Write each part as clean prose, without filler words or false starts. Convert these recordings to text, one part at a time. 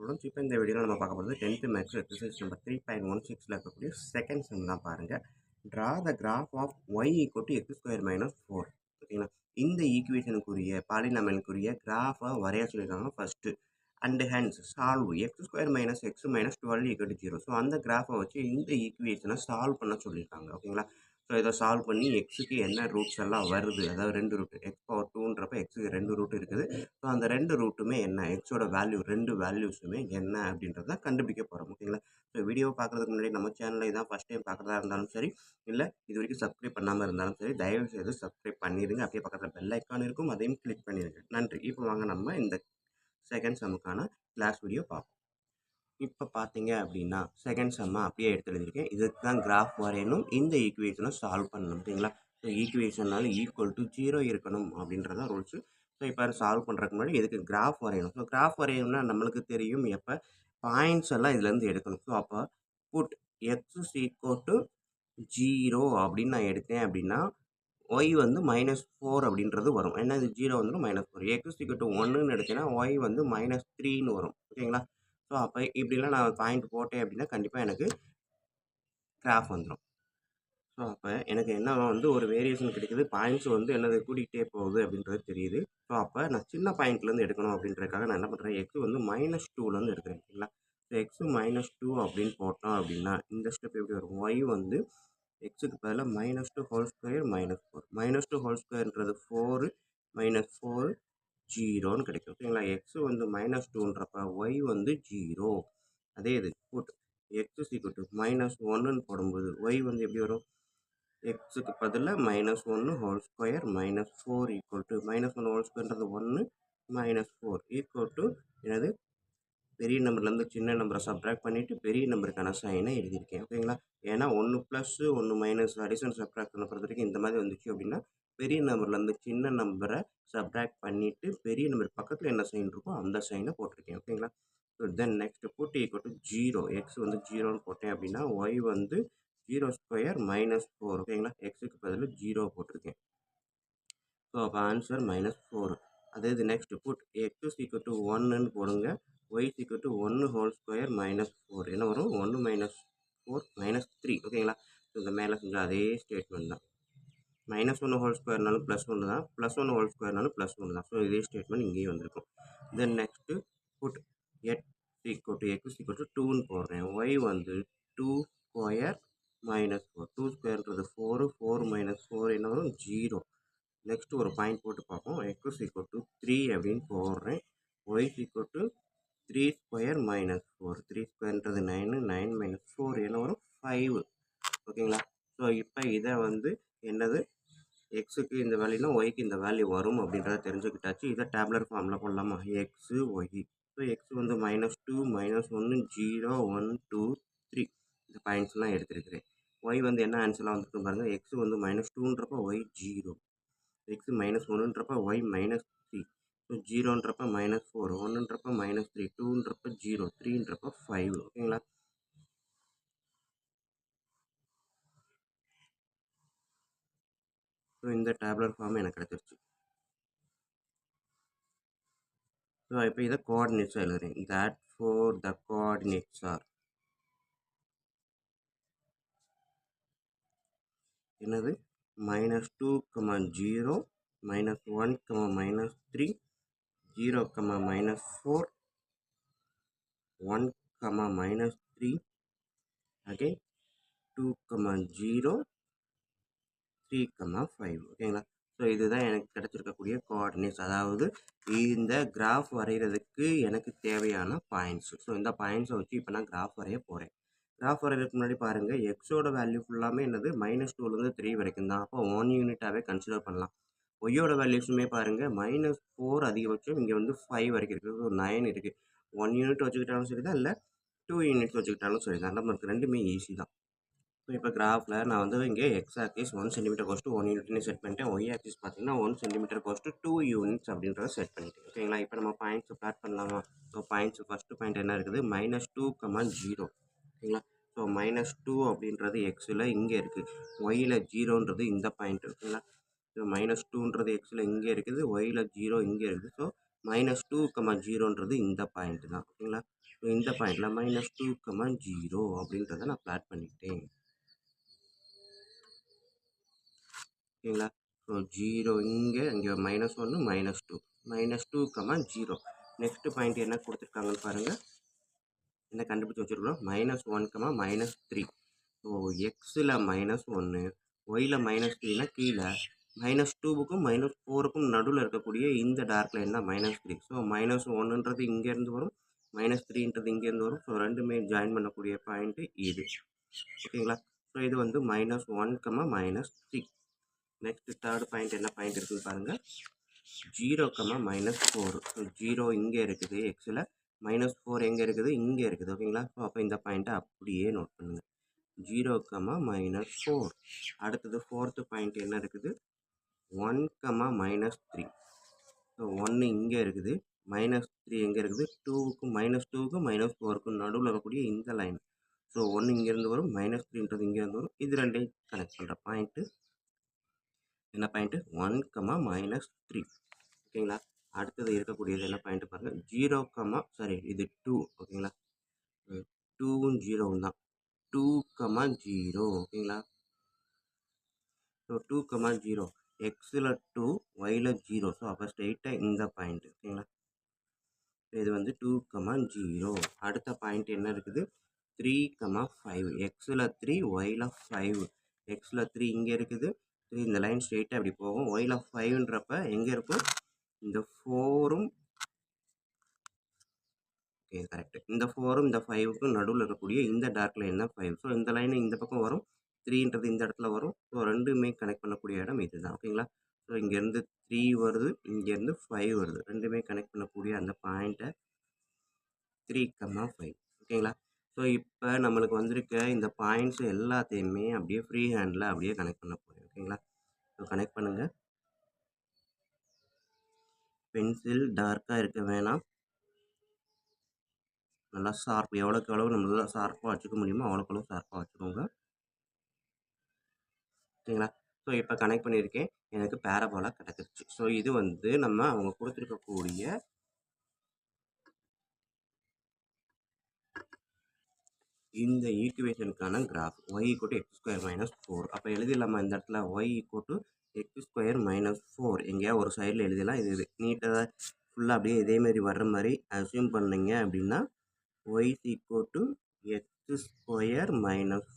Students இப்போ இந்த வீடியோவில் நம்ம பார்க்க போகிறது 10th மேக்ஸ் எக்ஸசைஸ் நம்பர் 3.16ல் இருக்கக்கூடிய செகண்ட் சம் தான் பாருங்கள். Draw the graph of y equal to x square minus 4. ஓகேங்களா, இந்த ஈக்குவேஷனுக்குரிய பாலினாமியலுக்குரிய கிராஃபை வரைய சொல்லியிருக்காங்க first. And hence solve x square minus x minus 12 equal to 0. So அந்த கிராஃபை வச்சு இந்த ஈக்குவேஷனை சால்வ் பண்ண சொல்லியிருக்காங்க. ஓகேங்களா, ஸோ இதை சால்வ் பண்ணி எக்ஸுக்கு என்ன ரூட்ஸ் எல்லாம் வருது, அதாவது 2 ரூட் எக்ஸ் பவர் 2ன்றப்ப எக்ஸுக்கு 2 ரூட் இருக்குது. ஸோ அந்த 2 ரூட்டுமே என்ன, எக்ஸோட வேல்யூ 2 வேல்யூஸுமே என்ன அப்படின்றத கண்டுபிடிக்க போகிறோம். ஓகேங்களா, ஸோ வீடியோ பார்க்குறதுக்கு முன்னாடி நம்ம சேனலில் இதான் ஃபஸ்ட் டைம் பார்க்குறதா இருந்தாலும் சரி, இல்லை இது வரைக்கும் சப்ஸ்கிரைப் பண்ணாமல் இருந்தாலும் சரி, தயவு செய்து சப்ஸ்கிரைப் பண்ணிடுங்க. அப்படியே பக்கத்தில் பெல் ஐக்கான் இருக்கும், அதையும் கிளிக் பண்ணிடுங்க. நன்றி. இப்போ வாங்க நம்ம இந்த செகண்ட் சம்முக்கான கிளாஸ் வீடியோ பார்ப்போம். இப்போ பார்த்தீங்க அப்படின்னா செகண்ட் சம்மை அப்படியே எடுத்து எழுதியிருக்கேன். இதுக்கு தான் கிராஃப் வரையணும், இந்த ஈக்குவேஷனை சால்வ் பண்ணணும். ஓகேங்களா, ஸோ ஈக்குவேஷனால் ஈக்குவல் டு 0 இருக்கணும் அப்படின்றதான் ரூல்ஸு. ஸோ இப்போ சால்வ் பண்ணுறதுக்கு முன்னாடி எதுக்கு கிராஃப் வரையணும். ஸோ கிராஃப் வரையணும்னா நம்மளுக்கு தெரியும் எப்போ பாயிண்ட்ஸ் எல்லாம் இதுலேருந்து எடுக்கணும். ஸோ அப்போ புட் எக்ஸ் ஈக்குவல் டு 0 அப்படின்னு நான் எடுத்தேன் அப்படின்னா ஒய் வந்து -4 அப்படின்றது வரும். ஏன்னா இது 0 வந்துடும் -4. எக்ஸ் ஈக்குவல் டு 1ன்னு எடுத்தேன்னா ஒய் வந்து -3ன்னு வரும். ஓகேங்களா, ஸோ அப்போ இப்படிலாம் நான் பாயிண்ட் போட்டேன் அப்படின்னா கண்டிப்பாக எனக்கு கிராஃப் வந்துடும். ஸோ அப்போ எனக்கு என்ன வந்து ஒரு வேரியேஷன் கிடைக்குது, பாயிண்ட்ஸ் வந்து என்னது கூட்டிகிட்டே போகுது அப்படின்றது தெரியுது. ஸோ அப்போ நான் சின்ன பாயிண்ட்லேருந்து எடுக்கணும் அப்படின்றதுக்காக நான் என்ன பண்ணுறேன், எக்ஸ் வந்து -2லேருந்து எடுக்கிறேன். ஓகேங்களா, ஸோ எக்ஸ் -2 அப்படின்னு போட்டோம் அப்படின்னா இந்த ஸ்டெப் எப்படி வரும், ஒய் வந்து எக்ஸுக்கு பதிலாக -2 ஹோல் ஸ்கொயர் -4. -2 ஹோல் ஸ்கொயர்ன்றது 4 -4 0ன்னு கிடைக்கும். ஓகேங்களா, எக்ஸ் வந்து -2ன்றப்ப ஒய் வந்து 0. அதே இது புட் எக்ஸ் ஈக்குவல் டு -1ன்னு போடும்போது ஒய் வந்து எப்படி வரும், எக்ஸுக்கு பதிலாக -1 whole square -4 equal to -1 whole ஸ்கொயர்ன்றது 1 -4 ஈக்குவல் டு என்னது, பெரிய நம்பர்லேருந்து சின்ன நம்பரை சப்ட்ராக்ட் பண்ணிவிட்டு பெரிய நம்பருக்கான சைனை எழுதியிருக்கேன். ஓகேங்களா, ஏன்னா 1 ப்ளஸ்ஸு 1 மைனஸ் அடிஷன் சப்ட்ராக்ட் பண்ண பொறுத்த வரைக்கும் இந்த மாதிரி வந்துச்சு அப்படின்னா பெரிய நம்பர்லேருந்து சின்ன நம்பரை சப்ட்ராக்ட் பண்ணிவிட்டு பெரிய நம்பர் பக்கத்தில் என்ன சைன் இருக்கோ அந்த சைனை போட்டிருக்கேன். ஓகேங்களா, so then next put equal to 0. X வந்து 0ன்னு போட்டேன் அப்படின்னா ஒய் வந்து 0 ஸ்கொயர் -4. ஓகேங்களா, எக்ஸுக்கு பதில் 0 போட்டிருக்கேன். ஸோ அப்போ ஆன்சர் -4. அதே இது next put x equal to 1ன்னு போடுங்க, y equal to 1 whole square -4 என்ன வரும், 1 -4 -3. ஓகேங்களா, ஸோ இந்த மேலே செஞ்சால் அதே ஸ்டேட்மெண்ட் தான். -1 ஹோல் ஸ்கொயர்னாலும் +1 தான், +1 ஹோல் ஸ்கொயர்னாலும் +1 தான். ஸோ இதே ஸ்டேட்மெண்ட் இங்கேயும் வந்திருக்கும். Then next put x equal to 2ன்னு போடுறேன், y வந்து 2 ஸ்கொயர் -4. 2 ஸ்கொயர்ன்றது 4, 4 -4 என்ன வரும், 0. நெக்ஸ்ட் ஒரு பாயிண்ட் போட்டு பார்ப்போம், எக்ஸ் ஈக்குவல் டு 3 அப்படின்னு போடுறேன், ஒய் ஈக்குவல் டு 3 ஸ்கொயர் -4. 3 ஸ்கொயர்ன்றது 9, 9 -4 என்ன வரும், 5. ஓகேங்களா, ஸோ இப்போ இதை வந்து என்னது, எக்ஸுக்கு இந்த வேல்யூனா ஒய்க்கு இந்த வேல்யூ வரும் அப்படின்றத தெரிஞ்சுக்கிட்டாச்சு. இதை டேப்லர் ஃபார்மில் போடலாமா, எக்ஸு ஒய். ஸோ எக்ஸ் வந்து -2 -1 0 1 2 3 இந்த பாயிண்ட்ஸ்லாம் எடுத்துருக்கிறேன். ஒய் வந்து என்ன ஆன்சர்லாம் வந்துருக்கு பாருங்கள், எக்ஸ் வந்து -2ன்றப்போ ஒய் 0, எக்ஸ் -1ன்றப்ப ஒய் -3, ஸோ 0ன்றப்ப -4, 1ன்றப்ப -3, 2ன்றப்ப 0, 3ன்றப்ப 5. ஓகேங்களா, ஸோ இந்த டேப்லர் ஃபார்ம் எனக்கு கிடச்சிருச்சு. ஸோ இப்போ இதை கோஆர்டினேட்ஸாக எழுதுறேன், that for the coordinates are என்னது, -2, 0, -1, -3, 0, -4, 1, -3, again 2, 0, 3, 5. ஓகேங்களா, ஸோ இதுதான் எனக்கு கிடச்சிருக்கக்கூடிய கோஆர்டினேட்ஸ், அதாவது இந்த கிராஃப் வரைகிறதுக்கு எனக்கு தேவையான பாயிண்ட்ஸு. ஸோ இந்த பாயிண்ட்ஸை வச்சு இப்போ நான் கிராஃப் வரைய போகிறேன். கிராஃப் வரைகிறதுக்கு முன்னாடி பாருங்கள், எக்ஸோட வேல்யூ ஃபுல்லாமே என்னது -2லேருந்து 3 வரைக்கும் தான். அப்போ 1 யூனிட்டாகவே கன்சிடர் பண்ணலாம். ஒய்யோட வேல்யூஸுமே பாருங்கள், -4 அதிகபட்சம், இங்கே வந்து 5 வரைக்கும் இருக்குது, ஸோ 9 இருக்குது. 1 யூனிட் வச்சுக்கிட்டாலும் சரி தான், இல்லை 2 யூனிட்ஸ் வச்சுக்கிட்டாலும் சரி தான், நமக்கு ரெண்டுமே ஈஸி தான். ஸோ இப்போ கிராஃபில் நான் வந்து இங்கே x axis 1 centimetre goes to 1 யூனிட்னு செட் பண்ணிட்டேன், ஒய் ஆக்சிஸ் பார்த்தீங்கன்னா 1 சென்டிமீட்டர் கோஸ் டு 2 யூனிட்ஸ் அப்படின்றத செட் பண்ணிட்டேன். ஓகேங்களா, இப்போ நம்ம பாயிண்ட்ஸ் பிளாட் பண்ணலாமா. ஸோ பாயிண்ட்ஸ் ஃபஸ்ட்டு பாயிண்ட் என்ன இருக்குது, -2, 0. ஓகேங்களா, ஸோ -2 அப்படின்றது எக்ஸில் இங்கே இருக்குது, ஒய்யில் 0ன்றது இந்த பாயிண்ட். ஓகேங்களா, ஸோ -2ன்றது எக்ஸில் இங்கே இருக்குது, ஒய்யில் 0 இங்கே இருக்குது. ஸோ -2, 0ன்றது இந்த பாயிண்ட் தான். ஓகேங்களா? ஸோ இந்த பாயிண்ட்ல -2, 0 அப்படின்றத நான் பிளாட் பண்ணிக்கிட்டேன். ஓகேங்களா? ஸோ 0 இங்கே -1, -2, -2, 0. நெக்ஸ்ட் பாயிண்ட் என்ன கொடுத்துருக்காங்கன்னு பாருங்க. என்ன கண்டுபிடிச்சு வச்சிருக்கிறோம்? -1, -3. ஸோ எக்ஸில் -1, ஒய்யில் -3னா கீழே, -2க்கும் -4க்கும் நடுவில் இருக்கக்கூடிய இந்த டார்க் லைன் தான் -3. ஸோ -1ன்றது இங்கேருந்து வரும், -3ன்றது இங்கேருந்து வரும். ஸோ ரெண்டுமே ஜாயின் பண்ணக்கூடிய பாயிண்ட்டு இது. ஓகேங்களா? ஸோ இது வந்து -1, -3. நெக்ஸ்ட் தேர்ட் பாயிண்ட் என்ன பாயிண்ட் இருக்குன்னு பாருங்கள். 0, -4. ஸோ 0 இங்கே இருக்குது எக்ஸில், -4 எங்கே இருக்குது? இங்கே இருக்குது. ஓகேங்களா? ஸோ அப்போ இந்த பாயிண்ட்டை அப்படியே நோட் பண்ணுங்கள். 0, -4. அடுத்தது ஃபோர்த்து பாயிண்ட் என்ன இருக்குது? 1, -3. ஸோ 1 இங்கே இருக்குது, -3 எங்கே இருக்குது? 2க்கும் -4க்கும் நடுவில் இருக்கக்கூடிய இந்த லைன். ஸோ 1 இங்கேருந்து வரும், -3ன்றது இங்கேருந்து வரும். இது ரெண்டையும் கனெக்ட் பண்ணுற பாயிண்ட்டு என்ன பாயிண்ட்டு? 1, -3. ஓகேங்களா? அடுத்தது இருக்கக்கூடியது என்ன பாயிண்ட் பாருங்கள். 0, இது 2. ஓகேங்களா? 2வும் 0வும் தான். 2, 0. ஓகேங்களா? ஸோ 2, 0. எக்ஸில் 2, ஒய்யில் 0. ஸோ அப்போ ஸ்ட்ரெயிட்டாக இந்த பாயிண்ட். ஓகேங்களா? இது வந்து 2, 0. அடுத்த பாயிண்ட் என்ன இருக்குது? 3, 5. எக்ஸில் 3, ஒய்யில் 5. எக்ஸில் 3 இங்கே இருக்குது, 3 இந்த லைன் ஸ்ட்ரெயிட்டாக அப்படி போகும். ஒய்யில் 5ன்றப்ப எங்கே இருக்கும்? இந்த 4ம், ஓகே கரெக்ட், இந்த 4ம் இந்த 5க்கும் நடுவில் இருக்கக்கூடிய இந்த டார்க் லைன் தான் 5. ஸோ இந்த லைன் இந்த பக்கம் வரும், 3ன்றது இந்த இடத்துல வரும். ஸோ ரெண்டுமே கனெக்ட் பண்ணக்கூடிய இடம் இது தான். ஓகேங்களா? ஸோ இங்கேருந்து 3 வருது, இங்கேருந்து 5 வருது. ரெண்டுமே கனெக்ட் பண்ணக்கூடிய அந்த பாயிண்ட்டை 3, 5. ஓகேங்களா? ஸோ இப்போ நம்மளுக்கு வந்திருக்க இந்த பாயிண்ட்ஸ் எல்லாத்தையுமே அப்படியே ஃப்ரீ ஹேண்டில் அப்படியே கனெக்ட் பண்ண போகிறேன். ஓகேங்களா? ஸோ கனெக்ட் பண்ணுங்கள். பென்சில் டார்க்காக இருக்க வேணாம், நல்லா ஷார்ப், எவ்வளோக்கு எவ்வளோ நம்மளால ஷார்ப்பாக வச்சுக்க முடியுமோ அவ்வளோக்கு எவ்வளோ ஷார்ப்பாக வச்சுக்கோங்க. ஓகேங்களா? ஸோ இப்போ கனெக்ட் பண்ணியிருக்கேன், எனக்கு பேரபோலா கிடச்சிருச்சு. ஸோ இது வந்து நம்ம அவங்க கொடுத்துருக்கக்கூடிய இந்த ஈக்குவேஷனுக்கான கிராஃப் y = x² - 4. அப்போ எழுதிடலாமா இந்த இடத்துல? y = x² - 4 எங்கேயா ஒரு சைடில் எழுதிடலாம். இது நீட்டாக ஃபுல்லாக அப்படியே இதேமாரி வர்ற மாதிரி அசியூம் பண்ணிங்க அப்படின்னா y = x² -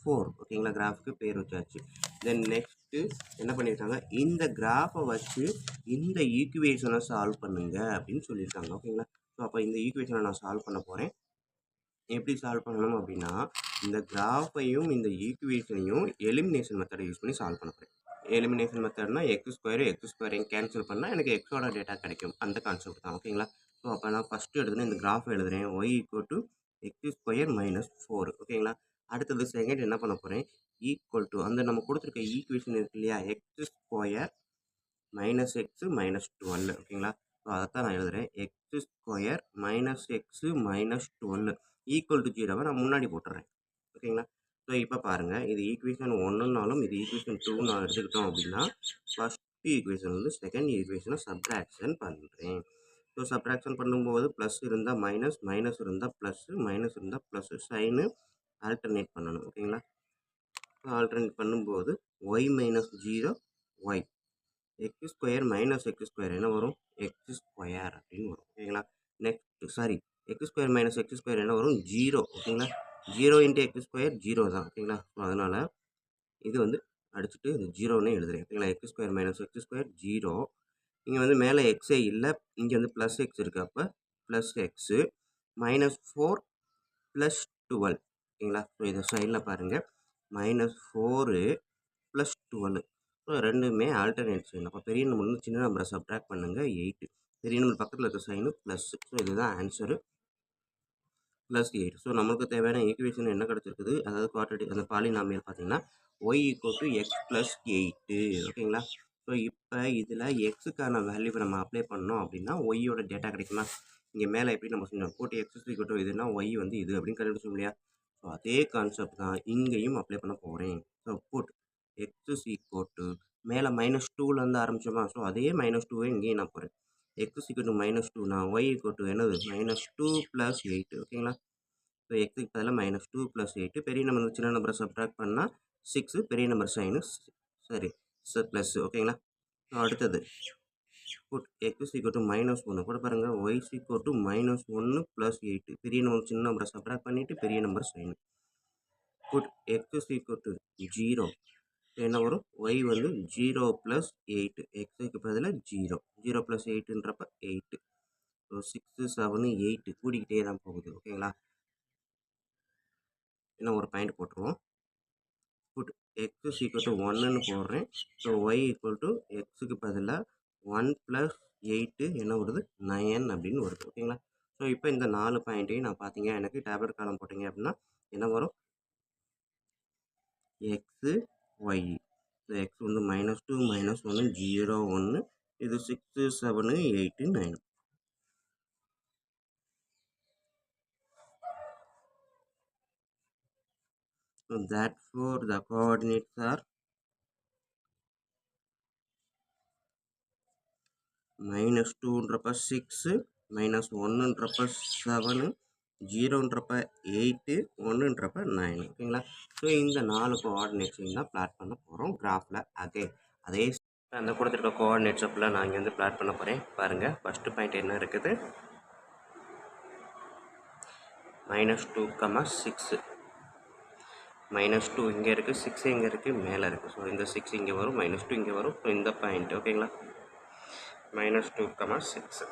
4. ஓகேங்களா? கிராஃபுக்கு பேர் வச்சாச்சு. தென் நெக்ஸ்ட்டு என்ன பண்ணியிருக்காங்க? இந்த கிராஃபை வச்சு இந்த ஈக்குவேஷனை சால்வ் பண்ணுங்க அப்படின்னு சொல்லியிருக்காங்க. ஓகேங்களா? ஸோ அப்போ இந்த ஈக்குவேஷனை நான் சால்வ் பண்ண போகிறேன். எப்படி சால்வ் பண்ணணும் அப்படின்னா, இந்த கிராஃபையும் இந்த ஈக்குவேஷனையும் எலிமினேஷன் மெத்தடை யூஸ் பண்ணி சால்வ் பண்ண போகிறேன். எலிமினேஷன் மெத்தட்னா x² கேன்சல் பண்ணால் எனக்கு எக்ஸோட டேட்டா கிடைக்கும். அந்த கான்செப்ட் தான். ஓகேங்களா? ஸோ அப்போ நான் ஃபஸ்ட்டு எழுதுனேன், இந்த கிராஃப் எழுதுகிறேன். y = x² - 4. ஓகேங்களா? அடுத்தது செகண்ட் என்ன பண்ண போகிறேன்? ஈக்குவல் டு அந்த நம்ம கொடுத்துருக்க ஈக்குவேஷன் இருக்கு இல்லையா, x² - x - 12. ஓகேங்களா? ஸோ அதைத்தான் நான் எழுதுகிறேன். x² - x - 12 ஈக்குவல் டு 0வை நான் முன்னாடி போட்டுறேன். ஓகேங்களா? ஸோ இப்போ பாருங்கள், இது ஈக்குவேஷன் 1னாலும் இது ஈக்குவேஷன் 2 நான் எடுத்துக்கிட்டோம் அப்படின்னா, ஃபஸ்ட் ஈக்குவேஷன் வந்து செகண்ட் ஈக்குவேஷனை சப்ட்ராக்ஷன் பண்ணுறேன். ஸோ சப்ட்ராக்ஷன் பண்ணும்போது ப்ளஸ் இருந்தால் மைனஸ், மைனஸ் இருந்தால் ப்ளஸ்ஸு, மைனஸ் இருந்தால் ப்ளஸ்ஸு, சைனு ஆல்டர்னேட் பண்ணணும். ஓகேங்களா? ஆல்டர்னேட் பண்ணும்போது y - 0 y, x² - x² என்ன வரும்? x² அப்படின்னு வரும். ஓகேங்களா? நெக்ஸ்ட் சாரி, x² - x² என்ன வரும்? 0. ஓகேங்களா? 0 × x² 0 தான். ஓகேங்களா? ஸோ அதனால் இது வந்து அடிச்சுட்டு இது 0ன்னு எழுதுறேன். ஓகேங்களா? x² - x² 0. இங்கே வந்து மேலே எக்ஸே இல்லை, இங்கே வந்து ப்ளஸ் எக்ஸ் இருக்குது. அப்போ ப்ளஸ் எக்ஸு -4 + 12. ஓகேங்களா? ஸோ இதை சைடில் பாருங்கள், -4 + 12. ஸோ ரெண்டுமே ஆல்டர்னேட் சைன். அப்போ பெரிய நம்பர்லேருந்து சின்ன நம்பரை சப்ட்ராக்ட் பண்ணுங்கள், 8. பெரிய நம்பர் பக்கத்தில் இருக்க சைனு ப்ளஸ்ஸு. ஸோ இதுதான் ஆன்சரு, +8. ஸோ நமக்கு தேவையான ஈக்குவேஷன் என்ன கிடச்சிருக்குது? அதாவது குவாட்ரேட்டிக் அந்த பாலினாமியல் பார்த்தீங்கன்னா y = x + 8. ஓகேங்களா? ஸோ இப்போ இதில் எக்ஸுக்கான வேல்யூவை நம்ம அப்ளை பண்ணோம் அப்படின்னா ஒய்யோட டேட்டா கிடைக்குமா? இங்கே மேலே எப்படி நம்ம சொன்னோம், போட்டு x = இதுனா y வந்து இது அப்படின்னு கண்டுபிடிச்சோம் இல்லையா? ஸோ அதே கான்செப்ட் தான் இங்கேயும் அப்ளை பண்ண போகிறேன். ஸோ புட் x = மேலே -2லேருந்து ஆரம்பிச்சோமா? ஸோ அதே -2வை இங்கேயும் நான் போகிறேன். எக்ஸ் ஈக்குவல் டு -2னா ஒய் ஈக்குவல் டு என்னது -2 + 8 ஓகேங்களா. ஸோ எக்ஸுக்கு பதிலாக -2 + 8 பெரிய நம்பர் சின்ன நம்பரை சப்ட்ராக்ட் பண்ணால் 6 பெரிய நம்பர் சைனு சரி ப்ளஸ் ஓகேங்களா. அடுத்தது புட் எக்ஸ் ஈக்குவல் டு -1 கூட பாருங்கள் ஒய் ஈக்குவல் டு -1 + 8 பெரிய நம்பர் சின்ன நம்பரை சப்ட்ராக்ட் பண்ணிவிட்டு பெரிய number sign put x equal to 0 என்ன வரும் ஒய் வந்து 0 + 8 எக்ஸுக்கு பதிலாக 0 + 8ன்றப்ப 8 ஸோ 6 7 8 கூடிக்கிட்டே தான் போகுது ஓகேங்களா. இன்னும் ஒரு பாயிண்ட் போட்டுருவோம். புட் எக்ஸ் ஈக்குவல் டு 1ன்னு போடுறேன். ஸோ ஒய் ஈக்குவல் டு எக்ஸுக்கு பதிலாக 1 + 8 என்ன வருது 9 அப்படின்னு வருது ஓகேங்களா. ஸோ இப்போ இந்த 4 பாயிண்ட்டையும் நான் பார்த்தீங்க எனக்கு டேப்லெட் காலம் போட்டிங்க அப்படின்னா என்ன வரும் எக்ஸு ஒய். ஸோ எக்ஸ் வந்து -2 -1 0 1 இது 6 7 8 9. So therefore the coordinates are -2ன்றப்ப 6 -1ன்றப்ப 7 0ன்றப்ப 8 1ன்றப்ப 9 ஓகேங்களா. ஸோ இந்த 4 கோஆர்டினேட்ஸையும் தான் பிளாட் பண்ண போகிறோம் கிராஃபில். அதே அந்த கொடுத்துருக்க கோஆர்டினேட்ஸ் அப்படிலாம் நான் இங்கே வந்து பிளாட் பண்ண போகிறேன். பாருங்கள் ஃபஸ்ட்டு பாயிண்ட் என்ன இருக்குது -2, 6 -2 இங்கே இருக்குது 6 இங்கே இருக்குது மேலே இருக்குது. ஸோ இந்த 6 இங்கே வரும் -2 இங்கே வரும். ஸோ இந்த பாயிண்ட் ஓகேங்களா -2, 6.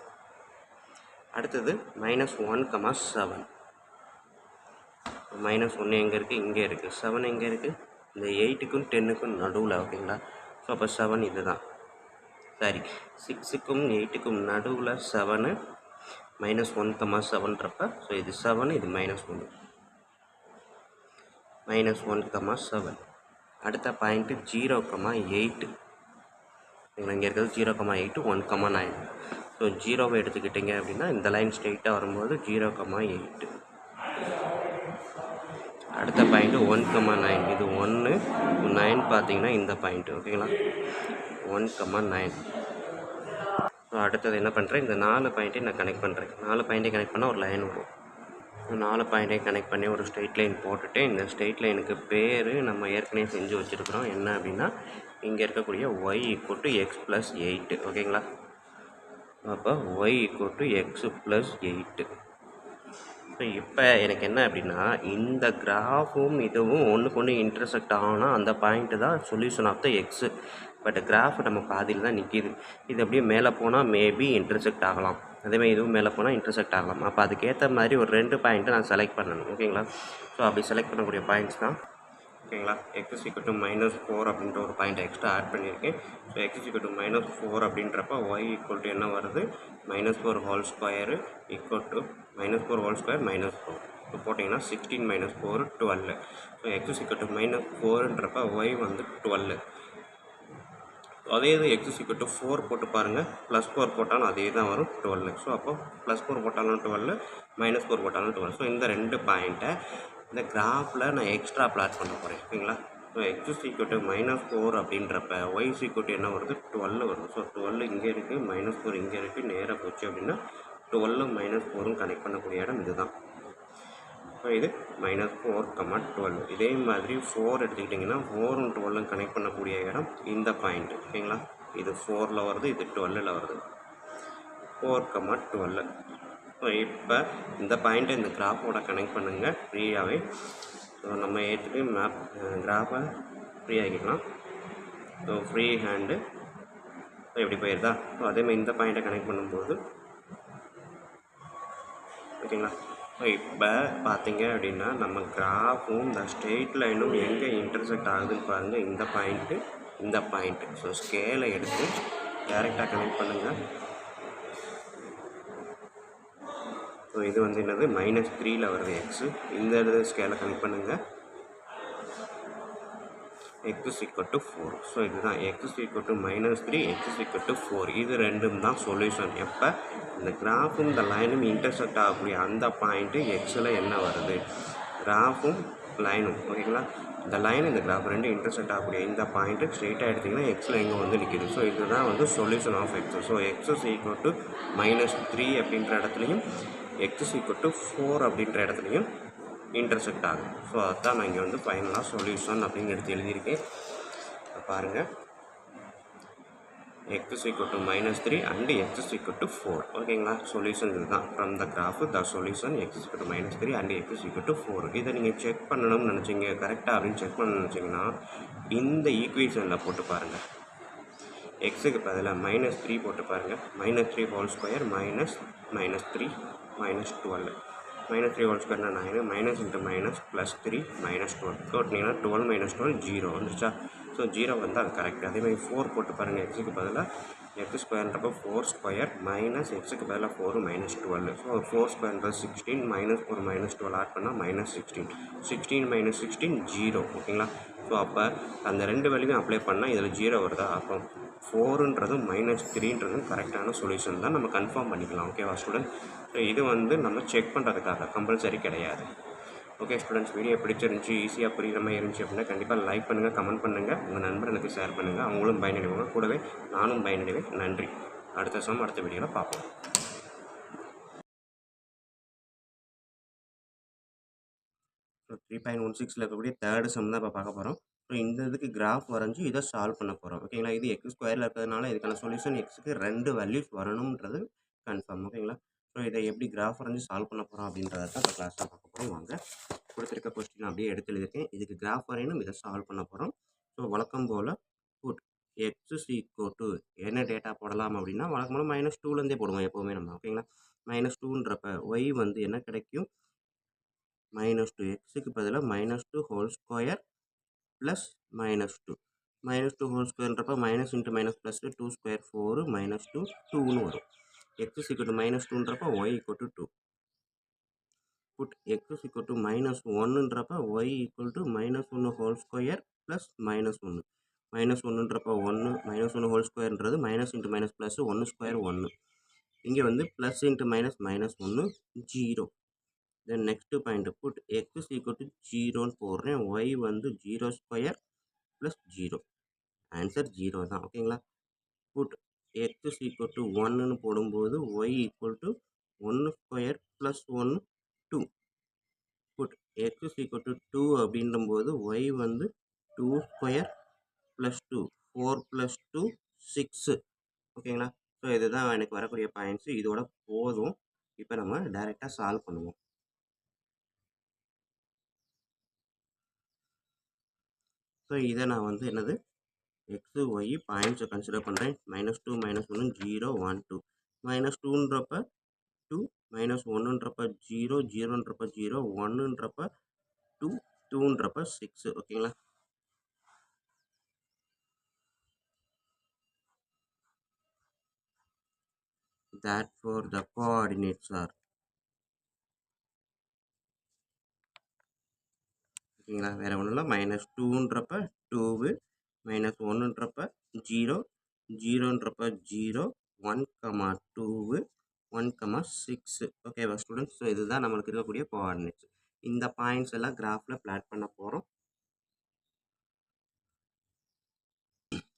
அடுத்தது -1, 7 -1 எங்கே இருக்குது இங்கே இருக்குது 7 எங்கே இருக்குது இந்த 8க்கும் 10க்கும் நடுவில் ஓகேங்களா. ஸோ அப்போ 7 இது தான் சரி 6க்கும் 8க்கும் நடுவில் 7 -1, 7ன்றப்ப ஸோ இது 7 இது -1 -1, 7. அடுத்த பாயிண்ட்டு 0, 8 இங்கே இருக்கிறது 0, 8 1, 9. ஸோ 0வை எடுத்துக்கிட்டிங்க அப்படின்னா இந்த லைன் ஸ்ட்ரெயிட்டாக வரும்போது 0, 8. அடுத்த பாயிண்ட்டு 1, 9 இது 1 9 பார்த்தீங்கன்னா இந்த பாயிண்ட்டு ஓகேங்களா 1, 9. ஸோ அடுத்தது என்ன பண்ணுறேன் இந்த 4 பாயிண்ட்டையும் நான் கனெக்ட் பண்ணுறேன். 4 பாயிண்ட்டையும் கனெக்ட் பண்ணால் ஒரு லைன் வரும். 4 பாயிண்ட்டையும் கனெக்ட் பண்ணி ஒரு ஸ்ட்ரெயிட் லைன் போட்டுட்டு இந்த ஸ்ட்ரெயிட் லைனுக்கு பேர் நம்ம ஏற்கனவே செஞ்சு வச்சுருக்குறோம் என்ன அப்படின்னா இங்கே இருக்கக்கூடிய ஒய் ஈக்குவல் டு எக்ஸ் + 8 ஓகேங்களா. அப்போ y equal to x + 8. So இப்போ எனக்கு என்ன அப்படின்னா இந்த கிராஃபும் இதுவும் ஒன்றுக்கு ஒன்று இன்டர்செக்ட் ஆகும்னா அந்த பாயிண்ட்டு தான் solution of the x. But graph நம்ம பாதியில் தான் நிற்கிது. இது அப்படியே மேலே போனால் மேபி இன்டர்செக்ட் ஆகலாம், அதேமாதிரி இதுவும் மேலே போனால் இன்டர்செக்ட் ஆகலாம். அப்போ அதுக்கேற்ற மாதிரி ஒரு 2 பாயிண்ட்டை நான் செலக்ட் பண்ணணும் ஓகேங்களா. ஸோ அப்படி செலக்ட் பண்ணக்கூடிய பாயிண்ட்ஸ் தான் ஓகேங்களா எக்ஸ் ஈக்குவல் டு -4 அப்படின்ற ஒரு பாயிண்ட் எக்ஸ்ட்ரா ஆட் பண்ணியிருக்கேன். ஸோ எக்ஸ் ஈக்குவல் டு -4 அப்படின்றப்ப ஒய் ஈக்குவல் டு என்ன வருது -4 whole square equal to -4 whole square -4 இப்போ போட்டிங்கன்னா 16 - 4 12. ஸோ எக்ஸ் ஈக்குவல் டு -4ன்றப்ப ஒய் வந்து 12. அதே இது எக்ஸ் ஈக்குவல் டு 4 போட்டு பாருங்கள் +4 போட்டாலும் அதே தான் வரும் 12. ஸோ அப்போ +4 போட்டாலும் 12 -4 போட்டாலும் 12. ஸோ இந்த 2 பாயிண்ட்டை இந்த கிராஃபில் நான் எக்ஸ்ட்ரா பிளாட் பண்ண போகிறேன் ஓகேங்களா. ஸோ எக்ஸ் ஈக்குவல் டு -4 அப்படின்றப்ப ஒய் ஈக்குவல் டு என்ன வருது 12 வருது. ஸோ 12 இங்கே இருக்குது -4 இங்கே இருக்குது நேராக போச்சு அப்படின்னா 12 -4 கனெக்ட் பண்ணக்கூடிய இடம் இது தான். ஸோ இது -4, 12. இதே மாதிரி 4 எடுத்துக்கிட்டிங்கன்னா 4 12 கனெக்ட் பண்ணக்கூடிய இடம் இந்த பாயிண்ட் ஓகேங்களா. இது 4ல் வருது இது 12ல் வருது 4, 12. ஸோ இப்போ இந்த பாயிண்ட்டை இந்த கிராஃபோட கனெக்ட் பண்ணுங்கள் ஃப்ரீயாகவே. ஸோ நம்ம ஏற்றுட்டு மேப் கிராஃபை ஃப்ரீ ஆகிக்கலாம். ஸோ ஃப்ரீ ஹேண்டு ஸோ எப்படி போயிருதா. ஸோ அதேமாதிரி இந்த பாயிண்ட்டை கனெக்ட் பண்ணும்போது ஓகேங்களா. ஸோ இப்போ பார்த்தீங்க அப்படின்னா நம்ம கிராஃபும் இந்த ஸ்ட்ரெயிட் லைனும் எங்கே இன்டர்செக்ட் ஆகுதுன்னு பாருங்கள் இந்த பாயிண்ட்டு. ஸோ ஸ்கேலை எடுத்து டேரெக்டாக கனெக்ட் பண்ணுங்கள். ஸோ இது வந்து என்னது -3ல் வருது எக்ஸு. இந்த இடத்துல ஸ்கேலை கனெக்ட் பண்ணுங்கள் எக்ஸ் ஈக்குவல் டு 4. ஸோ இதுதான் X equal to -3 X equal to 4 இது ரெண்டும் தான் சொல்யூஷன். எப்போ இந்த கிராஃபும் இந்த லைனும் இன்டர்செக்ட் ஆகக்கூடிய அந்த பாயிண்ட்டு எக்ஸில் என்ன வருது கிராஃபும் லைனும் ஓகேங்களா. இந்த லைன் இந்த கிராஃப் ரெண்டு இன்டர்செக்ட் ஆகக்கூடிய இந்த பாயிண்ட்டு ஸ்ட்ரெயிட்டாக எடுத்திங்கன்னா எக்ஸில் எங்கே வந்து நிற்கிது. ஸோ இதுதான் வந்து solution of x. So x is equal to -3 அப்படின்ற இடத்துலையும் எக்ஸ் இஸ் ஈக்குவல் டு 4 அப்படின்ற இடத்துலையும் இன்டர்செக்ட் ஆகும். ஸோ அதுதான் நான் இங்கே வந்து ஃபைனலாக சொல்யூஷன் அப்படின்னு எடுத்து எழுதியிருக்கேன். பாருங்கள், x is equal to -3 and x is equal to 4. ஓகேங்களா, சொல்யூஷன் இதுதான். From the graph the solution x is equal to -3 and x is equal to 4. இதை நீங்கள் செக் பண்ணணும்னு நினச்சிங்க, கரெக்டாக அப்படின்னு செக் பண்ணணும்னு நினச்சிங்கன்னா இந்த ஈக்குவேஷனில் போட்டு பாருங்கள். எக்ஸுக்கு பதிலாக -3 போட்டு பாருங்கள். -3 ஹோல் ஸ்கொயர் -3 -12. -3 ஹோல் ஸ்கொயர்னா 9, மைனஸ் இன்ட்டு மைனஸ் +3 -12 போட்டிங்கன்னா 12 - 12 0 வந்துருச்சா. ஸோ 0 வந்து அது கரெக்ட். அதேமாதிரி 4 போட்டு பாருங்கள். எக்ஸுக்கு பதிலாக எக்ஸ் ஸ்கொயர்ன்றப்போ 4 ஸ்கொயர் மைனஸ் எக்ஸுக்கு பதிலாக 4 -12. ஸோ 4 ஸ்கொயர்ன்றது 16 மைனஸ் ஒரு -12 ஆட் பண்ணால் -16. 16 - 16 0. ஓகேங்களா. ஸோ அப்போ அந்த ரெண்டு வேல்யூமே அப்ளை பண்ணால் இதில் 0 வருதா. அப்போ 4ன்றதும் -3ன்றதும் கரெக்டான சொல்யூஷன் தான், நம்ம கன்ஃபார்ம் பண்ணிக்கலாம். ஓகேவா ஸ்டூடெண்ட். ஸோ இது வந்து நம்ம செக் பண்ணுறதுக்காக, கம்பல்சரி கிடையாது. ஓகே ஸ்டூடெண்ட்ஸ், வீடியோ பிடிச்சிருந்துச்சி, ஈஸியாக புரிகிற மாதிரி இருந்துச்சு அப்படின்னா கண்டிப்பாக லைக் பண்ணுங்கள், கமெண்ட் பண்ணுங்கள், உங்கள் நண்பர்களுக்கு ஷேர் பண்ணுங்கள். அவங்களும் பயனடைவாங்க, கூடவே நானும் பயனடைவேன். நன்றி. அடுத்த வீடியோவில் பார்ப்போம். 3.16 இருக்கக்கூடிய தேர்டு சம் தான் இப்போ பார்க்க போகிறோம். ஸோ இந்த இதுக்கு கிராஃப் வரைஞ்சி இதை சால்வ் பண்ண போகிறோம். ஓகேங்களா. இது எக்ஸ் ஸ்கொயரில் இருக்கிறதுனால இதுக்கான சொல்யூஷன் எக்ஸுக்கு 2 வேல்யூஸ் வரணுன்றது கன்ஃபார்ம். ஓகேங்களா. ஸோ இதை எப்படி கிராஃப் வரைஞ்சி சால்வ் பண்ண போகிறோம் அப்படின்றத தான் இப்போ கிளாஸில் பார்க்க போகிறோம். வாங்க, கொடுத்துருக்க கொஸ்டின் அப்படியே எடுத்து எழுதியிருக்கேன். இதுக்கு கிராஃப் வரையணும், இதை சால்வ் பண்ண போகிறோம். ஸோ வழக்கம் போல் put x is equal to என்ன டேட்டா போடலாம் அப்படின்னா வழக்கம் போல் -2லேருந்தே போடுவோம் எப்போவுமே நம்ம. ஓகேங்களா. -2ன்றப்ப ஒய் வந்து என்ன கிடைக்கும், -2 எக்ஸுக்கு பதிலாக -2 ஹோல் ஸ்கொயர் ப்ளஸ் -2. -2 ஹோல் ஸ்கொயர்ன்றப்ப minus into minus plus 2 square 4 -2 2ன்னு வரும். எக்ஸ் ஈக்குவல் டு -2ன்றப்ப y equal to 2. Put x equal to -1ன்றப்ப y equal to -1 whole square plus -1. -1ன்றப்ப 1, -1 ஹோல் ஸ்கொயர்ன்றது minus into minus plus 1 square 1. இங்கே வந்து plus into minus -1 0. Then next point put x is equal to 0ன்னு போடுறேன். Y வந்து 0 square plus 0. Answer 0 தான். ஓகேங்களா. Put x is equal to 1ன்னு போடும்போது y equal to 1 square plus 1 2. Put x is equal to 2 அப்படின்னும்போது ஒய் வந்து 2 square plus 2 4 plus 2 6. ஓகேங்களா. ஸோ இதுதான் எனக்கு வரக்கூடிய பாயிண்ட்ஸு. இதோட போதும். இப்போ நம்ம டைரெக்டாக சால்வ் பண்ணுவோம். ஸோ இதை நான் வந்து என்னது எக்ஸு ஒய் பாயிண்ட்ஸை கன்சிடர் பண்ணுறேன். -2 -1 0 1 2. -2ன்றப்ப 2, -1ன்றப்ப 0, 0ன்றப்ப 0, 1ன்றப்ப 2, 2ன்றப்ப 6. ஓகேங்களா. Therefore the coordinates are, ஓகேங்களா, வேறு ஒன்றும் இல்லை. -2ன்றப்ப 2, -1ன்றப்ப 0, 0ன்றப்ப 0, 1, 2, 1, 6. ஓகேவா ஸ்டூடெண்ட்ஸ். ஸோ இதுதான் நம்மளுக்கு இருக்கக்கூடிய கோஆர்டினேட்ஸ். இந்த பாயிண்ட்ஸ் எல்லாம் கிராஃபில் பிளாட் பண்ண போகிறோம்.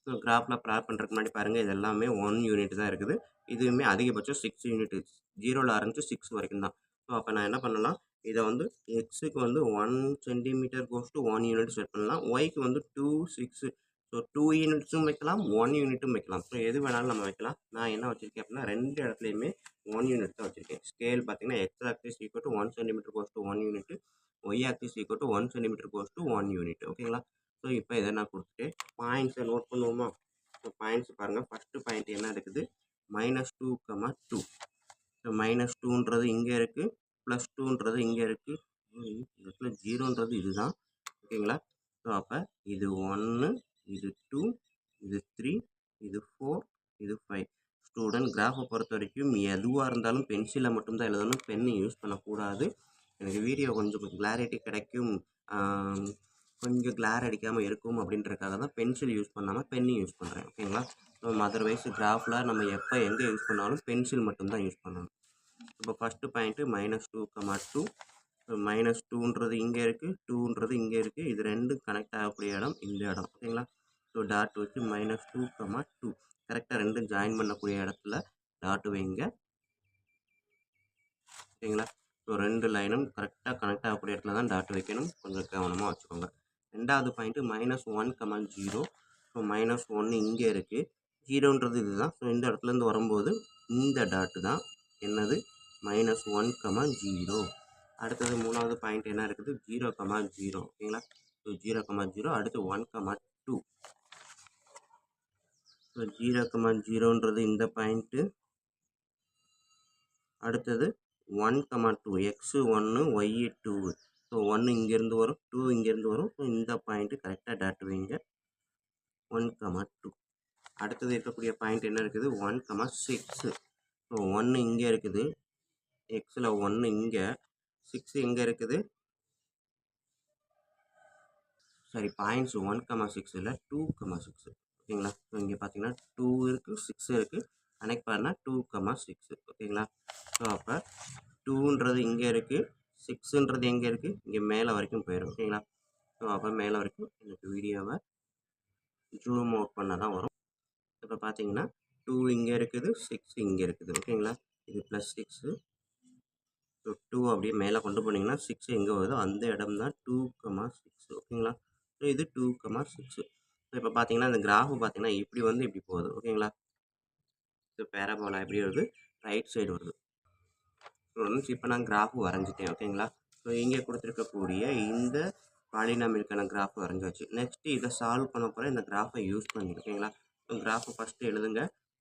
ஸோ கிராஃபில் பிளாட் பண்ணுறதுக்கு முன்னாடி பாருங்கள், இது எல்லாமே 1 யூனிட் தான் இருக்குது. இதுவுமே அதிகபட்சம் 6 யூனிட், 0ல் ஆரம்பித்து 6 வரைக்கும் தான். ஸோ அப்போ நான் என்ன பண்ணலாம், இதை வந்து எக்ஸுக்கு வந்து 1 centimetre goes to 1 unit set பண்ணலாம். ஒய்க்கு வந்து 2, 6. ஸோ 2 யூனிட்ஸும் வைக்கலாம், 1 யூனிட்டும் வைக்கலாம். ஸோ எது வேணாலும் நம்ம வைக்கலாம். நான் என்ன வச்சுருக்கேன் அப்படின்னா 2 இடத்துலையுமே 1 யூனிட் தான் வச்சுருக்கேன். ஸ்கேல் பார்த்தீங்கன்னா x axis equal to 1 centimetre goes to 1 unit, y axis equal to 1 centimetre goes to 1 unit. ஓகேங்களா. ஸோ இப்போ இதை நான் கொடுத்துட்டு பாயிண்ட்ஸை நோட் பண்ணுவோமா. ஸோ பாயிண்ட்ஸ் பாருங்கள். ஃபஸ்ட்டு பாயிண்ட் என்ன இருக்குது, -2, 2. ஸோ -2ன்றது இங்கே இருக்குது, +2ன்றது இங்கே இருக்குது, இடத்துல 0ன்றது இதுதான். ஓகேங்களா. ஸோ அப்போ இது 1, இது 2, இது 3, இது 4, இது 5. ஸ்டூடெண்ட் கிராஃபை பொறுத்த வரைக்கும் எதுவாக இருந்தாலும் பென்சிலில் மட்டும்தான் எழுதணும், பென்னு யூஸ் பண்ணக்கூடாது. எனக்கு வீடியோ கொஞ்சம் கிளாரிட்டி கிடைக்கும், கொஞ்சம் கிளார் அடிக்காமல் இருக்கும் அப்படின்றதுக்காக தான் பென்சில் யூஸ் பண்ணாமல் பென்னு யூஸ் பண்ணுறேன். ஓகேங்களா. ஸோ அதர்வைஸ் கிராஃபில் நம்ம எப்போ எங்கே யூஸ் பண்ணாலும் பென்சில் மட்டும்தான் யூஸ் பண்ணணும். இப்போ ஃபஸ்ட்டு பாயிண்ட்டு -2, 2. ஸோ -2ன்றது இங்கே இருக்குது, 2ன்றது இங்கே இருக்குது. இது ரெண்டும் கனெக்ட் ஆகக்கூடிய இடம் இந்த இடம். ஓகேங்களா? ஸோ டாட் வச்சு -2, 2 கரெக்டாக ரெண்டும் ஜாயின் பண்ணக்கூடிய இடத்துல டாட் வைங்க. ஓகேங்களா? ஸோ 2 லைனும் கரெக்டாக கனெக்ட் ஆகக்கூடிய இடத்துல தான் டாட் வைக்கணும். கொஞ்சம் கவனமாக வச்சுக்கோங்க. ரெண்டாவது பாயிண்ட்டு -1, 0. ஸோ -1 இங்கே இருக்குது. 0ன்றது இதுதான். ஸோ இந்த இடத்துலேருந்து வரும்போது இந்த டாட்டு தான் என்னது -1, 0. அடுத்தது மூணாவது பாயிண்ட் என்ன இருக்குது 0, 0. ஓகேங்களா? ஸோ 0, 0 அடுத்து 1, 2. ஸோ 0, 0ன்றது இந்த பாயிண்ட்டு. அடுத்தது 1, 2 x1 y2. ஸோ 1 இங்கேருந்து வரும், 2 இங்கேருந்து வரும். ஸோ இந்த பாயிண்ட்டு கரெக்டாக டாட் வைங்க. 1, 2. அடுத்தது இருக்கக்கூடிய பாயிண்ட் என்ன இருக்குது 1, 6. ஸோ 1 இங்கே இருக்குது, எக்ஸில் 1 இங்கே, 6 எங்கே இருக்குது, சாரி பாயிண்ட்ஸ் 1, 6 இல்லை 2, 6. ஓகேங்களா? ஸோ இங்கே பார்த்தீங்கன்னா 2 இருக்குது, 6 இருக்குது. கனெக்ட் பண்ணால் 2, 6. ஓகேங்களா? ஸோ அப்போ 2ன்றது இங்கே இருக்குது, 6ன்றது எங்கே இருக்குது, இங்கே மேலே வரைக்கும் போயிடும். ஓகேங்களா? ஸோ அப்போ மேலே வரைக்கும் எனக்கு வீடியோவை ஜூம் அவுட் பண்ண தான் வரும். இப்போ பார்த்தீங்கன்னா 2 இங்கே இருக்குது, 6 இங்கே இருக்குது. ஓகேங்களா? இது +6. ஸோ 2 அப்படியே மேலே கொண்டு போனீங்கன்னா 6 எங்கே வருதோ அந்த இடம் தான் 2, 6. ஓகேங்களா? ஸோ இது 2, 6. ஸோ இப்போ பார்த்தீங்கன்னா இந்த கிராஃப் பார்த்தீங்கன்னா இப்படி வந்து இப்படி போகுது. ஓகேங்களா? ஸோ பேராபோலா எப்படி வருது, ரைட் சைடு வருது. ஸ்டூடெண்ட்ஸ் இப்போ நான் கிராஃப் வரைஞ்சிட்டேன். ஓகேங்களா? ஸோ இங்கே கொடுத்துருக்கக்கூடிய இந்த பாலினாமியலுக்கான கிராஃப் வரைஞ்சாச்சு. நெக்ஸ்ட்டு இதை சால்வ் பண்ண போகிற இந்த கிராஃபை யூஸ் பண்ணி. ஓகேங்களா? ஸோ கிராஃபை ஃபஸ்ட்டு எழுதுங்க.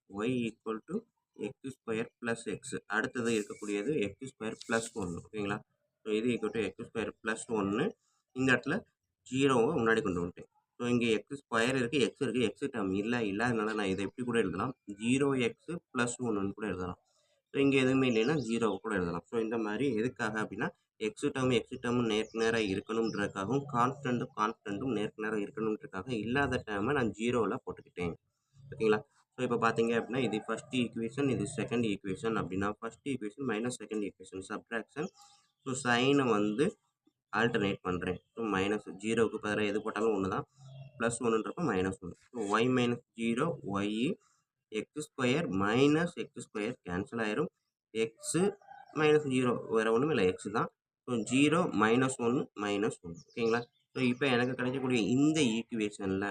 y = x² + x. அடுத்தது இருக்கக்கூடியது x² + 1. ஓகேங்களா? ஸோ இது = x² + 1. இந்த இடத்துல 0வை முன்னாடி கொண்டு வந்துட்டேன். ஸோ இங்கே x² இருக்குது, x இருக்குது, x டேர்ம் இல்லாதனால நான் இதை எப்படி கூட எழுதலாம், 0x + 1ன்னு கூட எழுதலாம். ஸோ இங்கே எதுவுமே இல்லைன்னா 0 கூட எழுதலாம். ஸோ இந்த மாதிரி எதுக்காக அப்படின்னா எக்ஸ் டேர்மும் நேருக்கு நேராக இருக்கணுன்றதுக்காகவும் கான்ஸ்டண்ட்டும் நேருக்கு நேராக இருக்கணுன்றதுக்காக இல்லாத டேர்மை நான் 0வில் போட்டுக்கிட்டேன். ஓகேங்களா? ஸோ இப்போ பார்த்தீங்க அப்படின்னா இது ஃபஸ்ட் ஈக்குவேஷன், இது செகண்ட் ஈக்குவேஷன். அப்படின்னா first equation minus second equation subtraction. So சைனை வந்து ஆல்டர்னேட் பண்ணுறேன். ஸோ -0க்கு பதிலாக எது போட்டாலும் ஒன்று தான், +1ன்றப்போ -1. So y - 0 y x² - x² cancel ஆயிரும். x -0 வேறு ஒன்றும் இல்லை, x தான். ஸோ 0 -1 -1. ஓகேங்களா? ஸோ இப்போ எனக்கு கிடைக்கக்கூடிய இந்த ஈக்குவேஷனில்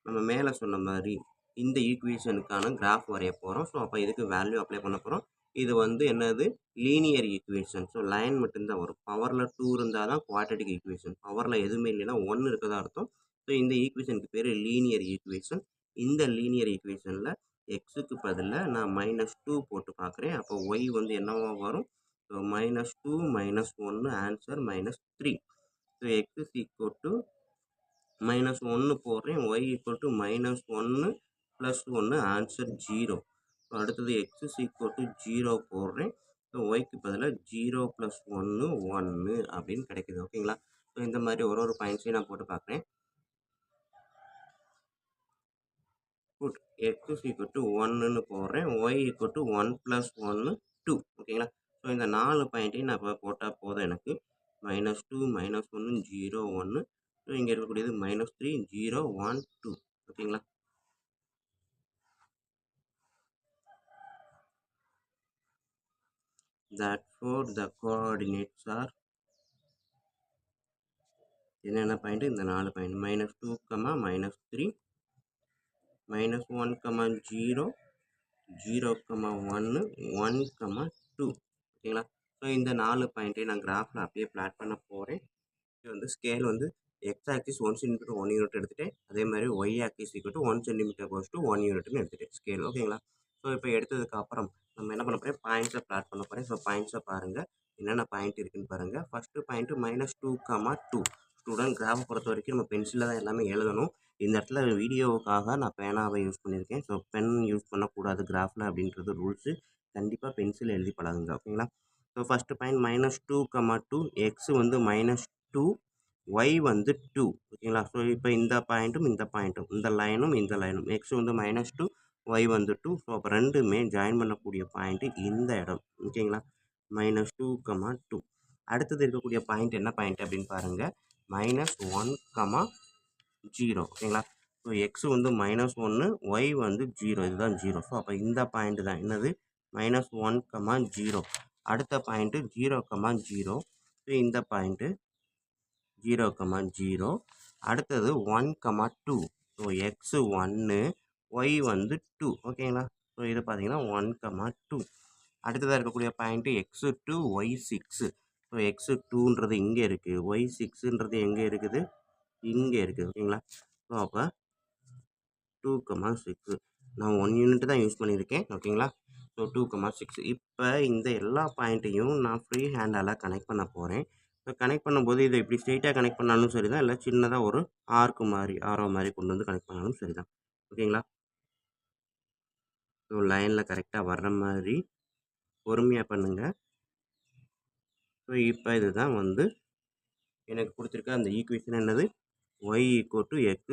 நம்ம மேலே சொன்ன மாதிரி இந்த ஈக்குவேஷனுக்கான கிராஃப் வரைய போகிறோம். ஸோ அப்போ இதுக்கு வேல்யூ அப்ளை பண்ண போகிறோம். இது வந்து என்னது லீனியர் ஈக்குவேஷன். ஸோ லைன் மட்டும்தான் வரும். பவரில் 2 இருந்தால் தான் குவாட்ரட்டிக் ஈக்குவேஷன். பவரில் எதுவுமே இல்லைன்னா 1 இருக்கதா அர்த்தம். ஸோ இந்த ஈக்குவேஷனுக்கு பேர் லீனியர் ஈக்குவேஷன். இந்த லீனியர் ஈக்குவேஷனில் எக்ஸுக்கு பதிலாக நான் -2 போட்டு பார்க்குறேன். அப்போ ஒய் வந்து என்னவா வரும், ஸோ -2 -1 ஆன்சர் -3. ஸோ எக்ஸ் = -1 போடுறேன், y = -1 + 1 ஆன்சர் 0. ஸோ அடுத்தது x = 0 போடுறேன். ஸோ ஒய்க்கு பதிலாக 0 + 1 1 அப்படின்னு கிடைக்குது. ஓகேங்களா? ஸோ இந்த மாதிரி ஒரு பாயிண்ட்ஸையும் நான் போட்டு பார்க்குறேன். புட் x = 1ன்னு போடுறேன், y = 1 + 1 2. ஓகேங்களா? ஸோ இந்த 4 பாயிண்ட்டையும் நான் இப்போ போட்டால் போதும் எனக்கு. -2 -1 0 1. ஸோ இங்கே இருக்கக்கூடியது -3 0 1 2. ஓகேங்களா? Therefore the coordinates are என்னென்ன பாயிண்ட், இந்த 4 பாயிண்ட் -2, -3, -1, 0, 0, 1, 1, 2. ஓகேங்களா? ஸோ இந்த 4 பாயிண்ட்டையும் நான் கிராஃபில் அப்படியே பிளாட் பண்ண போகிறேன். இது வந்து ஸ்கேல் வந்து எக்ஸ் ஆக்சிஸ் 1 cm 1 யூனிட் எடுத்துகிட்டேன். அதே மாதிரி ஒய் ஆக்சிஸ் = 1 cm = 1 யூனிட்னு எடுத்துகிட்டேன் ஸ்கேல். ஓகேங்களா? ஸோ இப்போ எடுத்ததுக்கு அப்புறம் நம்ம என்ன பண்ண போகிறேன், பாயிண்ட்ஸை பிளாட் பண்ண போகிறேன். ஸோ பாயிண்ட்ஸை பாருங்கள், என்னென்ன பாயிண்ட் இருக்குன்னு பாருங்கள். First point -2, 2. ஸ்டூடெண்ட் கிராஃபை பொறுத்த வரைக்கும் நம்ம பென்சிலில் தான் எல்லாமே எழுதணும். இந்த இடத்துல வீடியோவுக்காக நான் பேனாவை யூஸ் பண்ணியிருக்கேன். ஸோ பென் யூஸ் பண்ணக்கூடாது கிராஃபில் அப்படின்றது ரூல்ஸு. கண்டிப்பாக பென்சில் எழுதி பழகுங்க. ஓகேங்களா? So first point -2, 2. எக்ஸ் வந்து -2, y வந்து 2. ஓகேங்களா? ஸோ இப்போ இந்த பாயிண்ட்டும் இந்த லைனும் எக்ஸ் வந்து -2, y வந்து 2. ஸோ அப்போ ரெண்டுமே ஜாயின் பண்ணக்கூடிய பாயிண்ட்டு இந்த இடம். ஓகேங்களா? -2, 2. அடுத்தது இருக்கக்கூடிய பாயிண்ட் என்ன பாயிண்ட் அப்படின்னு பாருங்கள், -1, 0 ஓகேங்களா. ஸோ எக்ஸ் வந்து -1, ஒய் வந்து 0, இதுதான் 0. ஸோ அப்போ இந்த பாயிண்ட் தான் என்னது, -1, 0. அடுத்த பாயிண்ட்டு 0, 0. ஸோ இந்த பாயிண்ட்டு 0, 0. அடுத்தது 1, 2. ஸோ எக்ஸ் 1, ஒய் வந்து 2 ஓகேங்களா. ஸோ இது பார்த்தீங்கன்னா 1, 2. அடுத்ததாக இருக்கக்கூடிய பாயிண்ட்டு x2, y6. ஸோ x2ன்றது இங்கே இருக்குது, y6ன்றது எங்கே இருக்குது, இங்கே இருக்குது ஓகேங்களா. ஸோ அப்போ 2, 6. நான் 1 யூனிட் தான் யூஸ் பண்ணியிருக்கேன் ஓகேங்களா. ஸோ 2, 6. இப்போ இந்த எல்லா பாயிண்ட்டையும் நான் ஃப்ரீ ஹேண்டால் கனெக்ட் பண்ண போகிறேன். ஸோ கனெக்ட் பண்ணும்போது இதை இப்படி ஸ்ட்ரெயிட்டாக கனெக்ட் பண்ணாலும் சரி தான், இல்லை சின்னதாக ஒரு ஆர்க்கு மாதிரி ஆரோ மாதிரி கொண்டு வந்து கனெக்ட் பண்ணாலும் சரி தான் ஓகேங்களா. ஸோ லைனில் கரெக்டாக வர்ற மாதிரி பொறுமையாக பண்ணுங்கள். ஸோ இப்போ இதுதான் வந்து எனக்கு கொடுத்துருக்க அந்த ஈக்குவேஷன் என்னது, y = x²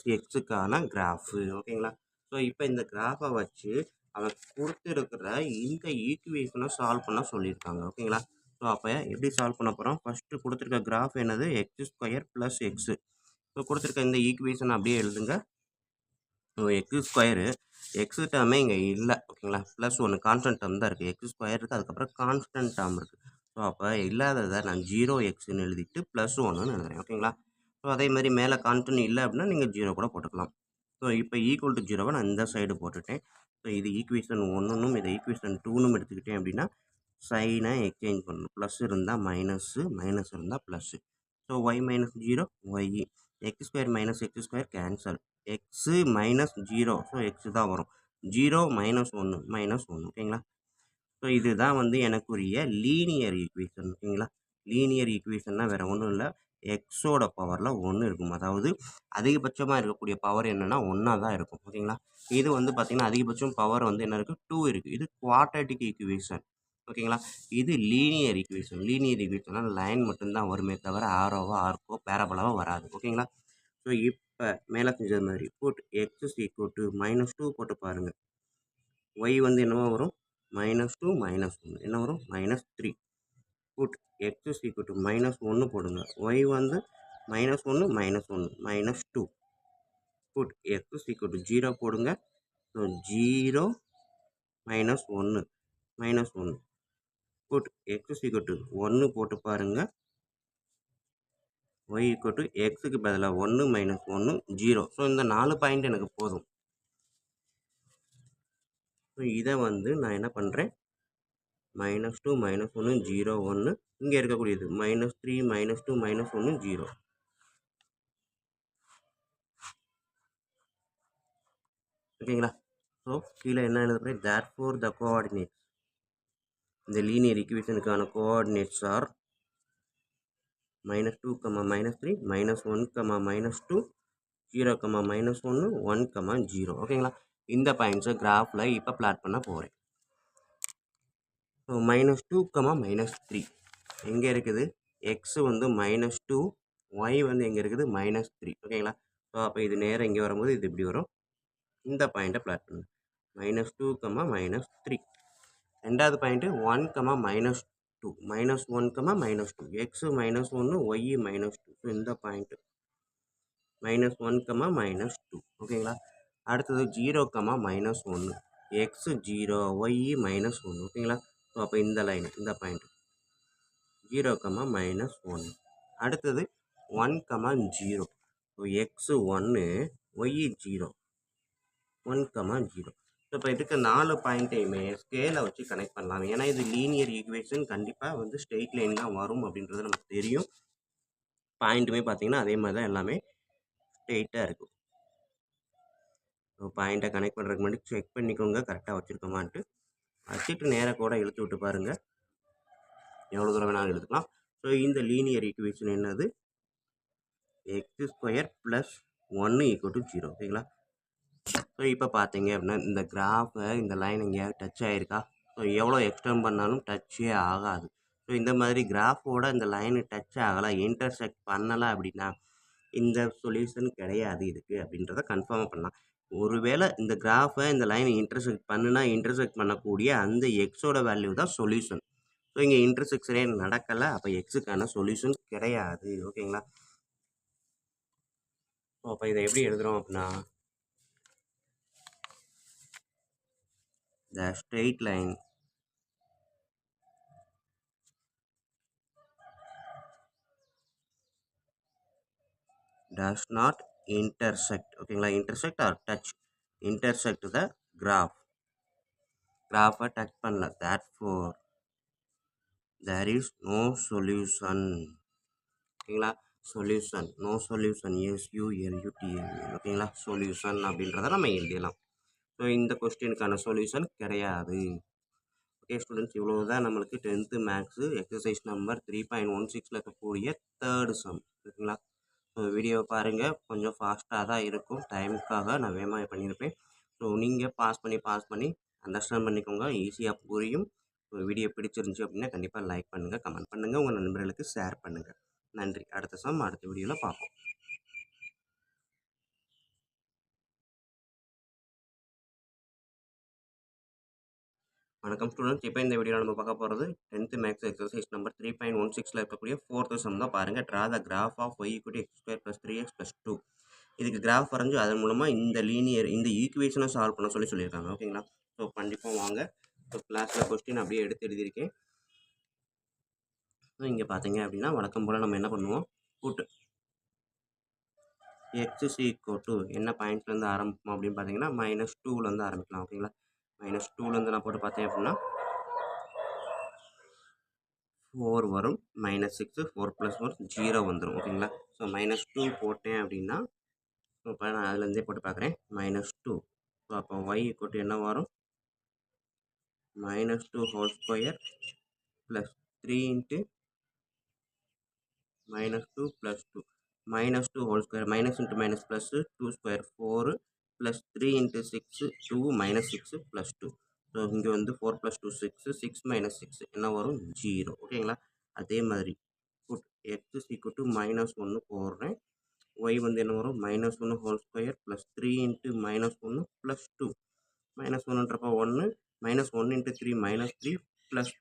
+ xக்கான கிராஃபு ஓகேங்களா. ஸோ இப்போ இந்த கிராஃபை வச்சு அவன் கொடுத்துருக்கிற இந்த ஈக்குவேஷனை சால்வ் பண்ண சொல்லியிருக்காங்க ஓகேங்களா. ஸோ அப்போ எப்படி சால்வ் பண்ண போகிறோம், ஃபஸ்ட்டு கொடுத்துருக்க கிராஃப் என்னது, x² + x. ஸோ கொடுத்துருக்க இந்த ஈக்குவேஷன் அப்படியே எழுதுங்க. x², எக்ஸ் டேர்மே இங்கே இல்லை ஓகேங்களா. +1 கான்ஸ்டன்ட் டேர்ம் தான் இருக்குது, x² இருக்குது, அதுக்கப்புறம் கான்ஸ்டன்ட் டேர்ம் இருக்குது. ஸோ அப்போ இல்லாததை நான் 0xன்னு எழுதிட்டு +1ன்னு எழுதுறேன் ஓகேங்களா. ஸோ அதே மாதிரி மேலே கான்ஸ்டன்ட் இல்லை அப்படின்னா நீங்கள் 0 கூட போட்டுக்கலாம். ஸோ இப்போ = 0வை நான் இந்த சைடு போட்டுட்டேன். ஸோ இது ஈக்குவேஷன் 1னும் இதை ஈக்குவேஷன் 2னும் எடுத்துக்கிட்டேன் அப்படின்னா சைனை எக்ஸ்சேஞ்ச் பண்ணணும். ப்ளஸ் இருந்தால் மைனஸு, மைனஸ் இருந்தால் plus. So y - 0, y. x² - x² cancel. X -0, so x தான் வரும். 0 - 1, -1 ஓகேங்களா. ஸோ இதுதான் வந்து எனக்குரிய லீனியர் ஈக்குவேஷன் ஓகேங்களா. லீனியர் ஈக்குவேஷன்னா வேறு ஒன்றும் இல்லை, எக்ஸோட பவரில் 1 இருக்கும். அதாவது அதிகபட்சமாக இருக்கக்கூடிய பவர் என்னென்னா 1 தான் இருக்கும் ஓகேங்களா. இது வந்து பார்த்திங்கன்னா அதிகபட்சம் பவர் வந்து என்ன இருக்குது, 2 இருக்குது. இது குவாட்ரேட்டிக் ஈக்குவேஷன் ஓகேங்களா. இது லீனியர் ஈக்குவேஷன். லீனியர் ஈக்குவேஷனால் லைன் மட்டும்தான் வருமே தவிர ஆரோவோ ஆர்க்கோ பேரபோலாவோ வராது ஓகேங்களா. ஸோ இப்போ மேலே செஞ்சது மாதிரி புட் x = -2 போட்டு பாருங்கள். y வந்து என்னவோ வரும், -2 -1 என்ன வரும், -3. புட் x = -1 போடுங்க. y வந்து -1 -1 -2. புட் x = 0 போடுங்க. ஸோ 0 -1 -1. புட் x = 1 போட்டு பாருங்கள். y = xக்கு பதிலாக 1 - 1 0. ஸோ இந்த 4 பாயிண்ட் எனக்கு போதும். ஸோ இதை வந்து நான் என்ன பண்ணுறேன், -2 -1 0 1. இங்கே இருக்கக்கூடியது -3 -2 -1 0 ஓகேங்களா. ஸோ கீழே என்ன எழுதுறேன், தேர்ஃபோர் த கோஆர்டினேட்ஸ், இந்த லீனியர் ஈக்குவேஷனுக்கான கோஆர்டினேட்ஸ் ஆர் -2, -3, -1, -2, 0, -1, 1, 0 ஓகேங்களா. இந்த பாயிண்ட்ஸை கிராஃபில் இப்போ பிளாட் பண்ண போகிறேன். ஸோ -2, -3 எங்கே இருக்குது, எக்ஸ் வந்து -2, ஒய் வந்து எங்கே இருக்குது, -3 ஓகேங்களா. ஸோ அப்போ இது நேரம் இங்கே வரும்போது இது இப்படி வரும். இந்த பாயிண்ட்டை பிளாட் பண்ணுங்க, -2, -3. ரெண்டாவது பாயிண்ட்டு 1, -2, -1, -2, எக்ஸு -1, ஒய் -2. ஸோ இந்த பாயிண்ட்டு -1, -2 ஓகேங்களா. அடுத்தது 0, -1, எக்ஸு 0, ஒய் -1 ஓகேங்களா. ஸோ அப்போ இந்த லைன் இந்த பாயிண்ட் 0, -1. அடுத்தது 1, 0. So x 1, y 0, 1, 0. ஸோ இப்போ இதுக்கு 4 பாயிண்ட்டையுமே ஸ்கேலை வச்சு கனெக்ட் பண்ணலாம். ஏன்னா இது லீனியர் ஈக்குவேஷன், கண்டிப்பாக வந்து ஸ்ட்ரெயிட் லைன் தான் வரும் அப்படின்றது நமக்கு தெரியும். பாயிண்ட்டுமே பார்த்தீங்கன்னா அதே மாதிரி தான் எல்லாமே ஸ்ட்ரெயிட்டாக இருக்கும். ஸோ பாயிண்ட்டை கனெக்ட் பண்ணுறதுக்கு முன்னாடி செக் பண்ணிக்கோங்க கரெக்டாக வச்சுருக்கோமான்ட்டு. வச்சுட்டு நேராக கூட இழுத்து விட்டு பாருங்கள், எவ்வளோ தூரம் வேணாலும் எடுத்துக்கலாம். ஸோ இந்த லீனியர் ஈக்குவேஷன் என்னது, x² + 1 = 0 ஓகேங்களா. ஸோ இப்போ பார்த்தீங்க அப்படின்னா இந்த கிராஃபை இந்த லைன் எங்கேயாவது டச் ஆகிருக்கா, ஸோ எவ்வளோ எக்ஸ்டெண்ட் பண்ணாலும் டச்சே ஆகாது. ஸோ இந்த மாதிரி கிராஃபோட இந்த லைனு டச் ஆகலை, இன்டர்செக்ட் பண்ணலை அப்படின்னா இந்த சொல்யூஷன் கிடையாது இதுக்கு அப்படின்றத கன்ஃபார்மாக பண்ணலாம். ஒருவேளை இந்த கிராஃபை இந்த லைனை இன்டர்செக்ட் பண்ணுனா இன்டர்செக்ட் பண்ணக்கூடிய அந்த எக்ஸோட வேல்யூ தான் சொல்யூஷன். ஸோ இங்கே இன்டர்செக்ஷனே நடக்கலை, அப்போ எக்ஸுக்கான சொல்யூஷன் கிடையாது. ஓகேங்களா? ஸோ அப்போ இதை எப்படி எழுதுகிறோம் அப்படின்னா, the straight line does not intersect. ஓகேங்களா? intersect or touch, intersect the graph. கிராஃபை டச் பண்ணல, therefore there is no solution. ஓகேங்களா? Solution, no solution, SULUTION. ஓகேங்களா? சொல்யூஷன் அப்படின்றத நம்ம எழுதலாம். ஸோ இந்த கொஸ்டினுக்கான சொல்யூஷன் கிடையாது. ஓகே ஸ்டூடெண்ட்ஸ், இவ்வளோ தான் நம்மளுக்கு 10th மேக்ஸு எக்ஸசைஸ் நம்பர் 3.16 இருக்கக்கூடிய தேர்டு சம். ஓகேங்களா? ஸோ வீடியோவை பாருங்கள், கொஞ்சம் ஃபாஸ்ட்டாக தான் இருக்கும், டைமுக்காக நான் வேகமாக பண்ணியிருப்பேன். ஸோ நீங்கள் பாஸ் பண்ணி அண்டர்ஸ்டாண்ட் பண்ணிக்கோங்க, ஈஸியாக புரியும். ஸோ வீடியோ பிடிச்சிருந்துச்சி அப்படின்னா கண்டிப்பாக லைக் பண்ணுங்கள், கமெண்ட் பண்ணுங்கள், உங்கள் நண்பர்களுக்கு ஷேர் பண்ணுங்கள். நன்றி. அடுத்த சம் அடுத்த வீடியோவில் பார்ப்போம். வணக்கம் ஸ்டூடெண்ட்ஸ், இப்போ இந்த வீடியோவில் நம்ம பார்க்க போகிறது 10th மேக்ஸ் எக்ஸசைஸ் நம்பர் 3.16 இருக்கக்கூடிய 4th சம் தான். பாருங்கள், draw the graph of y = x² + 3x + 2. இதுக்கு கிராஃப் வரைஞ்சி அதன் மூலமாக இந்த ஈக்குவேஷனை சால்வ் பண்ண சொல்லியிருக்காங்க. ஓகேங்களா? ஸோ கண்டிப்பாக வாங்க. ஸோ கிளாஸில் கொஸ்டின் அப்படியே எடுத்து எழுதியிருக்கேன். ஸோ இங்கே பார்த்தீங்க அப்படின்னா வழக்கம் போல் நம்ம என்ன பண்ணுவோம், புட் x என்ன பாயிண்ட்லேருந்து ஆரம்பிப்போம் அப்படின்னு பார்த்தீங்கன்னா -2லேருந்து ஆரம்பிக்கலாம். ஓகேங்களா? -2லேருந்து நான் போட்டு பார்த்தேன் அப்படின்னா 4 வரும், -6, 4 + 1 0 வந்துடும். ஓகேங்களா? ஸோ -2 போட்டேன் அப்படின்னா, இப்போ நான் அதுலேருந்தே போட்டு பார்க்குறேன், -2. ஸோ அப்போ y = என்ன வரும், -2 whole square plus 3 × -2 + 2. -2 whole square, minus into minus plus 2 square 4 plus 3 × 6 2 -6 + 2. So இங்கே வந்து 4 + 2 6, 6 - 6 என்ன வரும், 0. ஓகேங்களா? அதே மாதிரி புட் x -1 போடுறேன், y வந்து என்ன வரும், -1 whole square plus 3 × -1 plus 2. -1ன்றப்போ 1, -1 × 3 -3 plus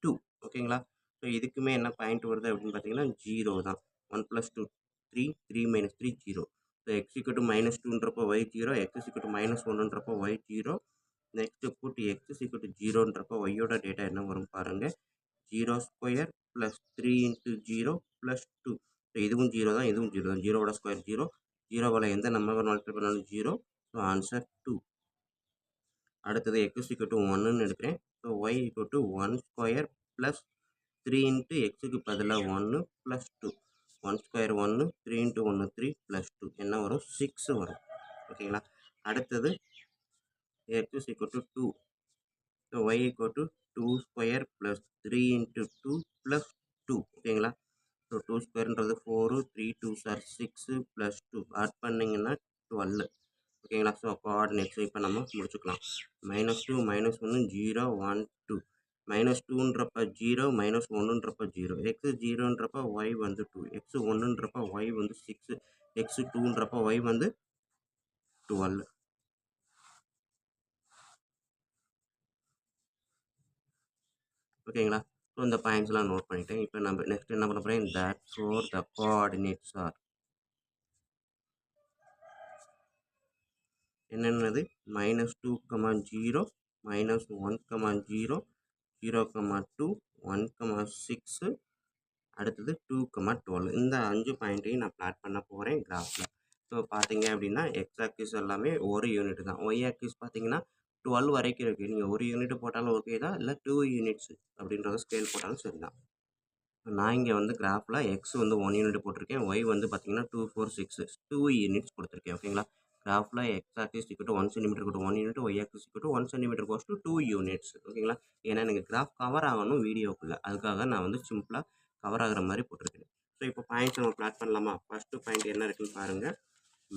2. ஓகேங்களா? ஸோ இதுக்குமே என்ன பாயிண்ட் வருது அப்படின்னு பார்த்தீங்கன்னா 0 தான். 1 + 2 3, 3 - 3 0. ஸோ x = -2ன்றப்போ y 0, x -1ன்றப்போ y 0. நெக்ஸ்ட்டு புட் x 0ன்றப்போ ஒய்யோட டேட்டா என்ன வரும் பாருங்கள், 0² + 3 × 0 + 2. ஸோ இதுவும் 0 தான், இதுவும் 0 தான். 0வோட ஸ்கொயர் 0, 0வால் எந்த நம்பர் மல்டிப்ளை பண்ணாலும் 0. So answer 2. அடுத்தது x 1ன்னு எடுக்கிறேன். ஸோ y = 1² + 3 × x பதிலாக 1 + 2. 1² 1, 3 × 1 3 + 2 என்ன வரும், 6 வரும். ஓகேங்களா? அடுத்தது x 2. So y = 2² + 3 × 2 + 2. ஓகேங்களா? ஸோ 2² 4, 3 2s are 6 + 2 ஆட் பண்ணிங்கன்னா 12. ஓகேங்களா? ஸோ கோஆர்டினேட்ஸ் இப்போ நம்ம முடிச்சுக்கலாம். -2 -1 0 1 2. -2ன்றப்ப 0, -1ன்றப்ப 0. x 0ன்றப்ப y வந்து 2, x 1ன்றப்ப y வந்து 6, x 2ன்றப்ப y வந்து 12. ஓகேங்களா? ஸோ இந்த பாயிண்ட்ஸ்லாம் நோட் பண்ணிட்டேன். இப்போ நம்ம நெக்ஸ்ட் என்ன பண்ண போகிறேன், therefore the coordinates are என்னென்னது, -2, 0, -1, 0, 0, 2, 1, 6, அடுத்தது 2, 12. இந்த 5 பாயிண்ட்டையும் நான் பிளாட் பண்ண போகிறேன் கிராஃபில். ஸோ பார்த்தீங்க அப்படின்னா எக்ஸ் ஆக்சிஸ் எல்லாமே ஒரு யூனிட் தான். ஒய் ஆக்சிஸ் பார்த்தீங்கன்னா 12 வரைக்கும் இருக்குது. நீங்கள் ஒரு யூனிட் போட்டாலும் ஓகே தான், இல்லை 2 யூனிட்ஸ் அப்படின்றத ஸ்கேல் போட்டாலும் சரி தான். நான் இங்கே வந்து கிராஃபில் எக்ஸ் வந்து 1 யூனிட் போட்டிருக்கேன், ஒய் வந்து பார்த்தீங்கன்னா 2, 4, 6 2 யூனிட்ஸ் கொடுத்துருக்கேன். ஓகேங்களா? கிராஃபில் x axis = 1 cm = 1 unit, y axis = 1 cm = 2 units. ஓகேங்களா? ஏன்னா எனக்கு கிராஃப் கவர் ஆகணும் வீடியோக்குள்ளே, அதுக்காக நான் வந்து சிம்பிளாக கவர் ஆகிற மாதிரி போட்டிருக்கேன். ஸோ இப்போ பாயிண்ட்ஸ் நம்ம பிளாட் பண்ணலாமா? ஃபஸ்ட்டு பாயிண்ட் என்ன இருக்குன்னு பாருங்கள்,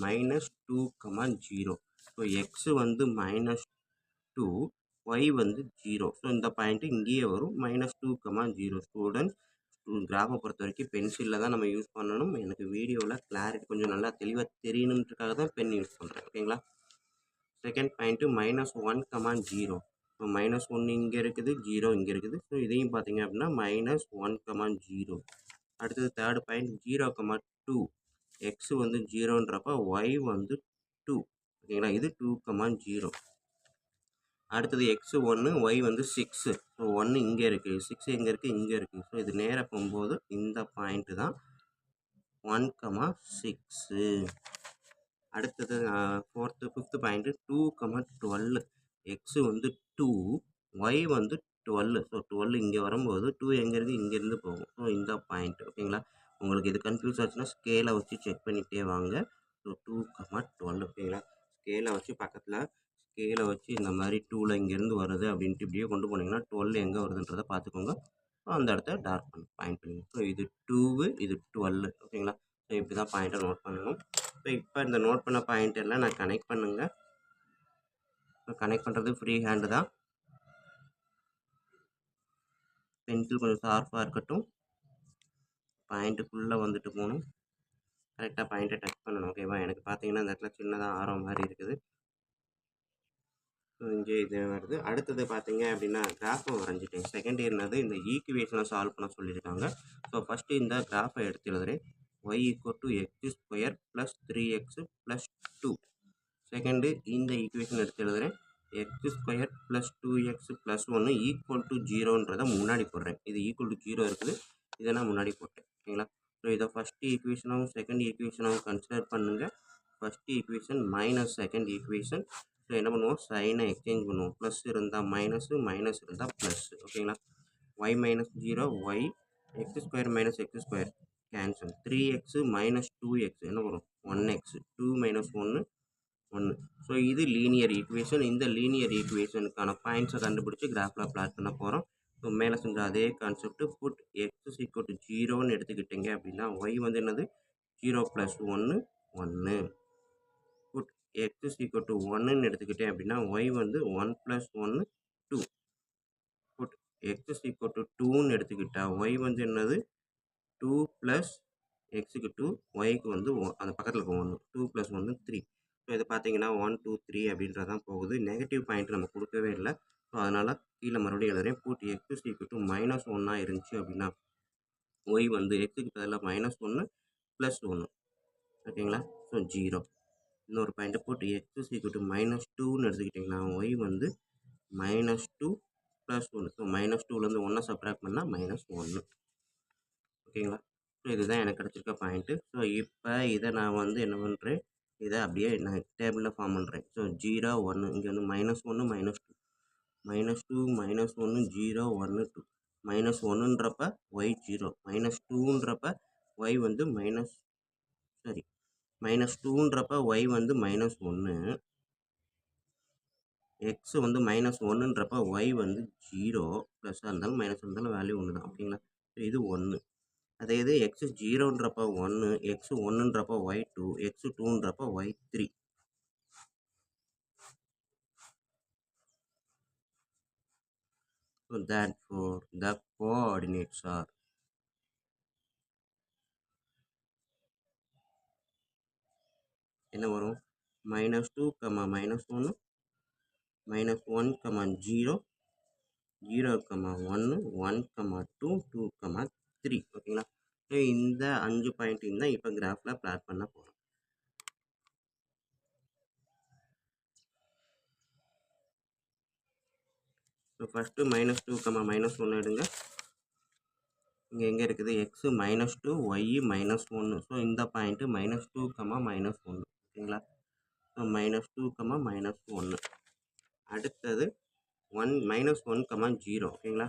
-2, 0. ஸோ எக்ஸ் வந்து -2, ஒய் வந்து 0. ஸோ இந்த பாயிண்ட்டு இங்கேயே வரும், -2, 0. ஸ்டூடெண்ட்ஸ், கிராஃபை பொறுத்த வரைக்கும் பென்சிலில் தான் நம்ம யூஸ் பண்ணணும். எனக்கு வீடியோவில் கிளாரிட்டி கொஞ்சம் நல்லா தெளிவாக தெரியணுன்றதுக்காக தான் பென் யூஸ் பண்ணுறேன். ஓகேங்களா? Second point -1, 0. ஸோ -1 இங்கே இருக்குது, 0 இங்கே இருக்குது. ஸோ இதையும் பார்த்தீங்க அப்படின்னா -1, 0. அடுத்தது தேர்ட் பாயிண்ட் 0, 2. எக்ஸ் வந்து 0ன்றப்ப ஒய் வந்து 2. ஓகேங்களா, இது 2, 0. அடுத்தது எக்ஸ் 1, ஒய் வந்து 6. ஸோ 1 இங்கே இருக்குது, 6 எங்கே இருக்குது, இங்கே இருக்குது. ஸோ இது நேராக போகும்போது இந்த பாயிண்ட்டு தான் 1, 6. அடுத்தது ஃபிஃப்த்து பாயிண்ட்டு 2, 12. எக்ஸ் வந்து 2, ஒய் வந்து 12. ஸோ 12 இங்கே வரும்போது 2 எங்கே இருக்குது, இங்கேருந்து போகும். ஸோ இந்த பாயிண்ட். ஓகேங்களா, உங்களுக்கு இது கன்ஃபியூஸ் ஆச்சுன்னா ஸ்கேலை வச்சு செக் பண்ணிகிட்டே வாங்க. ஸோ 2, 12. ஓகேங்களா, ஸ்கேலை வச்சு பக்கத்தில் ஸ்கேலை வச்சு இந்த மாதிரி 2ல் இங்கேருந்து வருது அப்படின்ட்டு இப்படியே கொண்டு போனீங்கன்னா 12 எங்கே வருதுன்றதை பார்த்துக்கோங்க. ஸோ அந்த இடத்த டார்க் பண்ணி பாயிண்ட் பண்ணுங்க. ஸோ இது 2, இது 12. ஓகேங்களா, ஸோ இப்படி தான் பாயிண்ட்டை நோட் பண்ணணும். ஸோ இப்போ இந்த நோட் பண்ண பாயிண்ட் எல்லாம் நான் கனெக்ட் பண்ணுங்க. கனெக்ட் பண்ணுறது ஃப்ரீ ஹேண்டு தான். பென்சில் கொஞ்சம் ஷார்ப்பாக இருக்கட்டும். பாயிண்ட்டுக்குள்ளே வந்துட்டு போகணும். கரெக்டாக பாயிண்ட்டை டச் பண்ணணும். ஓகேவா, எனக்கு பார்த்தீங்கன்னா இந்த இடத்துல சின்னதாக ஆரம் மாதிரி இருக்குது. ஸோ இங்கே இது வருது. அடுத்தது பார்த்தீங்க அப்படின்னா கிராஃபை வரைஞ்சிட்டேன். செகண்ட் இயர்னது இந்த ஈக்குவேஷனை சால்வ் பண்ண சொல்லியிருக்காங்க. ஸோ ஃபஸ்ட்டு இந்த கிராஃபை எடுத்து எழுதுறேன். Y = x² + 3x + 2. செகண்டு இந்த ஈக்குவேஷன் எடுத்து எழுதுறேன். x² + 2x + 1 = 0ன்றதை முன்னாடி போடுறேன். இது =0 இருக்குது, இதை நான் முன்னாடி போட்டேன். ஓகேங்களா, ஸோ இதை ஃபஸ்ட்டு ஈக்குவேஷனாகவும் செகண்ட் ஈக்குவேஷனாகவும் கன்சிடர் பண்ணுங்கள். First equation minus second equation. So என்ன பண்ணுவோம், சைனை எக்ஸ்சேஞ்ச் பண்ணுவோம். ப்ளஸ் இருந்தால் மைனஸு, மைனஸ் இருந்தால் ப்ளஸ்ஸு. ஓகேங்களா, y - 0 y, x² - x² cancel. 3x - 2x என்ன வரும், 1x. 2 - 1 1. ஸோ இது லீனியர் ஈக்குவேஷன். இந்த லீனியர் ஈக்குவேஷனுக்கான பாயிண்ட்ஸை கண்டுபிடிச்சி கிராஃபில் பிளாட் பண்ண போகிறோம். ஸோ மேலே செஞ்ச அதே கான்செப்ட். புட் x = 0ன்னு எடுத்துக்கிட்டீங்க அப்படின்னா y வந்து என்னது, 0 + 1 1. புட் x = 1ன்னு எடுத்துக்கிட்டேன் அப்படின்னா y வந்து 1 + 1 2. புட் x = 2ன்னு எடுத்துக்கிட்டா y வந்து என்னது, 2 + x-க்கு 2, y-க்கு வந்து அந்த பக்கத்தில் இருக்கும் 1. 2 + 1 3. ஸோ இது பார்த்தீங்கன்னா 1 2 3 அப்படின்றதான் போகுது. நெகட்டிவ் பாயிண்ட் நம்ம கொடுக்கவே இல்லை. ஸோ அதனால் கீழே மறுபடியும் எழுதுறேன். புட் x = -1 இருந்துச்சு அப்படின்னா y வந்து x-க்கு பதிலாக -1 + 1. ஓகேங்களா, ஸோ 0. இன்னொரு பாயிண்ட் புட் x = -2ன்னு எடுத்துக்கிட்டிங்கன்னா y வந்து -2 + 1. ஸோ -2லேருந்து 1 சப்ட்ராக்ட் பண்ணால் -1. ஓகேங்களா, ஸோ இதுதான் எனக்கு கிடச்சிருக்க பாயிண்ட்டு. ஸோ இப்போ இதை நான் வந்து என்ன பண்ணுறேன், இதை அப்படியே நான் டேபிளில் ஃபார்ம் பண்ணுறேன். ஸோ 0 1 இங்கே வந்து -1 -2 -2 -1 0 1 2. -1ன்றப்ப y 0, -2ன்றப்ப y வந்து -2ன்றப்ப y வந்து -1, x வந்து -1ன்றப்ப y வந்து 0, ப்ளஸ்ஸாக இருந்தாலும் மைனஸாக இருந்தாலும் வேல்யூ ஒன்று தான். ஓகேங்களா, ஸோ இது 1. அதே இது x 0ன்றப்ப 1, x 1ன்றப்ப y 2, x 2ன்றப்ப y 3. So therefore the coordinates are என்ன வரும், -2, -1, -1, 0, 0, 1, 1, 2, 2, 3. ஓகேங்களா, ஸோ இந்த 5 பாயிண்ட்டையும் தான் இப்போ கிராஃபில் பிளாட் பண்ண போகிறோம். ஸோ ஃபஸ்ட்டு -2, -1 எடுங்க. இங்கே எங்கே இருக்குது, x -2, y -1. ஸோ இந்த பாயிண்ட்டு -2, -1. ஓகேங்களா, ஸோ -2, -1. அடுத்தது -1, 0. ஓகேங்களா,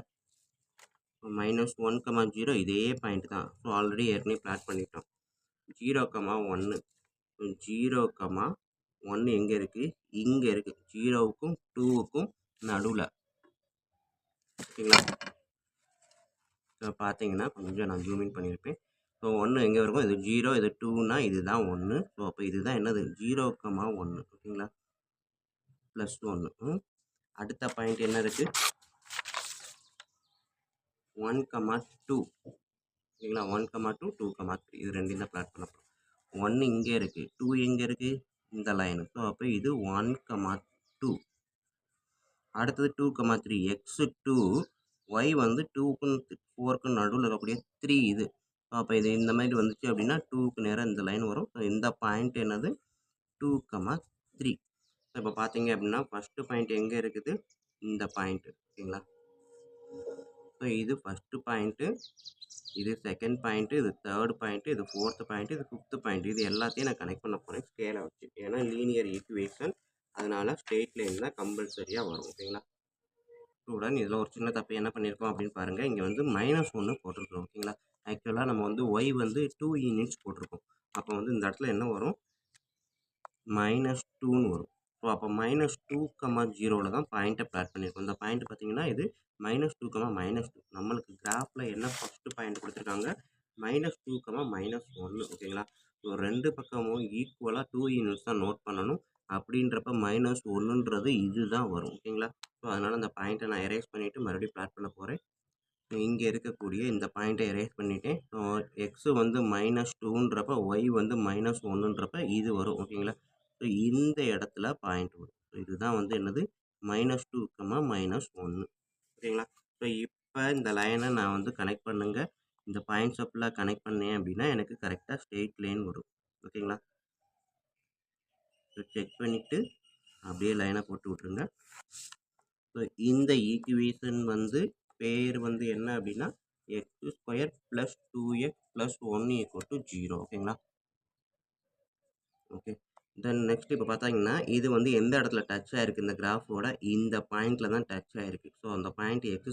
-1, 0 இதே பாயிண்ட் தான். ஸோ ஆல்ரெடி ஏற்கனவே பிளாட் பண்ணிட்டோம். 0, 1. 0, 1 எங்கே இருக்குது, இங்கே இருக்குது. 0க்கும் 2க்கும் நடுவில். ஓகேங்களா, ஸோ பார்த்தீங்கன்னா கொஞ்சம் நான் ஜூமின் பண்ணியிருப்பேன். ஸோ 1 எங்கே இருக்கும், இது 0, இது 2னா இதுதான் 1. ஸோ அப்போ இதுதான் என்னது, 0, 1. ஓகேங்களா, +1. அடுத்த பாயிண்ட் என்ன இருக்குது, 1, 2. ஓகேங்களா, 1, 2, 2, 3. இது ரெண்டையும் தான் பிளாட் பண்ண போகிறோம். 1 இங்கே இருக்குது, 2 எங்கே இருக்குது, இந்த லைனு. ஸோ அப்போ இது 1, 2. அடுத்தது 2,3 x2 y வந்து 2க்கும் 4க்கும் நடுவுல இருக்கக்கூடிய 3 இது. அப்ப இது இந்த மாரி வந்துச்சு அப்படின்னா 2க்கு நேரா இந்த லைன் வரும். ஸோ இந்த பாயிண்ட் என்னது 2,3. இப்ப பார்த்தீங்க அப்படின்னா, ஃபர்ஸ்ட் பாயிண்ட் எங்க இருக்குது? இந்த பாயிண்ட் ஓகேங்களா? ஸோ இது ஃபர்ஸ்ட் பாயிண்ட்டு, இது செகண்ட் பாயிண்ட்டு, இது தேர்ட் பாயிண்ட்டு, இது ஃபோர்த் பாயிண்ட்டு, இது ஃபிஃப்த் பாயிண்ட். இது எல்லாத்தையும் நான் கனெக்ட் பண்ண போறேன் ஸ்கேல வச்சு. ஏன்னா லீனியர் ஈக்குவேஷன். அதனால ஸ்ட்ரெயிட் லைன் தான் கம்பல்சரியா வரும். ஓகேங்களா? ஸ்டூடண்ட் இதில் ஒரு சின்ன தப்பு என்ன பண்ணியிருக்கோம் அப்படின்னு பாருங்க. இங்கே வந்து -1 போட்டிருக்கோம். ஓகேங்களா? ஆக்சுவலாக நம்ம வந்து y வந்து 2 யூனிட்ஸ் போட்டிருக்கோம். அப்போ வந்து இந்த இடத்துல என்ன வரும்? -2ன்னு வரும். ஸோ அப்போ -2,0ல தான் பாயிண்ட்டை பிளாட் பண்ணியிருக்கோம். இந்த பாயிண்ட் பார்த்தீங்கன்னா இது -2, -2. நம்மளுக்கு கிராஃபில் என்ன ஃபர்ஸ்ட் பாயிண்ட் கொடுத்துருக்காங்க? -2, -1. ஓகேங்களா? ஸோ 2 பக்கமும் ஈக்குவலாக 2 யூனிட்ஸ் தான் நோட் பண்ணணும். அப்படின்றப்ப -1ன்றது இதுதான் வரும். ஓகேங்களா? ஸோ அதனால் அந்த பாயிண்ட்டை நான் எரேஸ் பண்ணிவிட்டு மறுபடியும் பிளாட் பண்ண போகிறேன். இங்கே இருக்கக்கூடிய இந்த பாயிண்ட்டை எரேஸ் பண்ணிட்டேன். ஸோ எக்ஸ் வந்து -2ன்றப்ப ஒய் வந்து -1ன்றப்ப இது வரும். ஓகேங்களா? ஸோ இந்த இடத்துல பாயிண்ட் வரும். ஸோ இதுதான் வந்து என்னது -2, -1. ஓகேங்களா? ஸோ இப்போ இந்த லைனை நான் வந்து கனெக்ட் பண்ணுங்க. இந்த பாயிண்ட்ஸை ஃபுல்லாக கனெக்ட் பண்ணேன் அப்படின்னா எனக்கு கரெக்டாக ஸ்ட்ரெயிட் லைன் வரும். ஓகேங்களா? ஸோ செக் பண்ணிவிட்டு அப்படியே லைனை போட்டு விட்ருங்க. ஸோ இந்த ஈக்குவேஷன் வந்து பேர் வந்து என்ன அப்படின்னா x² + 2x + 1 = 0. ஓகேங்களா? ஓகே. தென் நெக்ஸ்ட் இப்போ பார்த்தீங்கன்னா இது வந்து எந்த இடத்துல டச் ஆயிருக்கு? இந்த கிராஃபோட இந்த பாயிண்ட்ல தான் டச் ஆயிருக்கு. ஸோ அந்த பாயிண்ட் x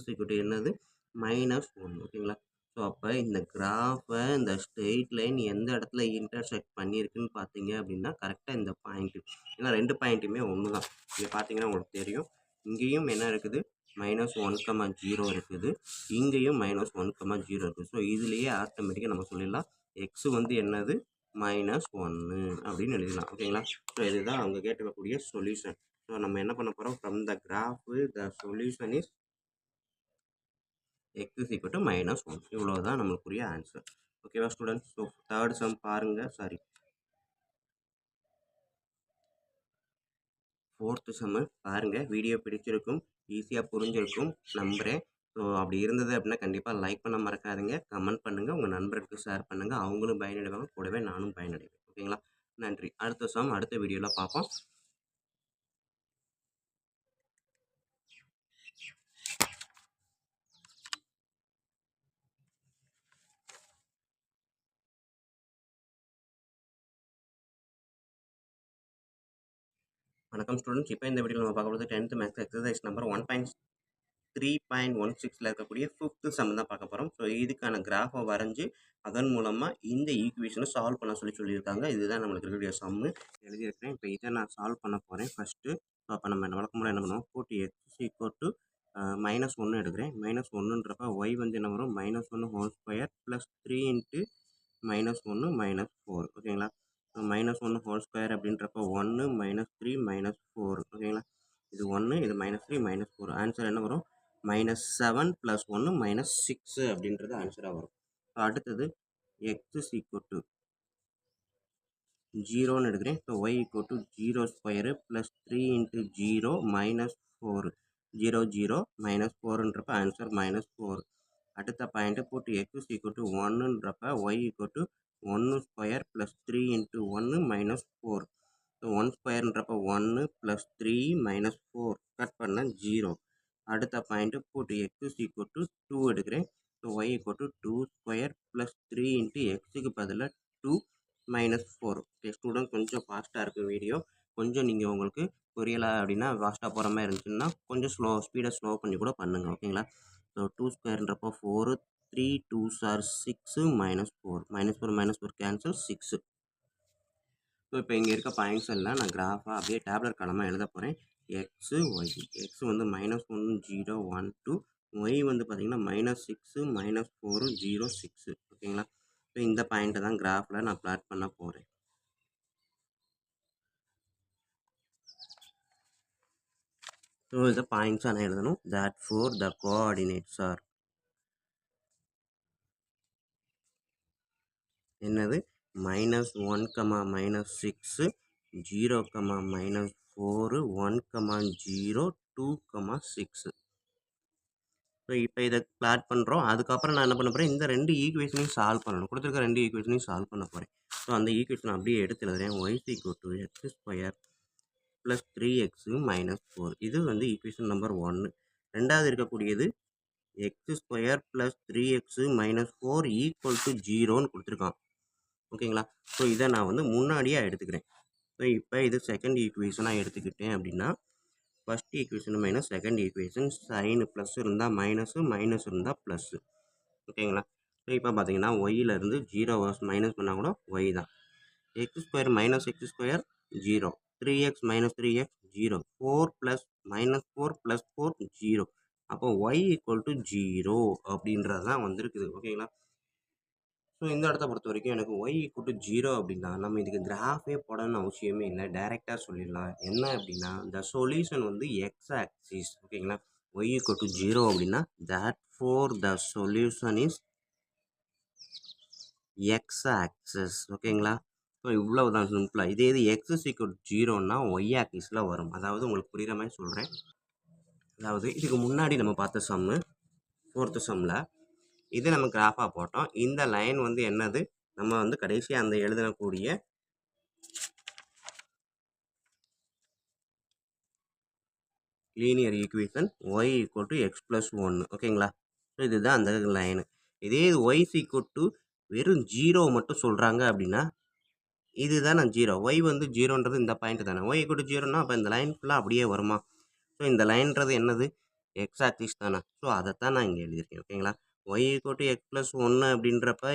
என்னது -1. ஓகேங்களா? ஸோ அப்போ இந்த கிராஃபை இந்த ஸ்ட்ரெயிட் லைன் எந்த இடத்துல இன்டர்செக்ட் பண்ணியிருக்குன்னு பார்த்தீங்க அப்படின்னா கரெக்டாக இந்த பாயிண்ட். ஏன்னா 2 பாயிண்ட்டுமே ஒன்று தான். இங்கே பார்த்தீங்கன்னா உங்களுக்கு தெரியும். இங்கேயும் என்ன இருக்குது? -1,0 இருக்குது. இங்கேயும் -1,0 இருக்குது. ஸோ இதுலேயே ஆட்டோமேட்டிக்காக நம்ம சொல்லிடலாம் எக்ஸ் வந்து என்னது -1 அப்படின்னு எழுதிடலாம். ஓகேங்களா? ஸோ இதுதான் அவங்க கேட்டிருக்கக்கூடிய சொல்யூஷன். ஸோ நம்ம என்ன பண்ண போகிறோம்? From the graph the solution is x = -1. இவ்வளோதான் நம்மளுக்குரிய ஆன்சர். ஓகேவா ஸ்டூடெண்ட்ஸ்? ஸோ தேர்ட் சம் பாருங்க. சாரி, ஃபோர்த்து சம்மு பாருங்க. வீடியோ பிடிச்சிருக்கும், ஈஸியாக புரிஞ்சிருக்கும் நம்புகிறேன். ஸோ அப்படி இருந்தது அப்படின்னா கண்டிப்பாக லைக் பண்ண மறக்காதீங்க. கமெண்ட் பண்ணுங்கள். உங்கள் நண்பருக்கு ஷேர் பண்ணுங்கள். அவங்களும் பயனடைவாங்க. கூடவே நானும் பயனடைவேன். ஓகேங்களா? நன்றி. அடுத்த சம் அடுத்த வீடியோவில் பார்ப்போம். வணக்கம் ஸ்டூடெண்ட்ஸ். இப்போ இந்த வீடியோவில் நம்ம பார்க்க போகிறது 10th மேக்ஸ் எக்ஸசைஸ் நம்பர் 1.3.16ல் இருக்கக்கூடிய 5th சம் தான் பார்க்க போகிறோம். ஸோ இதுக்கான கிராஃபை வரைஞ்சி அதன் மூலமாக இந்த ஈக்குவேஷனை சால்வ் பண்ண சொல்லியிருக்காங்க. இதுதான் நம்மளுக்கு இருக்கக்கூடிய சம்மு எழுதியிருக்கிறேன். இப்போ இதை நான் சால்வ் பண்ண போகிறேன் ஃபஸ்ட்டு. ஸோ அப்போ நம்ம வழக்கமாக என்ன பண்ணுவோம்? போட்டு x = -1 எடுக்கிறேன். -1ன்றப்ப y வந்து என்ன வரும்? -1² + 3 × -1 -4. ஓகேங்களா? -1² அப்படின்றப்ப 1 -3 -4. ஓகேங்களா? இது 1 இது -3 -4. ஆன்சர் என்ன வரும்? -7 + 1 -6 அப்படின்றது ஆன்சராக வரும். அடுத்தது x = 0ன்னு எடுக்கிறேன். So y = 0² + 3 × 0 -4. 0 0 -4ன்றப்ப ஆன்சர் -4. அடுத்த பாயிண்ட்டை போட்டு x = 1ன்றப்ப y = 1² + 3 × 1 -4. ஸோ 1²ன்றப்ப 1 + 3 -4 கட் பண்ண 0. அடுத்த பாயிண்ட்டு போட்டு x = 2 எடுக்கிறேன். ஸோ y = 2² + 3 × xக்கு பதிலாக 2 -4. ஓகே ஸ்டூடெண்ட், கொஞ்சம் ஃபாஸ்ட்டாக இருக்கும் வீடியோ. கொஞ்சம் நீங்கள் உங்களுக்கு புரியலை அப்படின்னா ஃபாஸ்ட்டாக போகிற மாதிரி இருந்துச்சுன்னா கொஞ்சம் ஸ்பீடை ஸ்லோ பண்ணி கூட பண்ணுங்கள். ஓகேங்களா? So 2² 4, 3 2s are 6 -4. -4 cancel 6. So இப்போ இங்கே இருக்க பாயிண்ட்ஸ் எல்லாம் நான் கிராஃபாக அப்படியே டேப்லெட் காலமாக எழுத போகிறேன். X Y. எக்ஸ் வந்து -1 0 1 2, ஒய் வந்து பார்த்திங்கன்னா -6 -4 0 6. ஓகேங்களா? ஸோ இந்த பாயிண்ட்டை தான் கிராஃபில் நான் பிளாட் பண்ண போகிறேன். ஸோ இந்த பாயிண்ட்ஸாக நான் எழுதணும். therefore the coordinates are என்னது? -1, -6, 0, -4, 1, 0, 2,6. ஸோ இப்போ இதை பிளாட் பண்ணுறோம். அதுக்கப்புறம் நான் என்ன பண்ண போகிறேன், இந்த 2 ஈக்குவேஷனையும் சால்வ் பண்ணணும். கொடுத்துருக்க 2 ஈக்குவேஷனையும் சால்வ் பண்ண போகிறேன். ஸோ அந்த ஈக்குவேஷன் அப்படியே எடுத்து எழுதுறேன். y = x² + 3x - 4. இது வந்து ஈக்குவேஷன் நம்பர் 1. ரெண்டாவது இருக்கக்கூடியது x² + 3x - 4 = 0ன்னு கொடுத்துருக்கான். ஓகேங்களா? ஸோ இதை நான் வந்து முன்னாடியே எடுத்துக்கிறேன். ஸோ இப்போ இது செகண்ட் ஈக்குவேஷனாக எடுத்துக்கிட்டேன் அப்படின்னா, first equation minus second equation sign plus இருந்தால் மைனஸு, மைனஸ் இருந்தால் ப்ளஸ்ஸு. ஓகேங்களா? ஸோ இப்போ பார்த்தீங்கன்னா ஒய்யிலேருந்து 0 மைனஸ் பண்ணால் கூட ஒய் தான். x² - x² 0, 3x - 3x 0, 4 + -4 + 4 0. அப்போ y = 0 அப்படின்றது தான் வந்திருக்குது. ஓகேங்களா? ஸோ இந்த இடத்த பொறுத்த வரைக்கும் எனக்கு y = 0 அப்படின்னா நம்ம இதுக்கு கிராஃபே போடணும்னு அவசியமே இல்லை. டைரெக்டாக சொல்லிடலாம். என்ன அப்படின்னா த சொல்யூஷன் வந்து எக்ஸ் ஆக்சிஸ். ஓகேங்களா? y = 0 அப்படின்னா therefore the solution is X axis. ஓகேங்களா? ஸோ இவ்வளவு தான் சிம்பிளாக. இதே இது x = 0ன்னா ஒய் ஆக்சிஸில் வரும். அதாவது உங்களுக்கு புரிகிற மாதிரி சொல்கிறேன். அதாவது இதுக்கு முன்னாடி நம்ம பார்த்த சம்மு, ஃபோர்த்து சம்மில் இது நம்ம கிராஃபாக போட்டோம். இந்த லைன் வந்து என்னது, நம்ம வந்து கடைசியாக அந்த எழுதக்கூடிய லீனியர் ஈக்குவேஷன் y = x + 1. ஓகேங்களா? ஸோ இதுதான் அந்த லைனு. இதே இது y = வெறும் 0 மட்டும் சொல்கிறாங்க அப்படின்னா இதுதான் நான் 0. y வந்து 0ன்றது இந்த பாயிண்ட் தானே. y = 0ன்னா அப்போ இந்த லைன் ஃபுல்லாக அப்படியே வருமா? ஸோ இந்த லைன்றது என்னது, எக்ஸ் ஆக்சிஸ் தானே. ஸோ அதைத்தான் நான் இங்கே எழுதியிருக்கேன். ஓகேங்களா? y = x + 1 அப்படின்றப்ப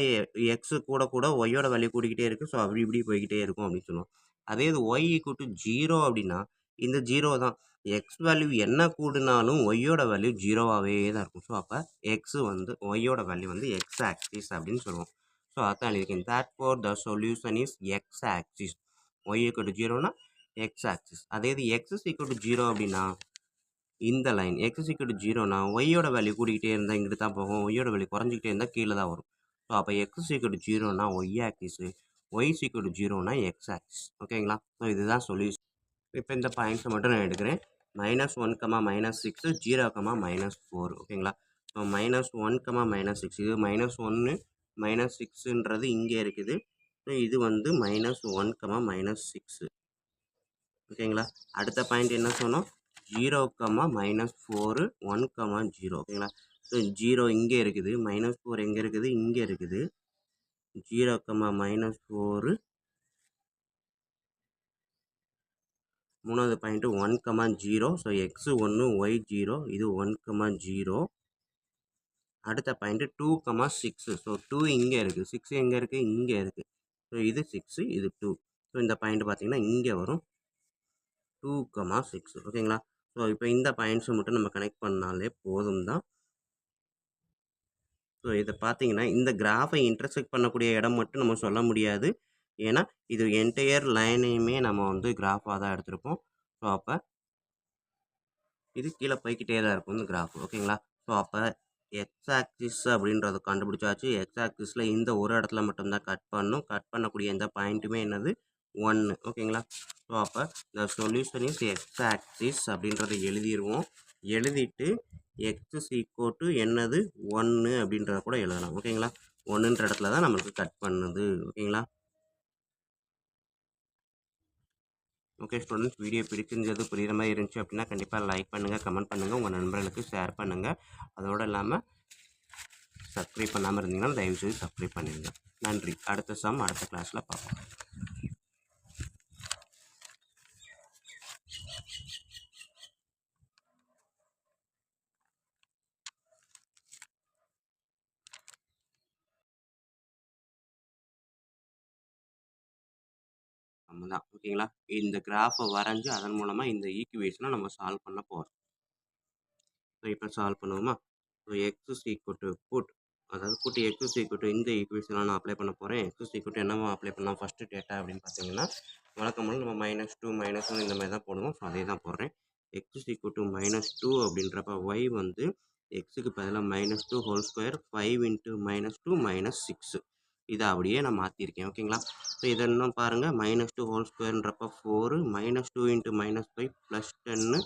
எக்ஸ் கூட கூட ஒய்யோட வேல்யூ கூடிக்கிட்டே இருக்குது. ஸோ அப்படி இப்படி போய்கிட்டே இருக்கும் அப்படின்னு சொல்லுவோம். அதே இது y = 0 அப்படின்னா இந்த 0 தான். எக்ஸ் வேல்யூ என்ன கூடினாலும் ஒய்யோட வேல்யூ 0வாகவே தான் இருக்கும். ஸோ அப்போ எக்ஸ் வந்து ஒய்யோட வேல்யூ வந்து எக்ஸ் ஆக்சிஸ் அப்படின்னு சொல்லுவோம். ஸோ அதான் எழுதியிருக்கேன். therefore the solution is x axis. y = 0னா x axis. அதே இது x = 0 அப்படின்னா இந்த லைன் x = 0னா ஒய்யோட வேல்யூ கூடிக்கிட்டே இருந்தால் இங்கிட்டு தான் போகும். ஒய்யோட வேல்யூ குறைஞ்சிக்கிட்டே இருந்தால் கீழே தான் வரும். ஸோ அப்போ x = 0னா ஒய் ஆக்சிஸு, y = 0னா எக்ஸ் ஆக்சிஸ். ஓகேங்களா? ஸோ இதுதான் சொல்யூஷன். இப்போ இந்த பாயிண்ட்ஸை மட்டும் நான் எடுக்கிறேன். -1, -6, 0, -4. ஓகேங்களா? ஸோ -1, -6 இது -1, -6ன்றது இங்கே இருக்குது. ஸோ இது வந்து -1, -6. ஓகேங்களா? அடுத்த பாயிண்ட் என்ன சொன்னோம், 0, -4, 1, 0. ஓகேங்களா? ஸோ 0 இங்கே இருக்குது, -4 எங்கே இருக்குது, இங்கே இருக்குது. 0, -4. மூணாவது பாயிண்ட் 1, 0. So x 1, y 0. இது 1, 0. அடுத்த பாயிண்ட் 2, 6. ஸோ 2 இங்கே இருக்குது, 6 எங்கே இருக்குது, இங்கே இருக்குது. ஸோ இது 6, இது 2. ஸோ இந்த பாயிண்ட் பார்த்தீங்கன்னா இங்கே வரும் 2, 6. ஓகேங்களா? ஸோ இப்போ இந்த பாயிண்ட்ஸை மட்டும் நம்ம கனெக்ட் பண்ணாலே போதும் தான். ஸோ இதை பார்த்தீங்கன்னா இந்த கிராஃபை இன்டர்செக்ட் பண்ணக்கூடிய இடம் மட்டும் நம்ம சொல்ல முடியாது. ஏன்னா இது என்டையர் லைனையுமே நம்ம வந்து கிராஃபாக தான் எடுத்திருப்போம். ஸோ அப்போ இது கீழே போய்கிட்டே தான் இருக்கும் இந்த கிராஃப். ஓகேங்களா? ஸோ அப்போ எக்ஸ் ஆக்சிஸ் அப்படின்றத கண்டுபிடிச்சாச்சு. எக்ஸ் ஆக்சிஸில் இந்த ஒரு இடத்துல மட்டும்தான் கட் பண்ணணும். கட் பண்ணக்கூடிய எந்த பாயிண்ட்டுமே என்னது 1. ஓகேங்களா? ஸோ அப்போ இந்த சொல்யூஷன் இஸ் எக்ஸ் ஆக்சிஸ் அப்படின்றத எழுதிடுவோம். எழுதிட்டு எக்ஸ் = என்னது 1 அப்படின்றத கூட எழுதலாம். ஓகேங்களா? 1ன்ற இடத்துல தான் நம்மளுக்கு கட் பண்ணுது. ஓகேங்களா? ஓகே ஸ்டூடெண்ட்ஸ், வீடியோ பிடிச்சிருந்தது, புரிகிற மாதிரி இருந்துச்சு அப்படின்னா கண்டிப்பாக லைக் பண்ணுங்கள், கமெண்ட் பண்ணுங்கள், உங்கள் நண்பர்களுக்கு ஷேர் பண்ணுங்கள். அதோடு இல்லாமல் சப்ஸ்கிரைப் பண்ணாமல் இருந்தீங்கன்னா தயவுசெய்து சப்ஸ்கிரைப் பண்ணிடுங்க. நன்றி. அடுத்த சம் அடுத்த கிளாஸில் பார்ப்போம். தான் ஓகேங்களா? இந்த கிராஃபை வரைஞ்சி அதன் மூலமாக இந்த ஈக்குவேஷனை நம்ம சால்வ் பண்ண போகிறோம். ஸோ இப்போ சால்வ் பண்ணுவோமா? ஸோ எக்ஸ் புட், அதாவது புட் எக்ஸ் இந்த ஈக்குவேஷனை நான் அப்ளை பண்ண போகிறேன். எக்ஸ் என்னவோ அப்ளை பண்ணலாம். ஃபஸ்ட்டு டேட்டா அப்படின்னு பார்த்தீங்கன்னா வழக்கம் போல் நம்ம -2, -1 இந்த மாதிரி தான் போடுவோம். ஸோ அதே தான் போடுறேன். எக்ஸ் -2 அப்படின்றப்ப ஒய் வந்து எக்ஸுக்கு பதிலாக -2² 5 × -2 -6 இதை அப்படியே நான் மாற்றிருக்கேன். ஓகேங்களா? ஸோ இதை இன்னும் பாருங்கள், -2² 4, -2 × -5 +10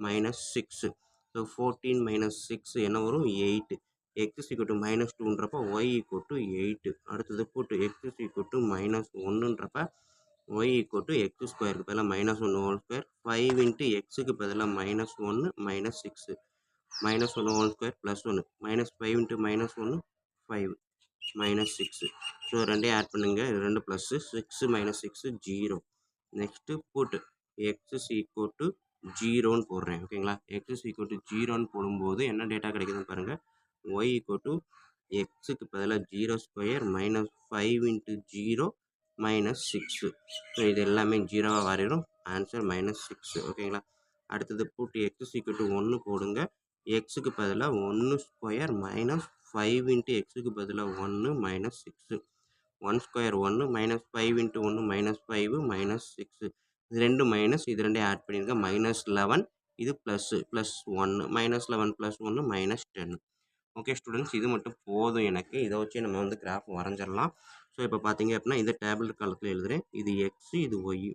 -6. ஸோ 14 -6 என்ன வரும் 8. எக்ஸ் ஈக்குவல் டு -2ன்றப்ப ஒய் ஈக்குவல் டு 8. அடுத்தது போட்டு எக்ஸ் ஈக்குவல் டு -1ன்றப்ப ஒய் ஈக்குவல் டு எக்ஸ் ஸ்கொயருக்கு பதிலாக -1 ஹோல் ஸ்கொயர் 5 இன்ட்டு எக்ஸுக்கு பதிலாக -1 -6 -1 ஹோல் ஸ்கொயர் +1 -5 இன்ட்டு -1 5 -6. ஸோ ரெண்டையும் ஆட் பண்ணுங்க, ரெண்டு plus 6 -6 0. Next put x equal to 0ன்னு போடுறேன். ஓகேங்களா, எக்ஸ் ஈக்குவல் டு 0ன்னு போடும்போது என்ன டேட்டா கிடைக்குதுன்னு பாருங்கள். ஒய் ஈக்குவல் டு எக்ஸுக்கு பதிலாக 0 ஸ்கொயர் -5 இன்ட்டு 0 -6. ஸோ இது எல்லாமே 0வாக மாறிடும். ஆன்சர் -6. ஓகேங்களா, அடுத்தது புட் எக்ஸ் ஈக்குவல் டு 1 போடுங்க. எக்ஸுக்கு பதிலாக 1 ஸ்கொயர் -5 இன்ட்டு எக்ஸுக்கு பதிலாக 1 -6. 1 ஸ்கொயர் 1 -5 இன்ட்டு 1 -5 -6. இது ரெண்டு மைனஸ், இது ரெண்டையும் ஆட் பண்ணியிருங்க. -11 இது +1 -11 +1 -10. ஓகே ஸ்டூடெண்ட்ஸ், இது மட்டும் போதும் எனக்கு. இதை வச்சு நம்ம வந்து கிராஃப் வரைஞ்சிடலாம். ஸோ இப்போ பார்த்தீங்க அப்படின்னா இந்த டேபிள் காலத்தில் எழுதுகிறேன். இது எக்ஸ், இது ஒய்.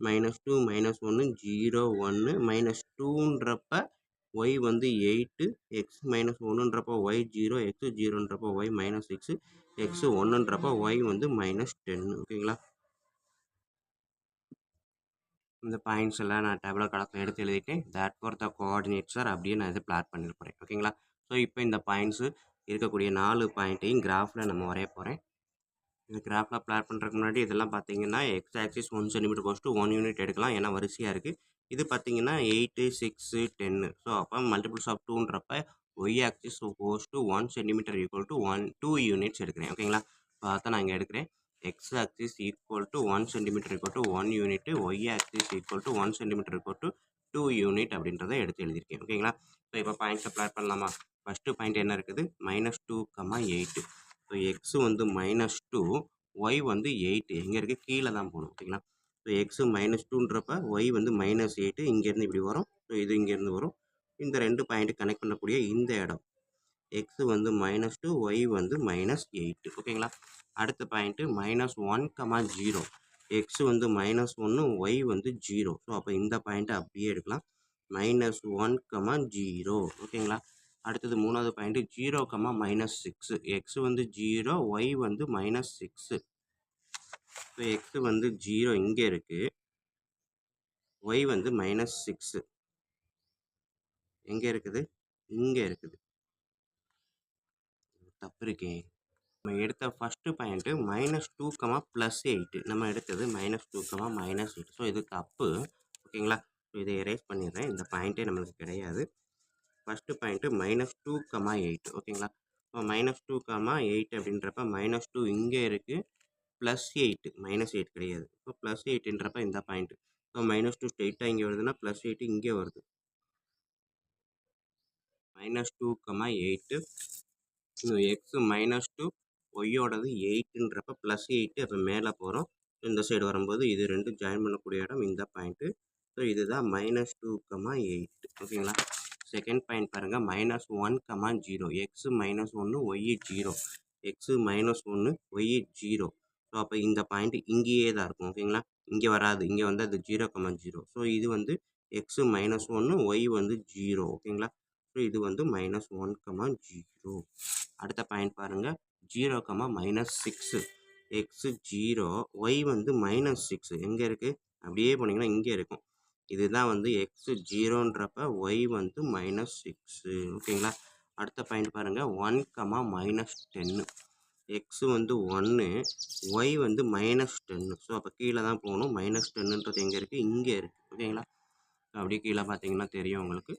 -2 -1 0 1 -2ன்றப்ப ஒய் வந்து 8, எக்ஸ் -1ன்றப்போ ஒய் 0, எக்ஸ் 0ன்றப்போ ஒய் -6, எக்ஸ் 1ன்றப்போ ஒய் வந்து -10. ஓகேங்களா, இந்த பாயிண்ட்ஸ் எல்லாம் நான் டேபிள் கணக்கில் எடுத்து எழுதிட்டேன். That for the coordinates are அப்படியே நான் இது பிளாட் பண்ணிட்டு போகிறேன். ஓகேங்களா, ஸோ இப்போ இந்த பாயிண்ட்ஸு இருக்கக்கூடிய 4 பாயிண்ட்டையும் கிராஃபில் நம்ம வரைய போகிறேன். இந்த கிராஃபில் பிளாட் பண்ணுறதுக்கு முன்னாடி இதெல்லாம் பார்த்தீங்கன்னா x axis 1 centimetre goes to 1 unit எடுக்கலாம், ஏன்னா வரிசையாக இருக்குது. இது பார்த்தீங்கன்னா 8, 6, 10. ஸோ அப்போ மல்டிபிள்ஸ் ஆஃப் 2ன்றப்ப y axis goes to 1 centimetre equal to 2 units எடுக்கிறேன். ஓகேங்களா, ஸோ அதான் நான் இங்கே எடுக்கிறேன். X axis equal to 1 centimetre equal to 1 unit, y axis equal to 1 centimetre equal to 2 unit அப்படின்றத எடுத்து எழுதியிருக்கேன். ஓகேங்களா, ஸோ இப்போ பாயிண்ட்ஸை பிளாட் பண்ணலாமா? ஃபஸ்ட்டு பாயிண்ட் என்ன இருக்குது? -2, 8. ஸோ எக்ஸ் வந்து -2, ஒய் வந்து 8. எங்கே இருக்குது? கீழே தான் போகணும். ஓகேங்களா, ஸோ எக்ஸு -2ன்றப்ப ஒய் வந்து -8. இங்கேருந்து இப்படி வரும். ஸோ இது இங்கேருந்து வரும். இந்த ரெண்டு பாயிண்ட்டு கனெக்ட் பண்ணக்கூடிய இந்த இடம் எக்ஸ் வந்து -2, ஒய் வந்து -8. ஓகேங்களா, அடுத்த பாயிண்ட்டு -1, 0. எக்ஸ் வந்து -1, ஒய் வந்து 0. ஸோ அப்போ இந்த பாயிண்ட்டை அப்படியே எடுக்கலாம். -1, 0. ஓகேங்களா, அடுத்தது மூணாவது பாயிண்ட்டு 0, -6. எக்ஸ் வந்து 0, ஒய் வந்து -6. ஸோ எக்ஸ் வந்து 0 இங்கே இருக்குது, ஒய் வந்து -6 எங்கே இருக்குது? இங்கே இருக்குது. தப்பு இருக்கே. நம்ம எடுத்த ஃபஸ்ட்டு பாயிண்ட்டு -2, +8. நம்ம எடுத்தது -2, -8. ஸோ இது தப்பு. ஓகேங்களா, ஸோ இதை எரேஸ் பண்ணிடுறேன். இந்த பாயிண்ட்டே நம்மளுக்கு கிடையாது. First point -2, 8. ஓகேங்களா, இப்போ -2, 8 அப்படின்றப்ப -2 இங்கே இருக்குது, +8 -8 கிடையாது. இப்போ +8ன்றப்ப இந்த பாயிண்ட்டு. ஸோ -2 ஸ்ட்ரெயிட்டாக இங்கே வருதுன்னா +8 இங்கே வருது. -2, 8. எக்ஸ் -2, ஒய்யோடது 8ன்றப்ப +8. அப்போ மேலே போகிறோம். இந்த சைடு வரும்போது இது ரெண்டும் ஜாயின் பண்ணக்கூடிய இடம் இந்த பாயிண்ட்டு. ஸோ இதுதான் -2, 8. ஓகேங்களா, செகண்ட் பாயிண்ட் பாருங்கள். -1, 0. X -1, y 0. X -1, y 0. So அப்போ இந்த பாயிண்ட் இங்கேயே தான் இருக்கும். ஓகேங்களா, இங்கே வராது. இங்கே வந்து அது 0, 0. ஸோ இது வந்து எக்ஸு -1, ஒய் வந்து 0. ஓகேங்களா, ஸோ இது வந்து -1, 0. அடுத்த பாயிண்ட் பாருங்கள். 0, -6. எக்ஸு 0, ஒய் வந்து -6. எங்கே இருக்குது? அப்படியே போனீங்கன்னா இங்கே இருக்கும். இதுதான் வந்து எக்ஸு 0ன்றப்ப ஒய் வந்து -6. ஓகேங்களா, அடுத்த பாயிண்ட் பாருங்கள். 1, -10. எக்ஸு வந்து 1, ஒய் வந்து -10. ஸோ அப்போ கீழே தான் போகணும். -10ன்றது எங்கே இருக்குது? இங்கே இருக்குது. ஓகேங்களா, அப்படியே கீழே பார்த்தீங்கன்னா தெரியும் உங்களுக்கு.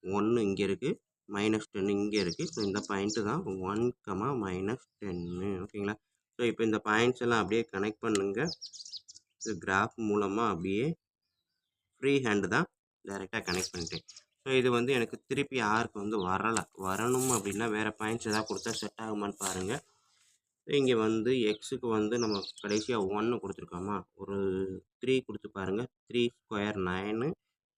1 இங்கே இருக்குது, -10 இங்கே இருக்குது. ஸோ இந்த பாயிண்ட்டு தான் 1, -10. ஓகேங்களா, ஸோ இப்போ இந்த பாயிண்ட்ஸ் எல்லாம் அப்படியே கனெக்ட் பண்ணுங்க. கிராஃப் மூலமாக அப்படியே ஃப்ரீ ஹேண்டு தான், டைரெக்டாக கனெக்ட் பண்ணிட்டேன். ஸோ இது வந்து எனக்கு திருப்பி ஆர்க்கு வந்து வரணும் அப்படின்னா வேறு பாயிண்ட்ஸ் எதாவது கொடுத்தா செட் ஆகுமான்னு பாருங்கள். இங்கே வந்து எக்ஸுக்கு வந்து நம்ம கடைசியாக 1 கொடுத்துருக்கோமா, ஒரு 3 கொடுத்து பாருங்கள். 3 ஸ்கொயர் 9,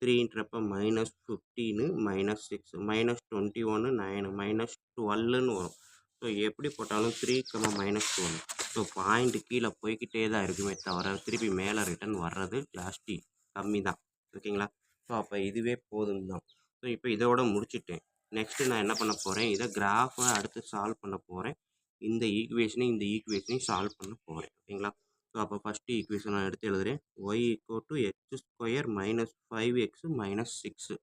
3ன்றப்ப -15, -6, -21, 9, -12ன்னு வரும். ஸோ எப்படி போட்டாலும் 3, -12. ஸோ பாயிண்ட்டு கீழே போய்கிட்டே தான் இருக்குமே தவிர திருப்பி மேலே ரிட்டர்ன் வர்றது ஜாஸ்தி கம்மி தான். ஓகேங்களா, ஸோ அப்போ இதுவே போதும் தான். ஸோ இப்போ இதோட முடிச்சுட்டேன். நெக்ஸ்ட்டு நான் என்ன பண்ண போகிறேன், இதை கிராஃபை அடுத்து சால்வ் பண்ண போகிறேன். இந்த ஈக்குவேஷனையும் சால்வ் பண்ண போகிறேன். ஓகேங்களா? ஸோ அப்போ ஃபஸ்ட்டு ஈக்குவேஷன் நான் எடுத்து எழுதுகிறேன். Y equal to x square minus 5x minus 6.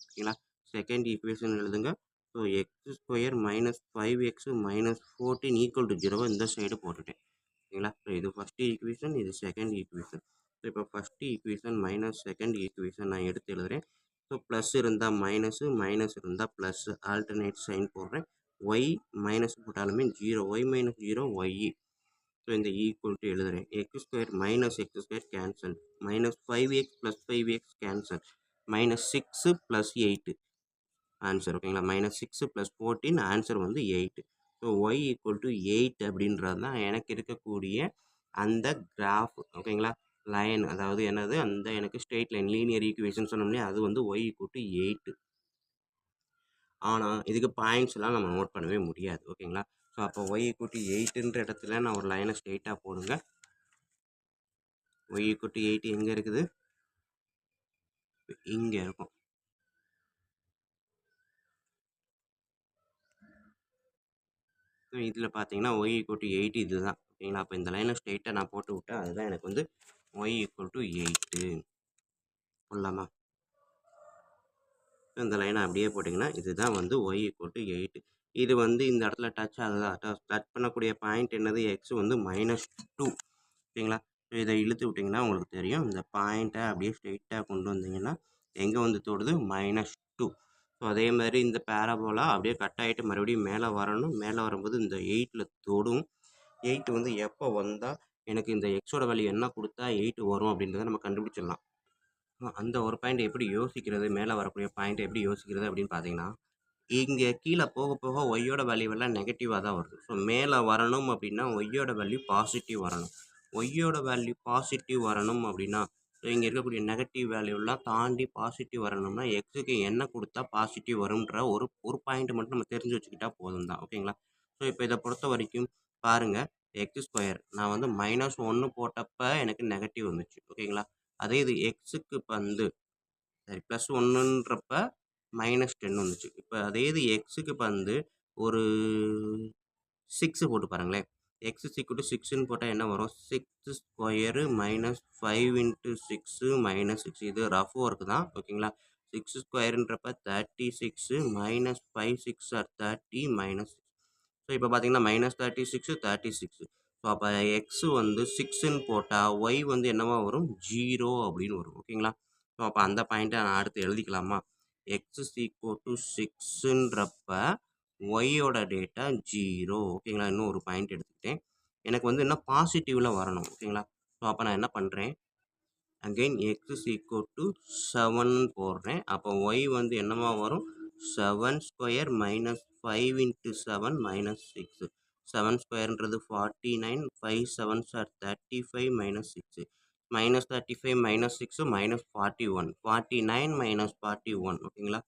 ஓகேங்களா? செகண்ட் ஈக்குவேஷன் எழுதுங்க. So x square minus 5x minus 14 equal to 0 இந்த சைடு போட்டுட்டேன். ஓகேங்களா? ஸோ இது ஃபஸ்ட்டு ஈக்குவேஷன், இது செகண்ட் ஈக்குவேஷன். ஸோ இப்போ first equation minus second equation நான் எடுத்து எழுதுகிறேன். ஸோ ப்ளஸ் இருந்தால் மைனஸு, மைனஸ் இருந்தால் ப்ளஸ்ஸு, ஆல்டர்னேட் சைன் போடுறேன். ஒய் மைனஸ் போட்டாலுமே 0, ஒய் மைனஸ் 0 ஒய். ஸோ இந்த ஈக்குவல் டு எழுதுகிறேன். X square minus x square cancel, minus 5x plus 5x cancel, minus 6 plus 8 answer. ஓகேங்களா? மைனஸ் 6 ப்ளஸ் 14 ஆன்சர் வந்து 8. So Y equal to 8 அப்படின்றது தான் எனக்கு இருக்கக்கூடிய அந்த கிராஃப். ஓகேங்களா? லைன், அதாவது என்னது, அந்த எனக்கு ஸ்ட்ரெயிட் லைன் லீனியர் ஈக்குவேஷன் சொன்னோம்லையே, அது வந்து ஒய் ஈக்குவல் டு 8. ஆனால் இதுக்கு பாயிண்ட்ஸ்லாம் நம்ம நோட் பண்ணவே முடியாது. ஓகேங்களா? ஸோ அப்போ ஒய் ஈக்குவல் டு 8ன்ற இடத்துல நான் ஒரு லைனை ஸ்ட்ரெயிட்டாக போடுங்க. ஒய் ஈக்குவல் டு 8 எங்கே இருக்குது, இங்கே இருக்கும். ஸோ இதில் பார்த்தீங்கன்னா ஒய் ஈக்குவல் டு 8 இது தான். ஓகேங்களா? அப்போ இந்த லைனை ஸ்ட்ரெயிட்டாக நான் போட்டு விட்டேன். அதுதான் எனக்கு வந்து ஒய் ஈக்குவல் டு 8 சொல்லலாமா? இந்த லைனை அப்படியே போட்டிங்கன்னா இதுதான் வந்து ஒய் ஈக்குவல் டு 8. இது வந்து இந்த இடத்துல டச் ஆகுதா, டச் பண்ணக்கூடிய பாயிண்ட் என்னது, எக்ஸ் வந்து -2. ஓகேங்களா? ஸோ இதை இழுத்து விட்டிங்கன்னா உங்களுக்கு தெரியும். இந்த பாயிண்ட்டை அப்படியே ஸ்ட்ரெயிட்டாக கொண்டு வந்தீங்கன்னா எங்கே வந்து தொடுது, -2. ஸோ அதே மாதிரி இந்த பேராபோலா அப்படியே கட் ஆகிட்டு மறுபடியும் மேலே வரணும். மேலே வரும்போது இந்த 8ல் தொடும். 8 வந்து எப்போ வந்தால் எனக்கு இந்த எக்ஸோட வேல்யூ என்ன கொடுத்தா 8 வரும் அப்படின்றத நம்ம கண்டுபிடிச்சிடலாம். அந்த ஒரு பாயிண்ட் எப்படி யோசிக்கிறது, மேலே வரக்கூடிய பாயிண்ட் எப்படி யோசிக்கிறது அப்படின்னு பார்த்தீங்கன்னா, இங்கே கீழே போக போக ஒய்யோட வேல்யூவெல்லாம் நெகட்டிவாக தான் வருது. ஸோ மேலே வரணும் அப்படின்னா ஒய்யோட வேல்யூ பாசிட்டிவ் வரணும். ஒய்யோட வேல்யூ பாசிட்டிவ் வரணும் அப்படின்னா, ஸோ இங்கே இருக்கக்கூடிய நெகட்டிவ் வேல்யூலாம் தாண்டி பாசிட்டிவ் வரணும்னா எக்ஸுக்கு என்ன கொடுத்தா பாசிட்டிவ் வரும்ன்ற ஒரு பாயிண்ட் மட்டும் நம்ம தெரிஞ்சு வச்சுக்கிட்டா போதும் தான். ஓகேங்களா? ஸோ இப்போ இதை பொறுத்த வரைக்கும் பாருங்கள், எக்ஸ் ஸ்கொயர் நான் வந்து -1 போட்டப்போ எனக்கு நெகட்டிவ் வந்துச்சு. ஓகேங்களா? அதே இது எக்ஸுக்கு வந்து சரி +1ன்றப்ப -10 வந்துச்சு. இப்போ அதே இது எக்ஸுக்கு வந்து ஒரு 6 போட்டு பாருங்களேன். எக்ஸ் ஈக்குவல் டு 6ன்னு போட்டால் என்ன வரும், 6 ஸ்கொயரு மைனஸ் 5 × 6 -6. இது ரஃப் ஒர்க் தான். ஓகேங்களா? 6 ஸ்கொயருன்றப்ப 36 -5 6 ஆர் 30 -6. ஸோ இப்போ பார்த்தீங்கன்னா -36 36. ஸோ அப்போ எக்ஸ் வந்து 6ன்னு போட்டால் ஒய் வந்து என்னவா வரும், 0 அப்படின்னு வரும். ஓகேங்களா? ஸோ அப்போ அந்த பாயிண்ட்டை நான் அடுத்து எழுதிக்கலாமா, எக்ஸ் ஈக்குவல் டு 6ன்றப்ப ஒய்யோட டேட்டா 0. ஓகேங்களா? இன்னும் ஒரு பாயிண்ட் எடுத்துக்கிட்டேன். எனக்கு வந்து என்ன பாசிட்டிவில் வரணும். ஓகேங்களா? ஸோ அப்போ நான் என்ன பண்ணுறேன், அகெயின் எக்ஸ் ஈக்குவல் டு 7 போடுறேன். அப்போ ஒய் வந்து என்னவா வரும், 7 ஸ்கொயர் மைனஸ் 5 × 7 -6. 7 ஸ்கொயர்ன்றது 49, 5 7s are 35 -6. -35 -6 -41, 49 -41. ஓகேங்களா?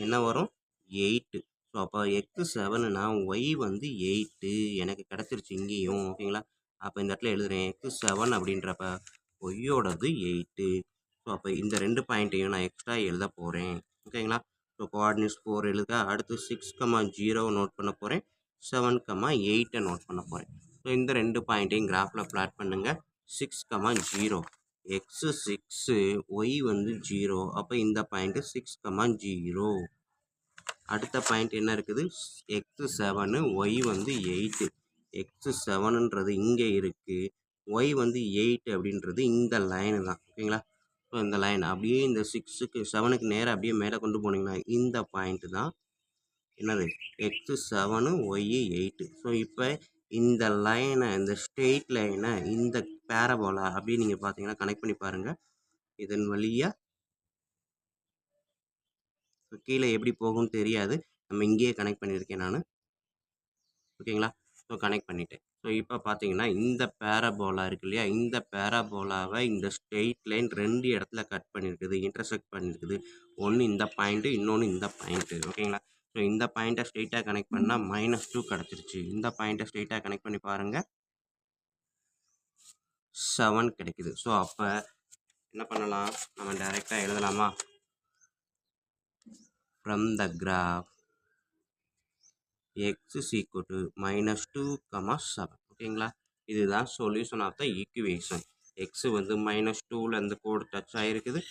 என்ன வரும், 8. ஸோ அப்போ எக்ஸ் 7னா ஒய் வந்து 8 எனக்கு கிடச்சிருச்சு இங்கேயும். ஓகேங்களா? அப்போ இந்த இடத்துல எழுதுகிறேன், எக்ஸ் 7 அப்படின்றப்ப ஒய்யோடது 8. ஸோ அப்போ இந்த 2 பாயிண்ட்டையும் நான் எக்ஸ்ட்ரா எழுத போகிறேன். ஓகேங்களா? ஸோ கோஆர்டினேட்ஸ் 4 எழுத, அடுத்து 6, 0 நோட் பண்ண போகிறேன், 7, 8 நோட் பண்ண போகிறேன். ஸோ இந்த 2 பாயிண்ட்டையும் கிராஃபில் பிளாட் பண்ணுங்கள். 6, 0 எக்ஸு 6, ஒய் வந்து 0. அப்போ இந்த பாயிண்ட்டு 6, 0. அடுத்த பாயிண்ட் என்ன இருக்குது, எக்ஸு 7, ஒய் வந்து 8. எக்ஸு 7ன்றது இங்கே இருக்குது, ஒய் வந்து 8 அப்படின்றது இந்த லைனு தான். ஓகேங்களா? ஸோ இந்த லைன் அப்படியே இந்த 6க்கு 7க்கு நேராக அப்படியே மேலே கொண்டு போனீங்கன்னா இந்த பாயிண்ட்டு தான் என்னது, எக்ஸு 7, ஒய் 8. ஸோ இப்போ இந்த லைனை, இந்த ஸ்ட்ரெயிட் லைனை இந்த பேரபோலா அப்படியே நீங்கள் பார்த்தீங்கன்னா கனெக்ட் பண்ணி பாருங்கள். இதன் வழியாக கீழே எப்படி போகும்னு தெரியாது, நம்ம இங்கேயே கனெக்ட் பண்ணியிருக்கேன் நான். ஓகேங்களா? ஸோ கனெக்ட் பண்ணிட்டேன். ஸோ இப்போ பார்த்தீங்கன்னா இந்த பேராபோலா இருக்கு இல்லையா, இந்த பேராபோலாவை இந்த ஸ்ட்ரெயிட் லைன் 2 இடத்துல கட் பண்ணியிருக்குது, இன்டர்செக்ட் பண்ணியிருக்குது. ஒன்று இந்த பாயிண்ட்டு, இன்னொன்று இந்த பாயிண்ட்டு. ஓகேங்களா? ஸோ இந்த பாயிண்ட்டை ஸ்ட்ரெயிட்டாக கனெக்ட் பண்ணால் -2 கிடச்சிருச்சு. இந்த பாயிண்ட்டை ஸ்ட்ரெயிட்டாக கனெக்ட் பண்ணி பாருங்கள், 7 கிடைக்குது. ஸோ அப்போ என்ன பண்ணலாம், நம்ம டைரெக்டாக எழுதலாமா? From the graph x is equal to -2, 7. ஓகேங்களா? இதுதான் சொல்யூஷன் ஆஃப் த ஈக்குவேஷன். எக்ஸ் வந்து -2ல இந்த கோடு டச் ஆகிருக்குது,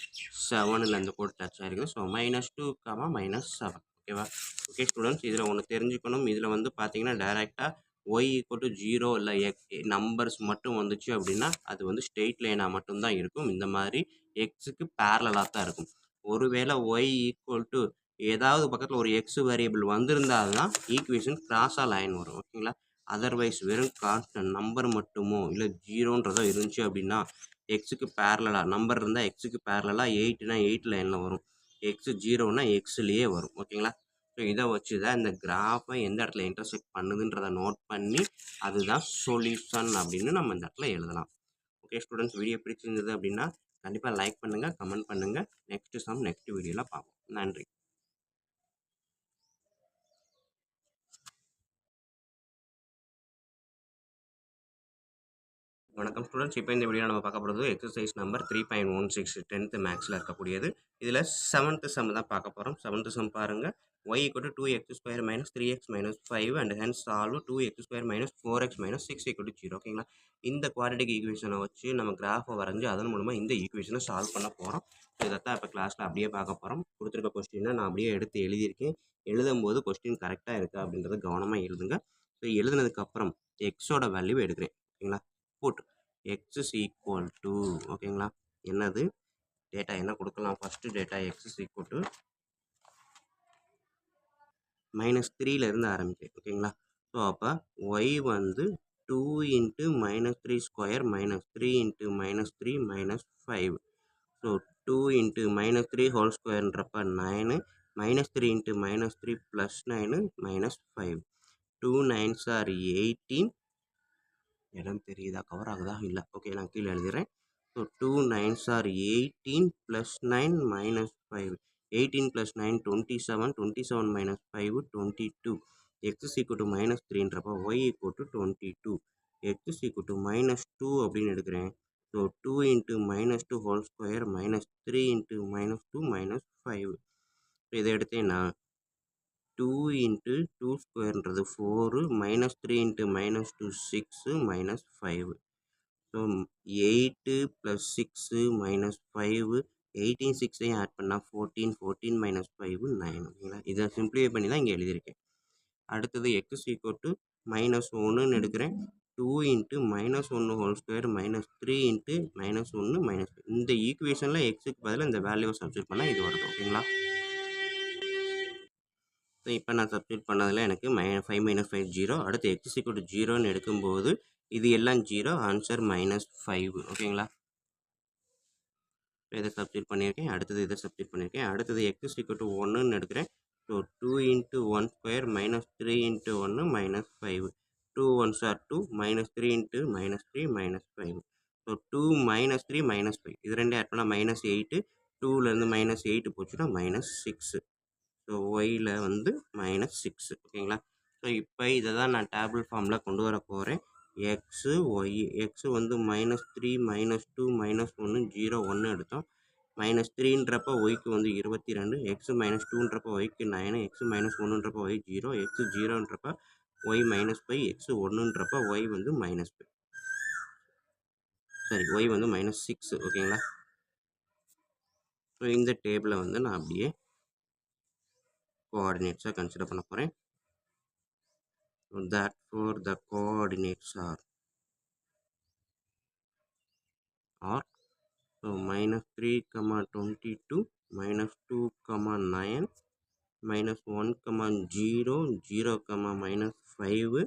7ல் இந்த கோடு டச் ஆகிருக்குது. ஸோ -2, -7. ஓகேவா? ஓகே ஸ்டூடெண்ட்ஸ், இதில் ஒன்று தெரிஞ்சுக்கணும். இதில் வந்து பார்த்தீங்கன்னா டைரெக்டாக y = 0 இல்லை நம்பர்ஸ் மட்டும் வந்துச்சு அப்படின்னா அது வந்து ஸ்ட்ரெயிட் லைனாக மட்டும்தான் இருக்கும். இந்த மாதிரி எக்ஸுக்கு பேரலாக தான் இருக்கும். ஒருவேளை y = ஏதாவது பக்கத்தில் ஒரு எக்ஸ் வேரியபிள் வந்திருந்தால் தான் ஈக்குவேஷன் கிராஸாக லைன் வரும். ஓகேங்களா? அதர்வைஸ் வெறும் கான்ஸ்டன்ட் நம்பர் மட்டுமோ இல்லை ஜீரோன்றதோ இருந்துச்சு அப்படின்னா எக்ஸுக்கு பேரலாக நம்பர் இருந்தால் எக்ஸுக்கு பேரலாக 8னா 8 லைனில் வரும், எக்ஸ் 0னா எக்ஸ்லேயே வரும். ஓகேங்களா? ஸோ இதை வச்சு தான் இந்த கிராஃபை எந்த இடத்துல இன்டர்செக்ட் பண்ணுதுன்றதை நோட் பண்ணி அதுதான் சொல்யூஷன் அப்படின்னு நம்ம இந்த இடத்துல எழுதலாம். ஓகே ஸ்டூடெண்ட்ஸ், வீடியோ பிடிச்சிருந்தது அப்படின்னா கண்டிப்பாக லைக் பண்ணுங்கள், கமெண்ட் பண்ணுங்கள். நெக்ஸ்ட் வீடியோவில் பார்ப்போம். நன்றி. வணக்கம் ஸ்டூடெண்ட்ஸ், இப்போ இந்த வீடியோ நம்ம பார்க்க போகிறது எக்ஸசைஸ் நம்பர் 3.16 10th மேக்ஸில் இருக்கக்கூடியது. இதில் 7th சம் தான் பார்க்க போகிறோம். 7th சம் பாருங்கள். y = 2x² - 3x - 5 and hence solve 2x² - 4x - 6 = 0. ஓகேங்களா? இந்த குவாட்ரேட்டிக் ஈக்குவேஷனை வச்சு நம்ம கிராஃபை வரைஞ்சி அதன் மூலமாக இந்த ஈக்குவேஷனை சால்வ் பண்ண போகிறோம். இதைத்தான் இப்போ கிளாஸில் அப்படியே பார்க்க போகிறோம். கொடுத்துருக்க கொஸ்டினை நான் அப்படியே எடுத்து எழுதியிருக்கேன். எழுதும்போது கொஸ்டின் கரெக்டாக இருக்கா அப்படின்றத கவனமாக எழுதுங்க. ஸோ எழுதுனதுக்கப்புறம் எக்ஸோட வேல்யூ எடுக்கிறேன். ஓகேங்களா? Put x is equal to, ஓகேங்களா, என்னது டேட்டா என்ன கொடுக்கலாம், first data x is equal to -3ல இருந்து ஆரம்பிக்கிறேன். ஓகேங்களா? ஸோ அப்போ y வந்து 2 × -3² -3 × -3 -5. ஸோ 2 × -3 ஹோல் ஸ்கொயர்ன்றப்ப 9, -3 × -3 +9 -5. 2 9s are 18. இடம் தெரியுதா, கவர் ஆகுதா இல்லை? ஓகே, நான் கீழே எழுதுகிறேன். So 2 9s are 18 + 9 -5. 18 + 9 27, 27 - 5 22. x is equal to -3ன்றப்ப y = 22. x is equal to -2 அப்படின்னு எடுக்கிறேன். So 2 × -2 whole square -3 × -2 -5. ஸோ இதை எடுத்தேன்னா 2 × 2 ஸ்கொயர்ன்றது 4, -3 × -2 6 -5. ஸோ 8 + 6 -5, 18 6ஐயும் ஆட் பண்ணால் 14, 14 - 5 9. ஓகேங்களா? இதை சிம்பிளிஃபை பண்ணி தான் இங்கே எழுதியிருக்கேன். அடுத்தது x is equal to -1ன்னு எடுக்கிறேன். 2 × -1 ஹோல் ஸ்கொயர் -3 × -1 -5. இந்த ஈக்குவேஷனில் எக்ஸுக்கு பதிலாக இந்த வேல்யூவை சப்ஸ்டியூட் பண்ணால் இது வருது. ஓகேங்களா? ஸோ இப்போ நான் சப்ஸ்டியூட் பண்ணதில் எனக்கு 5 - 5 0. அடுத்து x is equal to 0ன்னு எடுக்கும்போது இது எல்லாம் 0, ஆன்சர் -5. ஓகேங்களா? இதை சப்ஸ்டியூட் பண்ணியிருக்கேன். அடுத்தது இதை சப்ஸ்டியூட் பண்ணியிருக்கேன். அடுத்தது x is equal to 1ன்னு எடுக்கிறேன். ஸோ 2 × 1² -3 × 1 -5. 2 1s are 2, -3 × -3 -5. ஸோ 2 -3 -5 இது ரெண்டே ஆட் பண்ணால் -8. 2லேருந்து -8 போச்சுன்னா -6. ஸோ ஒயில் வந்து -6. ஓகேங்களா? ஸோ இப்போ இதை தான் நான் டேபிள் ஃபார்மில் கொண்டு வர போகிறேன். எக்ஸு ஒய், எக்ஸு வந்து -3 -2 -1 0 1 எடுத்தோம். -3ன்றப்ப ஒய்க்கு வந்து 22, எக்ஸு -2ன்றப்ப ஒய்க்கு 9, எக்ஸு -1ன்றப்ப ஒய் 0, எக்ஸு 0ன்றப்ப ஒய் -5, எக்ஸு 1ன்றப்ப ஒய் வந்து -5, சரி ஒய் வந்து -6. ஓகேங்களா? ஸோ இந்த டேபிளை வந்து நான் அப்படியே கோஆர்டினேட்ஸாக கன்சிடர் பண்ண போகிறேன். Therefore the coordinates are so -3, 22, -2, 9, -1, 0, 0, -5,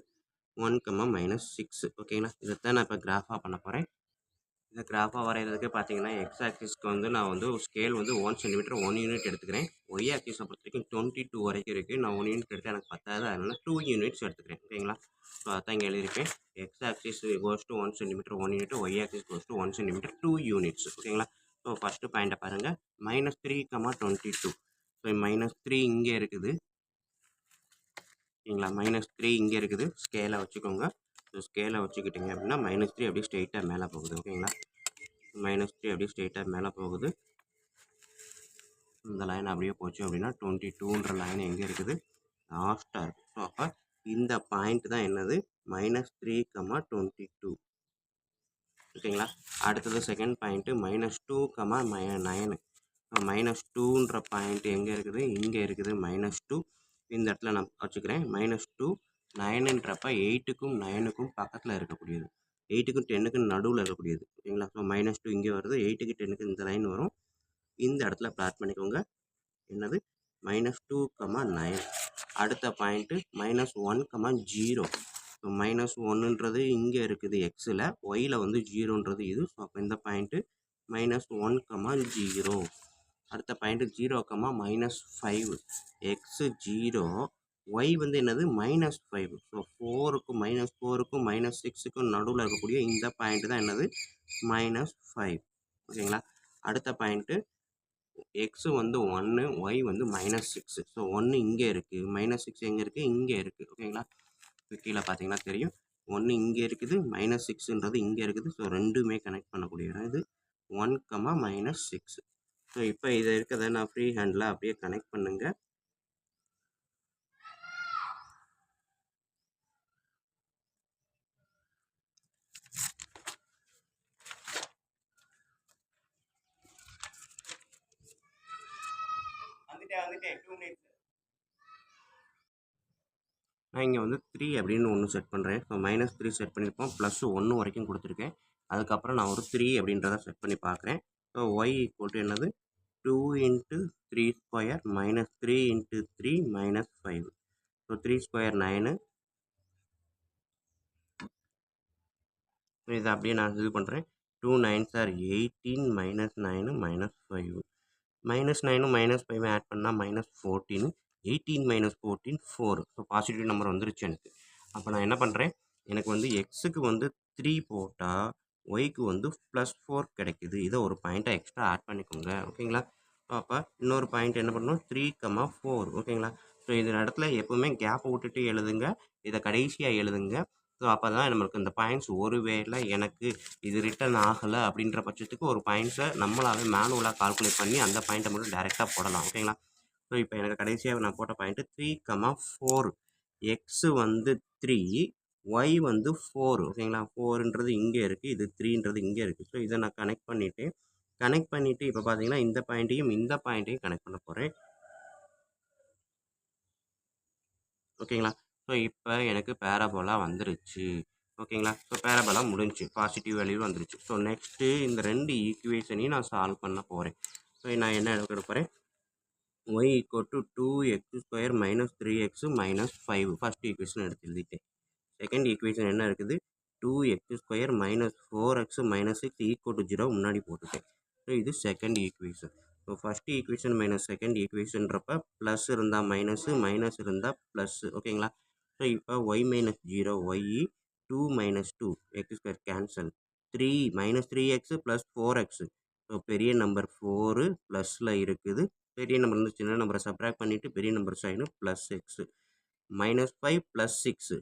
1, -6. ஓகேங்களா? இதைத்தான் நான் இப்போ கிராஃபாக பண்ண போகிறேன். இந்த கிராஃபாக வரைகிறதுக்கு பார்த்தீங்கன்னா எக்ஸ் ஆக்சிஸ்க்கு வந்து நான் வந்து ஸ்கேல் வந்து 1 cm 1 யூனிட் எடுத்துக்கிறேன். ஒய் ஆக்சிஸை பொறுத்த வரைக்கும் 22 வரைக்கும் இருக்குது. நான் 1 யூனிட் எடுத்து எனக்கு பத்தாது, அதனால் 2 யூனிட்ஸ் எடுத்துக்கிறேன். ஓகேங்களா? ஸோ அதான் இங்கே எழுதியிருக்கேன். X axis goes to 1 cm 1 unit, y axis goes to 1 cm 2 units. ஓகேங்களா? ஸோ ஃபஸ்ட்டு பாயிண்ட்டை பாருங்கள். -3, 22. ஸோ -3 இங்கே இருக்குது. ஓகேங்களா? -3 இங்கே இருக்குது. ஸ்கேலை வச்சுக்கோங்க. ஸோ ஸ்கேலை வச்சுக்கிட்டிங்க அப்படின்னா -3 அப்படியே ஸ்ட்ரெயிட்டாக மேலே போகுது. ஓகேங்களா? -3 அப்படியே ஸ்ட்ரெயிட்டாக மேலே போகுது. இந்த லைன் அப்படியே போச்சு அப்படின்னா 22ன்ற லைன் எங்கே இருக்குது? லாஸ்ட்டாக இருக்குது. ஸோ அப்போ இந்த பாயிண்ட் தான் என்னது? -3, -22. ஓகேங்களா? அடுத்தது செகண்ட் பாயிண்ட்டு -2, -9. -2ன்ற பாயிண்ட் எங்கே இருக்குது? இங்கே இருக்குது -2. இந்த இடத்துல நான் வச்சுக்கிறேன். -2 9ன்றப்ப 8க்கும் 9க்கும் பக்கத்தில் இருக்கக்கூடியது. 8க்கும் 10க்கும் நடுவில் இருக்கக்கூடியது. ஓகேங்களா? ஸோ -2 இங்கே வருது. 8க்கு 10க்கு இந்த லைன் வரும். இந்த இடத்துல பிளாட் பண்ணிக்கோங்க. என்னது? -2, -9. அடுத்த பாயிண்ட்டு -1, 0. ஸோ -1ன்றது இங்கே இருக்குது எக்ஸில், ஒயில் வந்து 0ன்றது இது. ஸோ அப்போ இந்த பாயிண்ட்டு -1, 0. அடுத்த பாயிண்ட்டு 0, -5. எக்ஸு 0, ஒய் வந்து என்னது? -5. ஸோ 4க்கும் -6க்கும் நடுவில் இருக்கக்கூடிய இந்த பாயிண்ட் தான் என்னது? -5. ஓகேங்களா? அடுத்த பாயிண்ட்டு எக்ஸு வந்து 1, ஒய் வந்து -6. ஸோ 1 இங்கே இருக்குது, -6 எங்கே இருக்குது? இங்கே இருக்குது. ஓகேங்களா? கீழே பார்த்தீங்கன்னா தெரியும். 1 இங்கே இருக்குது, -6ன்றது இங்கே இருக்குது. ஸோ ரெண்டுமே கனெக்ட் பண்ணக்கூடிய இடம் இது. 1, -6. ஸோ இப்போ இதை இருக்கிறத நான் ஃப்ரீ ஹேண்டில் அப்படியே கனெக்ட் பண்ணுங்க. வந்துட்டேன் 2 மினிட்ஸ். நான் இங்கே வந்து 3 அப்படின்னு ஒன்று செட் பண்ணுறேன். ஸோ -3 செட் பண்ணியிருப்போம், +1 வரைக்கும் கொடுத்துருக்கேன். அதுக்கப்புறம் நான் ஒரு 3 அப்படின்றத செட் பண்ணி பார்க்குறேன். ஸோ ஒய் ஈக்குவல் என்னது? 2 × 3² -3 × 3 -5. ஸோ 3² 9. இதை அப்படியே நான் இது பண்ணுறேன். 2 9s are 18 -9 -5. -9ம் -5 ஆட் பண்ணால் -14. 18 - 14 4. ஸோ பாசிட்டிவ் நம்பர் வந்துருச்சு எனக்கு. அப்போ நான் என்ன பண்ணுறேன்? எனக்கு வந்து எக்ஸுக்கு வந்து 3 போட்டால் ஒய்க்கு வந்து +4 கிடைக்குது. இதை ஒரு பாயிண்ட்டாக எக்ஸ்ட்ரா ஆட் பண்ணிக்கோங்க. ஓகேங்களா? ஸோ அப்போ இன்னொரு பாயிண்ட் என்ன பண்ணணும்? 3, 4. ஓகேங்களா? ஸோ இந்த இடத்துல எப்போவுமே கேப்பை விட்டுட்டு எழுதுங்க. இதை கடைசியாக எழுதுங்க. ஸோ அப்போ தான் நம்மளுக்கு இந்த பாயிண்ட்ஸ் ஒருவேளை எனக்கு இது ரிட்டர்ன் ஆகலை அப்படின்ற பட்சத்துக்கு ஒரு பாயிண்ட்ஸை நம்மளாவே மேனுவலாக கால்குலேட் பண்ணி அந்த பாயிண்ட்டை மட்டும் டைரெக்டாக போடலாம். ஓகேங்களா? ஸோ இப்போ எனக்கு கடைசியாக நான் போட்ட பாயிண்ட்டு 3, 4. எக்ஸு வந்து 3, ஒய் வந்து 4. ஓகேங்களா? 4ன்றது இங்கே இருக்குது, இது 3ன்றது இங்கே இருக்குது. ஸோ இதை நான் கனெக்ட் பண்ணிவிட்டு இப்போ பார்த்தீங்கன்னா இந்த பாயிண்ட்டையும் கனெக்ட் பண்ண போகிறேன். ஓகேங்களா? ஸோ இப்போ எனக்கு பேராபோலா வந்துருச்சு. ஓகேங்களா? ஸோ பேராபோலா முடிஞ்சுச்சு, பாசிட்டிவ் வேல்யூ வந்துருச்சு. ஸோ நெக்ஸ்ட்டு இந்த 2 ஈக்குவேஷனையும் நான் சால்வ் பண்ண போகிறேன். ஸோ நான் என்ன எடுக்க போகிறேன்? y = 2x² - 3x - 5. First equation எடுத்து எழுதிட்டேன். செகண்ட் ஈக்குவேஷன் என்ன இருக்குது? 2x² - 4x - 6 = 0 முன்னாடி போட்டுட்டேன். ஸோ இது second equation. So first equation minus second ஈக்குவேஷன்றப்ப ப்ளஸ் இருந்தால் மைனஸு, மைனஸ் இருந்தால் ப்ளஸ்ஸு. ஓகேங்களா? ஸோ இப்போ y - 0, y 2 - 2 x² cancel. 3 -3x + 4x. So பெரிய நம்பர் 4 ப்ளஸில் இருக்குது. பெரிய நம்பர் வந்து சின்ன நம்பரை சப்ராக்ட் பண்ணிவிட்டு பெரிய நம்பர் சைனு +x. -5 + 6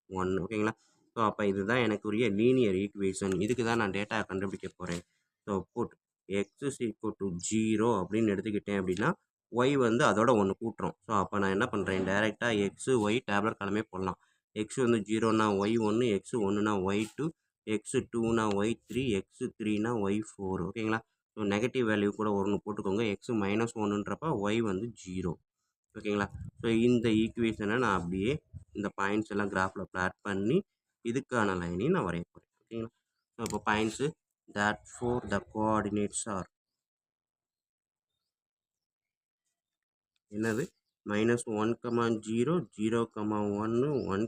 1. ஓகேங்களா? ஸோ அப்போ இதுதான் எனக்குரிய லீனியர் ஈக்குவேஷன். இதுக்கு தான் நான் டேட்டா கண்டுபிடிக்க போகிறேன். ஸோ புட் x = 0 அப்படின்னு எடுத்துக்கிட்டேன் அப்படின்னா ஒய் வந்து அதோட 1 கூட்டுறோம். ஸோ அப்போ நான் என்ன பண்ணுறேன்? டைரெக்டாக எக்ஸு ஒய் டேப்லெட் கிளம்பே போடலாம். எக்ஸ் வந்து 0னா ஒய் 1, எக்ஸ் 1னா ஒய் 2, எக்ஸ் 2னா ஒய் 3, எக்ஸ் 3னா ஒய் 4. ஓகேங்களா? ஸோ நெகட்டிவ் வேல்யூ கூட ஒன்று போட்டுக்கோங்க. எக்ஸ் -1ன்றப்ப ஒய் வந்து 0. ஓகேங்களா? ஸோ இந்த ஈக்குவேஷனை நான் அப்படியே இந்த பாயிண்ட்ஸ் எல்லாம் கிராஃபில் பிளாட் பண்ணி இதுக்கான லைனையும் நான் வரைய போகிறேன். ஓகேங்களா? ஸோ இப்போ points therefore the coordinates are என்னது? -1, 0, 0, 1, 1,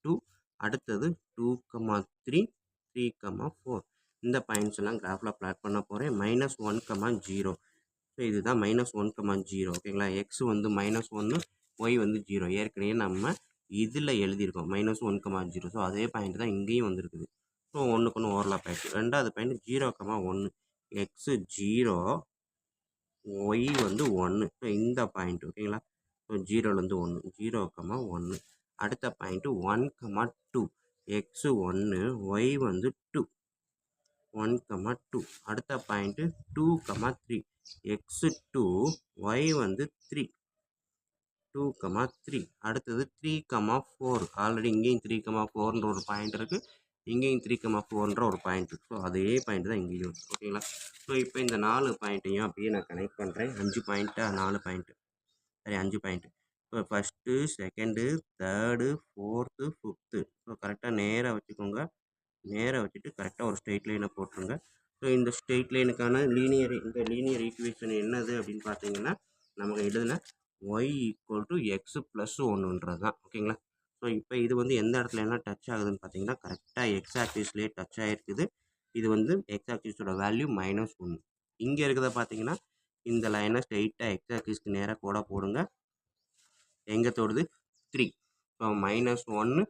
2, அடுத்தது 2, 3, 3, 4. இந்த பாயிண்ட்ஸ் எல்லாம் கிராஃபில் பிளாட் பண்ண போகிறேன். -1, 0. ஸோ இதுதான் -1, 0. ஓகேங்களா? எக்ஸ் வந்து -1, ஒய் வந்து 0. ஏற்கனவே நம்ம இதில் எழுதியிருக்கோம் -1, 0. ஸோ அதே பாயிண்ட் தான் இங்கேயும் வந்திருக்குது. ஸோ ஒன்றுக்கு ஒன்று ஓவர்லாப் ஆகிடுச்சு. ரெண்டாவது பாயிண்ட் 0, 1. எக்ஸு 0, ஒய் வந்து 1. ஸோ இந்த பாயிண்ட். ஓகேங்களா? ஸோ 0லேருந்து 1, 0, 1. அடுத்த பாயிண்ட்டு 1, 2. எக்ஸு 1, ஒய் வந்து 2. 1,2. அடுத்த பாயிண்ட்டு 2,3. x2 y வந்து 3 2,3. அடுத்தது 3,4. ஆல்ரெடி இங்கேயும் 3,4ன்ற ஒரு பாயிண்ட் இருக்குது, இங்கேயும் 3,4ன்ற ஒரு பாயிண்ட் இருக்குது. ஸோ அதே பாயிண்ட் தான் இங்கேயும் இருக்குது. ஓகேங்களா? ஸோ இப்போ இந்த 4 பாயிண்ட்டையும் அப்படியே நான் கனெக்ட் பண்ணுறேன். 5 பாயிண்ட்டா 4 பாயிண்ட்டு, சரி 5 பாயிண்ட்டு. இப்போ first, second, third, fourth, fifth. So கரெக்டாக நேராக வச்சுக்கோங்க. நேராக வச்சுட்டு கரெக்டாக ஒரு ஸ்ட்ரெயிட் லைனை போட்டுருங்க. ஸோ இந்த ஸ்ட்ரெயிட் லைனுக்கான இந்த லீனியர் ஈக்குவேஷன் என்னது அப்படின்னு பார்த்தீங்கன்னா, நமக்கு எழுதின y = x + 1ன்றது தான். ஓகேங்களா? ஸோ இப்போ இது வந்து எந்த இடத்துல என்ன டச் ஆகுதுன்னு பார்த்தீங்கன்னா, கரெக்டாக எக்ஸ் ஆக்சிஸ்லேயே டச் ஆகிருக்குது. இது வந்து எக்ஸ் ஆக்சிஸோட வேல்யூ -1. இங்கே இருக்கிறத பார்த்தீங்கன்னா, இந்த லைனை ஸ்ட்ரெயிட்டாக எக்ஸ் ஆக்சிஸ்க்கு நேராக கோட போடுங்க. எங்கே தொடுது? 3. ஸோ -1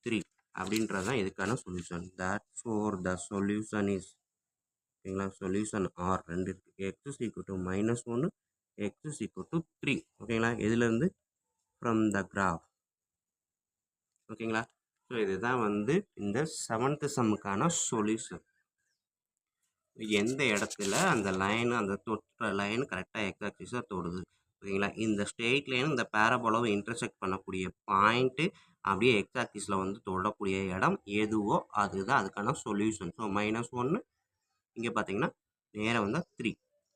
3 அப்படின்றது தான் இதுக்கான solution. That for the solution is, ஓகேங்களா? சொல்யூஷன் ஆர் 2 இருக்குது. x = -1, x = 3. ஓகேங்களா? எதுலேருந்து? From the graph. ஓகேங்களா? ஸோ இதுதான் வந்து இந்த 7th சம்முக்கான சொல்யூஷன். எந்த இடத்துல அந்த லைன், அந்த தொற்ற லைன் கரெக்டாக எக்ஸ் ஆக்சிஸாக தொடுது. ஓகேங்களா? இந்த ஸ்ட்ரெயிட் லைன் இந்த பேரபோலாவை இன்டர்செக்ட் பண்ணக்கூடிய பாயிண்ட்டு அப்படியே எக்ஸ் ஆக்சிஸில் வந்து தொடக்கூடிய இடம் எதுவோ அதுதான் அதுக்கான சொல்யூஷன். ஸோ -1 இங்கே பார்த்தீங்கன்னா நேராக வந்தால் 3.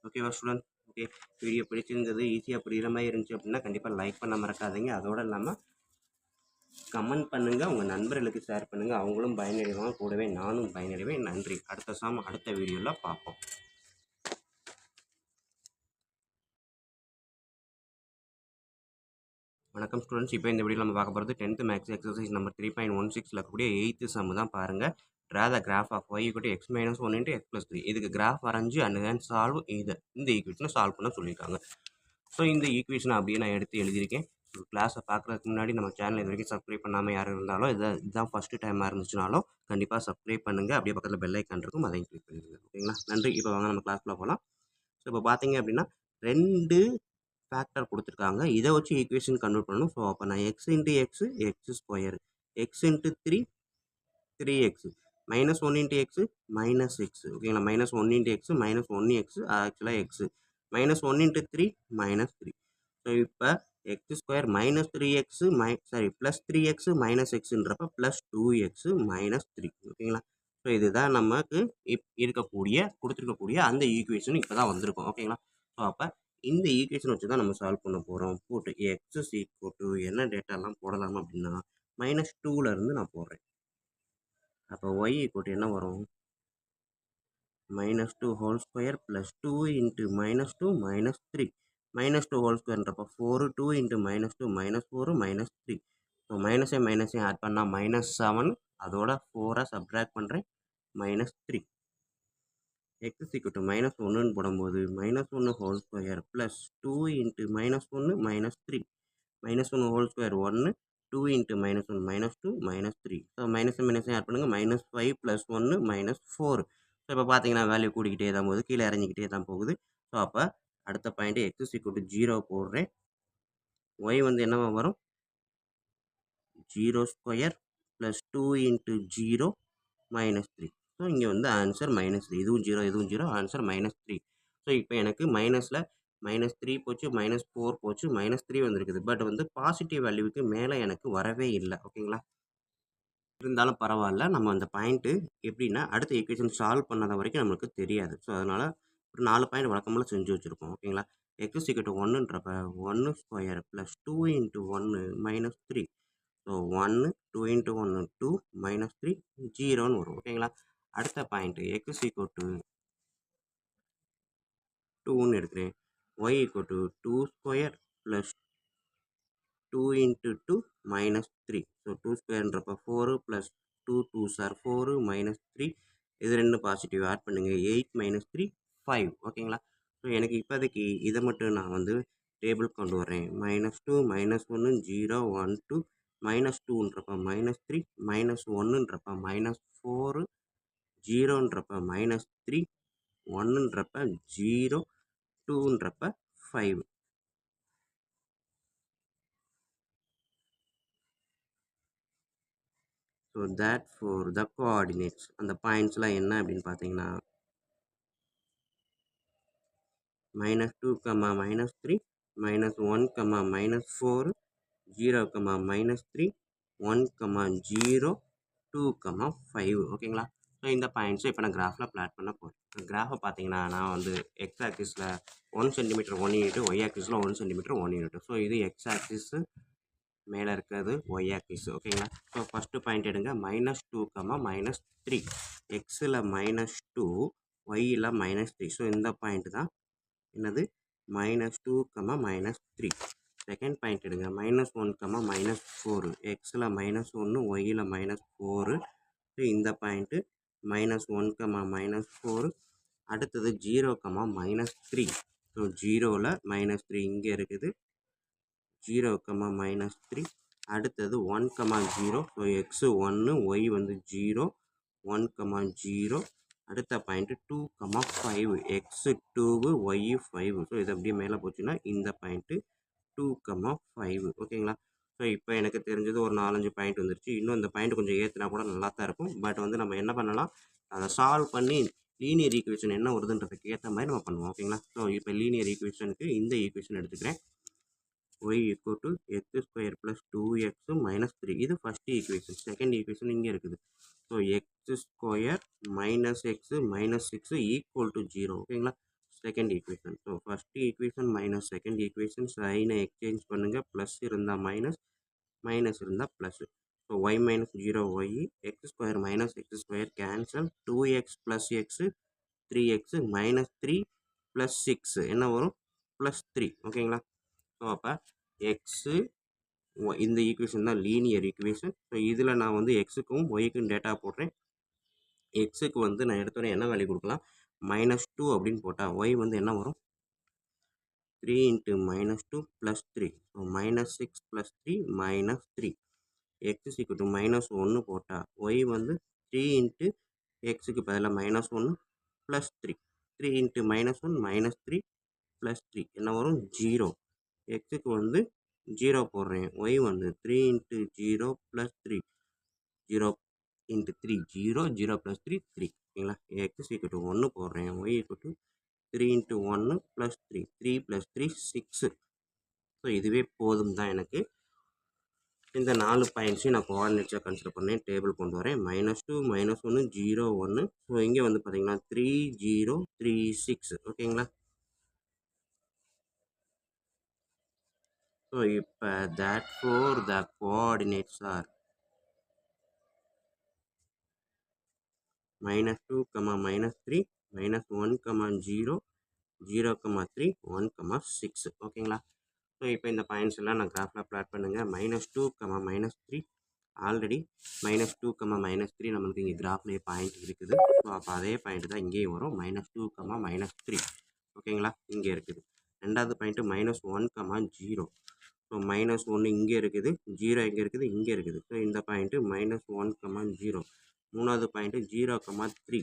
ஓகேவா ஸ்டூடெண்ட்? ஓகே, வீடியோ பிடிச்சிருந்தது, ஈஸியாக புரிகிற மாதிரி இருந்துச்சு அப்படின்னா கண்டிப்பாக லைக் பண்ண மறக்காதீங்க. அதோடு இல்லாமல் கமெண்ட் பண்ணுங்கள், உங்கள் நண்பர்களுக்கு ஷேர் பண்ணுங்கள், அவங்களும் பயனடைவாங்க, கூடவே நானும் பயனடைவேன். நன்றி. அடுத்த வீடியோவில் பார்ப்போம். வணக்கம் ஸ்டூடெண்ட்ஸ். இப்போ இந்த வீடியோவில் நம்ம பார்க்க போகிறது 10th மேக்ஸ் எக்ஸசைஸ் நம்பர் 3.16ல் இருக்கக்கூடிய 8th சம் தான் பாருங்கள். Draw the graph of y = x - 1 × x + 3. இதுக்கு கிராஃப் வரைஞ்சி அண்ட் தென் சால்வ் இந்த ஈக்குவேஷனை சால்வ் பண்ண சொல்லியிருக்காங்க. ஸோ இந்த ஈக்குவேஷனை அப்படியே நான் எடுத்து எழுதியிருக்கேன். கிளாஸை பார்க்குறதுக்கு முன்னாடி நம்ம சேனல் இது வரைக்கும் சப்ஸ்கிரைப் பண்ணாமல் யாரும் இருந்தாலும் இதுதான் ஃபஸ்ட்டு டைமாக இருந்துச்சுனாலும் கண்டிப்பாக சப்ஸ்கிரைப் பண்ணுங்கள். அப்படியே பக்கத்தில் பெல் ஐக்கான் இருக்கும், அதையும் கிளிக் பண்ணிடுங்க. ஓகேங்களா? நன்றி. இப்போ வாங்க நம்ம கிளாஸ்க்குள்ள போகலாம். ஸோ இப்போ பார்த்தீங்க அப்படின்னா 2 ஃபேக்டர் கொடுத்துருக்காங்க. இதை வச்சு ஈக்குவேஷன் கன்வெர்ட் பண்ணணும். ஸோ அப்போ நான் x × x x², x × 3 3x, -1 × x -x. ஓகேங்களா? -1 × x -1x ஆக்சுவலாக x, -1 × 3 -3. ஸோ இப்போ x² -3x +3x -xன்றப்ப +2x -3. ஓகேங்களா? ஸோ இதுதான் நமக்கு கொடுத்துருக்கக்கூடிய அந்த ஈக்குவேஷன் இப்போ தான் வந்திருக்கும். ஓகேங்களா? ஸோ அப்போ இந்த ஈக்குவேஷன் வச்சு தான் நம்ம சால்வ் பண்ண போகிறோம். போட்டு x = என்ன டேட்டாலாம் போடலாம் அப்படின்னா -2லேருந்து நான் போடுறேன். அப்போ y = என்ன வரும்? -2² + 2 × -2 -3. -2² 4, 2 × -2 -4 -3. ஸோ மைனஸையும் ஆட் பண்ணால் -7, அதோட 4 சப்ட்ராக்ட் பண்ணுறேன், -3. x = -1ன்னு போடும்போது -1² + 2 × -1 -3. -1² 1, 2 × -1 -2 -3. ஸோ மைனஸையும் ஆட் பண்ணுங்கள், -5 + 1 -4. ஸோ இப்போ பார்த்தீங்கன்னா வேல்யூ கூடிக்கிட்டே தான் போகுது, கீழே இறங்கிக்கிட்டே தான் போகுது. ஸோ அப்போ அடுத்த பாயிண்ட்டு x = 0 போடுறேன். y வந்து என்னவா வரும்? 0² + 2 × 0 -3. ஸோ இங்கே வந்து ஆன்சர் -3. இதுவும் 0, இதுவும் 0, ஆன்சர் -3. ஸோ இப்போ எனக்கு மைனஸில் -3 போச்சு, -4 போச்சு, -3 வந்திருக்குது. பட் வந்து பாசிட்டிவ் வேல்யூவுக்கு மேலே எனக்கு வரவே இல்லை. ஓகேங்களா? இருந்தாலும் பரவாயில்ல. நம்ம அந்த பாயிண்ட்டு எப்படின்னா அடுத்த ஈக்குவேஷன் சால்வ் பண்ணாத வரைக்கும் நம்மளுக்கு தெரியாது. ஸோ அதனால் ஒரு 4 பாயிண்ட் வழக்கம்போல் செஞ்சு வச்சுருக்கோம். ஓகேங்களா? x = 1ன்றப்ப 1² + 2 × 1 -3. ஸோ 1, 2 × 1 2 -3 0ன்னு வரும். ஓகேங்களா? அடுத்த பாயிண்ட்டு x = 2ன்னு எடுக்கிறேன். y = 2² + 2 × 2 -3. So 2²ன்றப்ப 4 + 2 2s are 4 -3. இது 2 பாசிட்டிவ் ஆட் பண்ணுங்கள், 8 -3 5. ஓகேங்களா? ஸோ எனக்கு இப்போதைக்கு இதை மட்டும் நான் வந்து டேபிள் கொண்டு வரேன். -2 -1 0 1 2 -2ன்றப்ப -3 -1ன்றப்ப -4 0ன்றப்ப -3 1ன்றப்ப 0 2ன்றப்ப 5. So that for the coordinates அந்த பாயிண்ட்ஸ்லாம் என்ன அப்படின்னு பார்த்தீங்கன்னா -2, -3, -1, -4, 0, -3, 1, 0, 2, 5 ஓகேங்களா. ஸோ இந்த பாயிண்ட்ஸை இப்போ நான் கிராஃபில் பிளாட் பண்ண போகிறேன். கிராஃபை பார்த்தீங்கன்னா நான் வந்து எக்ஸ் ஆக்சிஸில் 1 சென்டிமீட்டர் 1 யூனிட், ஒய் ஆக்சிஸில் 1 சென்டிமீட்டர் 1 யூனிட். ஸோ இது எக்ஸ் ஆக்சிஸு, மேலே இருக்கிறது ஒய் ஆக்சிஸ் ஓகேங்களா. ஸோ ஃபஸ்ட்டு பாயிண்ட் எடுங்க -2, -3 எக்ஸில் -2 ஒய்யில் -3. ஸோ இந்த பாயிண்ட் தான் என்னது -2, -3. செகண்ட் பாயிண்ட் எடுங்க -1, -4 எக்ஸில் -1 ஒய்யில் -4. ஸோ இந்த பாயிண்ட்டு -1, -4. அடுத்தது 0, -3. ஸோ 0ல் -3 இங்கே இருக்குது. 0, -3. அடுத்தது 1, 0. ஸோ எக்ஸு 1 ஒய் வந்து 0, 1, 0. அடுத்த பாயிண்ட்டு 2, 5 எக்ஸு 2 ஒய் 5. ஸோ இது அப்படியே மேலே போச்சுன்னா இந்த பாயிண்ட்டு 2, 5 ஓகேங்களா. ஸோ இப்போ எனக்கு தெரிஞ்சது ஒரு 4-5 பாயிண்ட் வந்துருச்சு. இன்னும் இந்த பாயிண்ட் கொஞ்சம் ஏற்றினா கூட நல்லா தான் இருக்கும். பட் வந்து நம்ம என்ன பண்ணலாம், அதை சால்வ் பண்ணி லீனியர் ஈக்குவேஷன் என்ன வருதுன்றதுக்கு ஏற்ற மாதிரி நம்ம பண்ணுவோம் ஓகேங்களா. ஸோ இப்போ லீனியர் ஈக்குவேஷனுக்கு இந்த ஈக்குவேஷன் எடுத்துக்கிறேன். y equal to x square plus 2x minus 3. இது ஃபர்ஸ்ட் ஈக்குவேஷன். செகண்ட் ஈக்குவேஷன் இங்கே இருக்குது. So x square minus x minus 6 equal to 0 ஓகேங்களா. Second equation. So first equation minus second equation சைனை exchange பண்ணுங்கள். Plus இருந்தால் minus, minus இருந்தால் plus. So y minus 0 y, x square minus x square cancel, 2x plus x 3x minus 3 plus 6 என்ன வரும் plus 3 ஓகேங்களா. So அப்போ x இந்த equation தான் லீனியர் ஈக்குவேஷன். ஸோ இதில் நான் வந்து எக்ஸுக்கும் ஒய்க்கும் டேட்டா போடுறேன். எக்ஸுக்கு வந்து நான் எடுத்தோடனே என்ன வேல்யூ கொடுக்கலாம், -2 அப்படின்னு போட்டால் ஒய் வந்து என்ன வரும் 3 × -2 + 3. ஸோ -6 + 3 -3. எக்ஸ் = -1 போட்டால் ஒய் வந்து 3 × எக்ஸுக்கு பதிலாக -1 + 3. 3 × -1 -3 + 3 என்ன வரும் 0. எக்ஸுக்கு வந்து 0 போடுறேன். ஒய் வந்து 3 × 0 + 3. 0 × 3 0, 0 + 3 3 ஓகேங்களா. எக்ஸ் = 1 போடுறேன். ஒய் = 3 × 1 + 3. 3 + 3 6. ஸோ இதுவே போதும் தான் எனக்கு. இந்த 4 பாயிண்ட்ஸையும் நான் கோஆர்டினேட்ஸாக கன்சிடர் பண்ணேன். டேபிள் கொண்டு வரேன். -2, -1, 0, 1. ஸோ இங்கே வந்து பார்த்தீங்கன்னா 3, 0, 3, 6 ஓகேங்களா. ஸோ இப்போ therefore the coordinates are -2, -3, -1, 0, 0, 3, 1, 6 ஓகேங்களா. ஸோ இப்போ இந்த பாயிண்ட்ஸ் எல்லாம் நான் கிராஃபில் பிளாட் பண்ணுங்கள். -2, -3 ஆல்ரெடி -2, -3 நம்மளுக்கு இங்கே கிராஃப்லேயே பாயிண்ட் இருக்குது. ஸோ அப்போ அதே பாயிண்ட் தான் இங்கேயும் வரும். -2, -3 ஓகேங்களா இங்கே இருக்குது. ரெண்டாவது பாயிண்ட்டு -1, 0. ஸோ -1 இங்கே இருக்குது, 0 எங்கே இருக்குது இங்கே இருக்குது. ஸோ இந்த பாயிண்ட்டு -1, 0. மூணாவது பாயிண்ட்டு 0, 3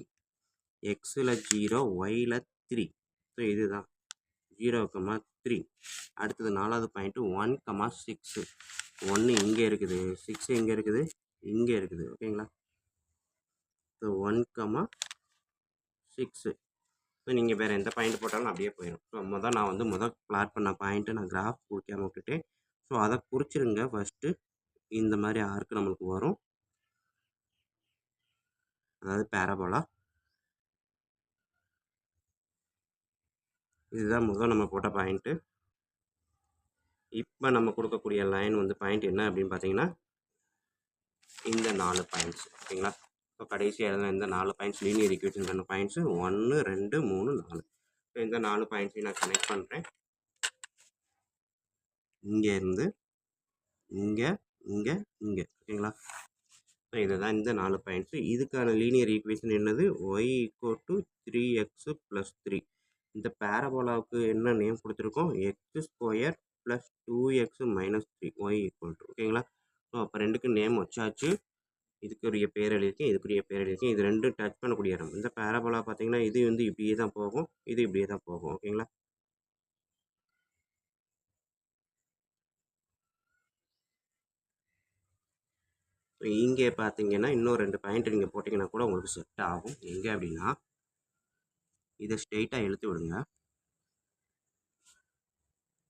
எக்ஸில் 0 ஒய்யில் 3. ஸோ இதுதான் 0, 3. அடுத்தது நாலாவது பாயிண்ட்டு 1, 6. 1 இங்கே இருக்குது, 6 எங்கே இருக்குது இங்கே இருக்குது ஓகேங்களா. ஸோ 1, 6. ஸோ நீங்கள் வேறு எந்த பாயிண்ட் போட்டாலும் அப்படியே போயிடும். ஸோ நான் வந்து பிளாட் பண்ண பாயிண்ட்டு நான் கிராஃப் குறிக்காமல் விட்டுட்டேன். ஸோ அதை குறிச்சிருங்க ஃபஸ்ட்டு. இந்த மாதிரி ஆர்க்கு நம்மளுக்கு வரும், அதாவது பேரபோலா. இதுதான் நம்ம போட்ட பாயிண்ட்டு. இப்போ நம்ம கொடுக்கக்கூடிய லைன் வந்து பாயிண்ட் என்ன அப்படின்னு பார்த்தீங்கன்னா இந்த 4 பாயிண்ட்ஸ் ஓகேங்களா. ஸோ கடைசியாக இந்த 4 points linear equation points 1, 2, 3, 4. So இந்த 4 பாயிண்ட்ஸையும் நான் கனெக்ட் பண்ணுறேன். இங்கே இருந்து இங்கே, இங்கே, இங்கே ஓகேங்களா. ஸோ இதுதான் இந்த 4 பாயிண்ட்ஸு. இதுக்கான லீனியர் ஈக்குவேஷன் என்னது, ஒய் = 3x + 3. இந்த பேரபோலாவுக்கு என்ன நேம் கொடுத்துருக்கோம், x square plus 2x minus 3 y = ஓகேங்களா. ஸோ அப்போ ரெண்டுக்கும் நேம் வச்சாச்சு. இதுக்குரிய பேர் எழுதியிருக்கேன், இதுக்குரிய பேர் எழுதியிருக்கேன். இது ரெண்டும் டச் பண்ணக்கூடிய இடம். இந்த பேரபோலா பார்த்தீங்கன்னா இது வந்து இப்படியே தான் போகும், இது இப்படியே தான் போகும் ஓகேங்களா. ஸோ இங்கே பார்த்தீங்கன்னா இன்னும் 2 பாயிண்ட் நீங்கள் போட்டிங்கன்னா கூட உங்களுக்கு செட் ஆகும். எங்கே அப்படின்னா இதை ஸ்ட்ரெயிட்டாக இழுத்து விடுங்க.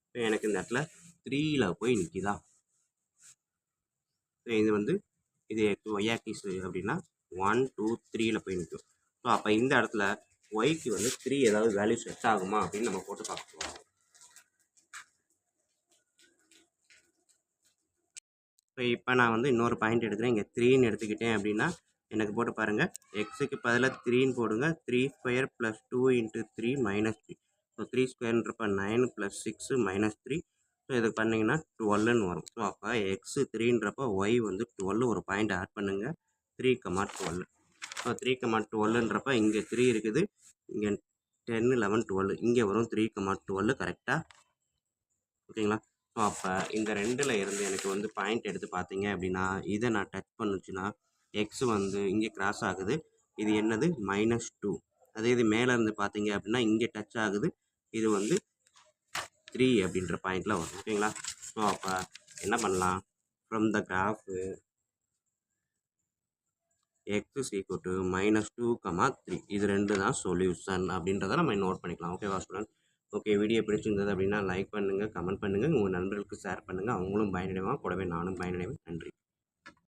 இப்போ எனக்கு இந்த இடத்துல 3ல் போய் நிற்கிதா. ஸோ இது வந்து இது ஒய் ஆக்சிஸ் அப்படின்னா 1 2 3ல் போய் நிற்கும். ஸோ அப்போ இந்த இடத்துல ஒய்க்கு வந்து 3 ஏதாவது வேல்யூ செட் ஆகுமா அப்படின்னு நம்ம போட்டு பார்க்கலாம். இப்போ நான் வந்து இன்னொரு பாயிண்ட் எடுக்கிறேன். இங்கே 3ன்னு எடுத்துக்கிட்டேன் அப்படின்னா எனக்கு போட்டு பாருங்கள். எக்ஸுக்கு பதிலாக 3ன்னு போடுங்க. 3 ஸ்கொயர் + 2 × 3 -3. ஸோ 3 ஸ்கொயர்ன்றப்ப 9 + 6 -3. ஸோ இது பண்ணிங்கன்னா 12ன்னு வரும். ஸோ அப்போ எக்ஸு 3ன்றப்போ ஒய் வந்து 12 ஒரு பாயிண்ட் ஆட் பண்ணுங்கள். 3,12. ஸோ 3,12ன்றப்ப இங்கே 3 இருக்குது. இங்கே 10 11 12 இங்கே வரும் 3,12 கரெக்டாக. ஓகேங்களா. ஸோ அப்போ இந்த 2ல் இருந்து எனக்கு வந்து பாயிண்ட் எடுத்து பார்த்தீங்க அப்படின்னா இதை நான் டச் பண்ணுச்சுன்னா எக்ஸ் வந்து இங்கே கிராஸ் ஆகுது. இது என்னது -2. அதே இது மேலே இருந்து பார்த்தீங்க அப்படின்னா இங்கே டச் ஆகுது. இது வந்து 3 அப்படின்ற பாயிண்டில் வரும். ஓகேங்களா. ஸோ அப்போ என்ன பண்ணலாம், ஃப்ரம் த கிராஃபு x = -2, 3 இது 2 தான் சொல்யூஷன் அப்படின்றத நம்ம நோட் பண்ணிக்கலாம். ஓகேவா ஸ்டூடெண்ட். ஓகே, வீடியோ பிடிச்சிருந்தது அப்படின்னா லைக் பண்ணுங்கள், கமெண்ட் பண்ணுங்கள், உங்கள் நண்பர்களுக்கு ஷேர் பண்ணுங்கள். அவங்களும் பயனடைவாங்க, கூடவே நானும் பயனடைவேன். நன்றி.